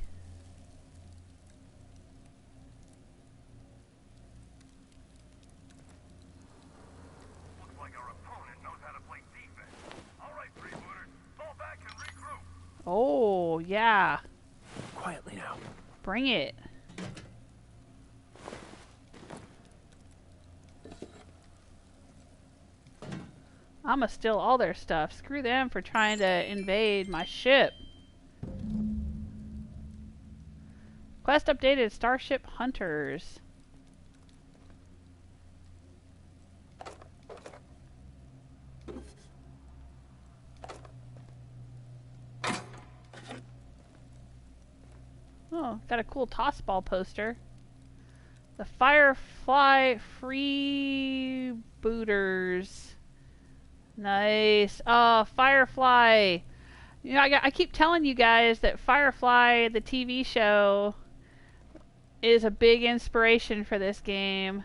Looks like our opponent knows how to play defense. All right, freebooters, fall back and regroup. Oh, yeah. Quietly now. Bring it. I'ma steal all their stuff. Screw them for trying to invade my ship. Quest updated, Starship Hunters. Oh, got a cool toss ball poster. The Firefly Freebooters. Nice. Oh, Firefly. You know, I keep telling you guys that Firefly, the TV show, is a big inspiration for this game.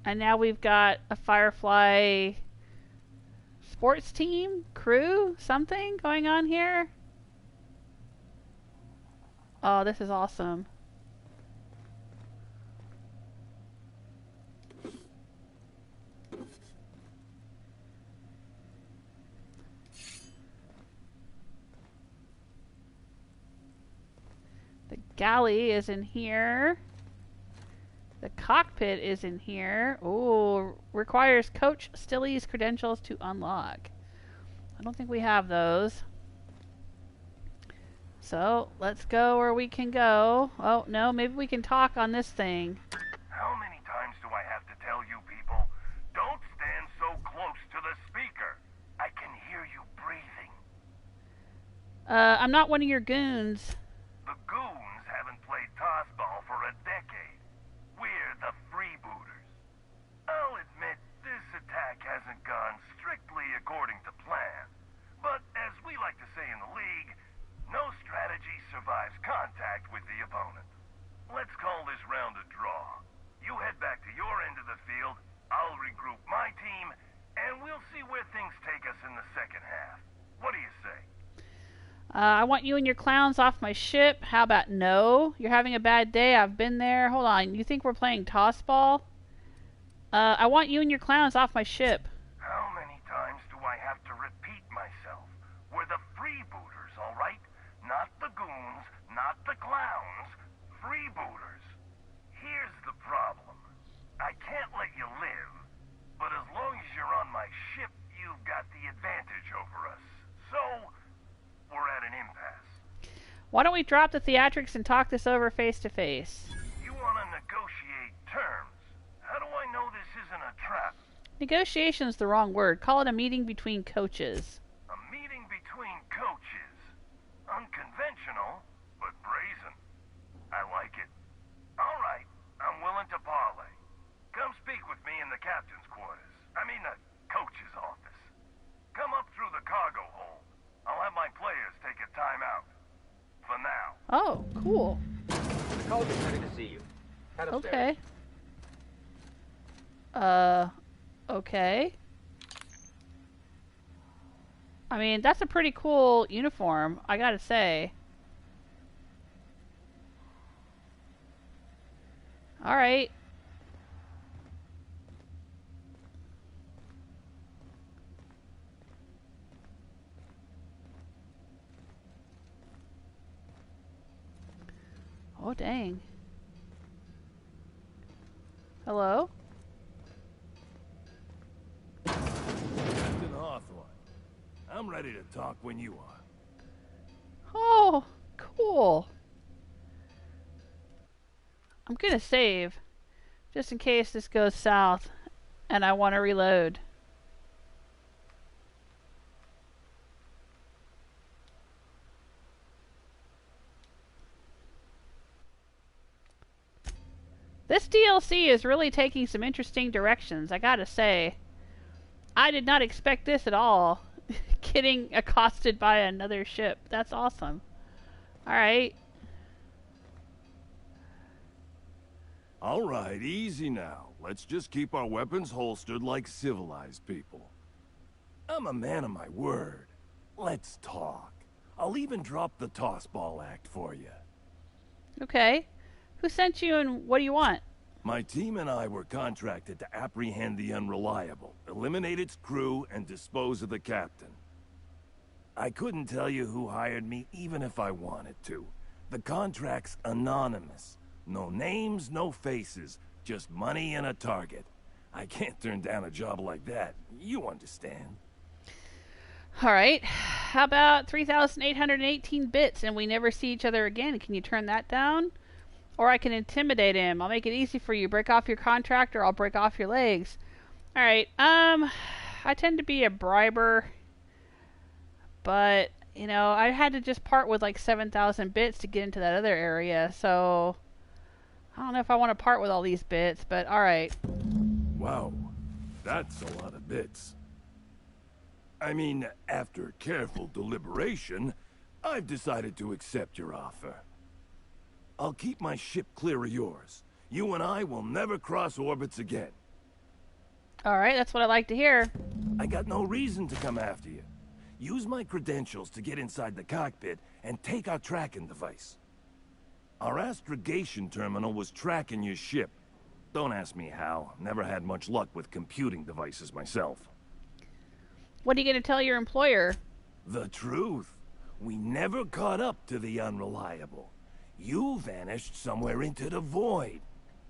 And now we've got a Firefly sports team, crew, something going on here. Oh, this is awesome. Galley is in here. The cockpit is in here. Ooh, requires Coach Stilly's credentials to unlock. I don't think we have those. So, let's go where we can go. Oh, no, maybe we can talk on this thing. How many times do I have to tell you people, don't stand so close to the speaker? I can hear you breathing. I'm not one of your goons. The goons haven't played tossball for a decade. We're the freebooters. I'll admit, this attack hasn't gone strictly according to plan. But as we like to say in the League, no strategy survives contact with the opponent. Let's call this round a draw. You head back to your end of the field, I'll regroup my team, and we'll see where things take us in the second half. What do you say? I want you and your clowns off my ship. How about no? You're having a bad day. I've been there. Hold on. You think we're playing tossball? I want you and your clowns off my ship. How many times do I have to repeat myself? We're the freebooters, all right? Not the goons, not the clowns. Freebooters. Here's the problem. I can't let you live, but as long as you're on my ship, you've got the advantage over us. So, we're at an impasse. Why don't we drop the theatrics and talk this over face to face? You want to negotiate terms. How do I know this isn't a trap? Negotiation's the wrong word. Call it a meeting between coaches. A meeting between coaches. Unconventional, but brazen. I like it. All right, I'm willing to parlay. Come speak with me in the captain's quarters. I mean the coach's office. Come up through the cargo hold. I'll have my players take a timeout. For now. Oh, cool. The coach is ready to see you. Head upstairs. Okay. Okay. I mean, that's a pretty cool uniform, I gotta say. Alright. Oh, dang. Hello? Captain Hawthorne, I'm ready to talk when you are. Oh, cool. I'm gonna save, just in case this goes south and I want to reload. This DLC is really taking some interesting directions, I gotta say. I did not expect this at all. Getting accosted by another ship. That's awesome. Alright. Alright, easy now. Let's just keep our weapons holstered like civilized people. I'm a man of my word. Let's talk. I'll even drop the tossball act for you. Okay. Who sent you and what do you want? My team and I were contracted to apprehend the Unreliable, eliminate its crew, and dispose of the captain. I couldn't tell you who hired me even if I wanted to. The contract's anonymous. No names, no faces, just money and a target. I can't turn down a job like that. You understand. Alright. How about 3,818 bits and we never see each other again? Can you turn that down? Or I can intimidate him. I'll make it easy for you. Break off your contract or I'll break off your legs. Alright, I tend to be a briber. But, you know, I had to just part with like 7,000 bits to get into that other area. So, I don't know if I want to part with all these bits, but alright. Wow, that's a lot of bits. I mean, after careful deliberation, I've decided to accept your offer. I'll keep my ship clear of yours. You and I will never cross orbits again. Alright, that's what I like to hear. I got no reason to come after you. Use my credentials to get inside the cockpit and take our tracking device. Our astrogation terminal was tracking your ship. Don't ask me how. Never had much luck with computing devices myself. What are you going to tell your employer? The truth. We never caught up to the Unreliable. You vanished somewhere into the void.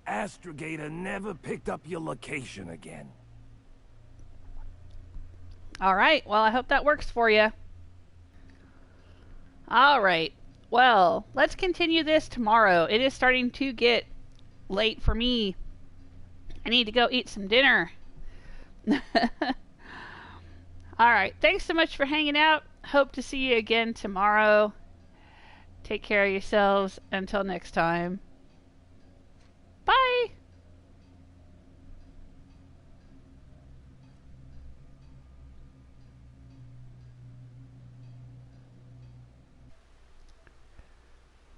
Astrogator never picked up your location again. Alright, well, I hope that works for you. Alright, well, let's continue this tomorrow. It is starting to get late for me. I need to go eat some dinner. Alright, thanks so much for hanging out. Hope to see you again tomorrow. Take care of yourselves. Until next time.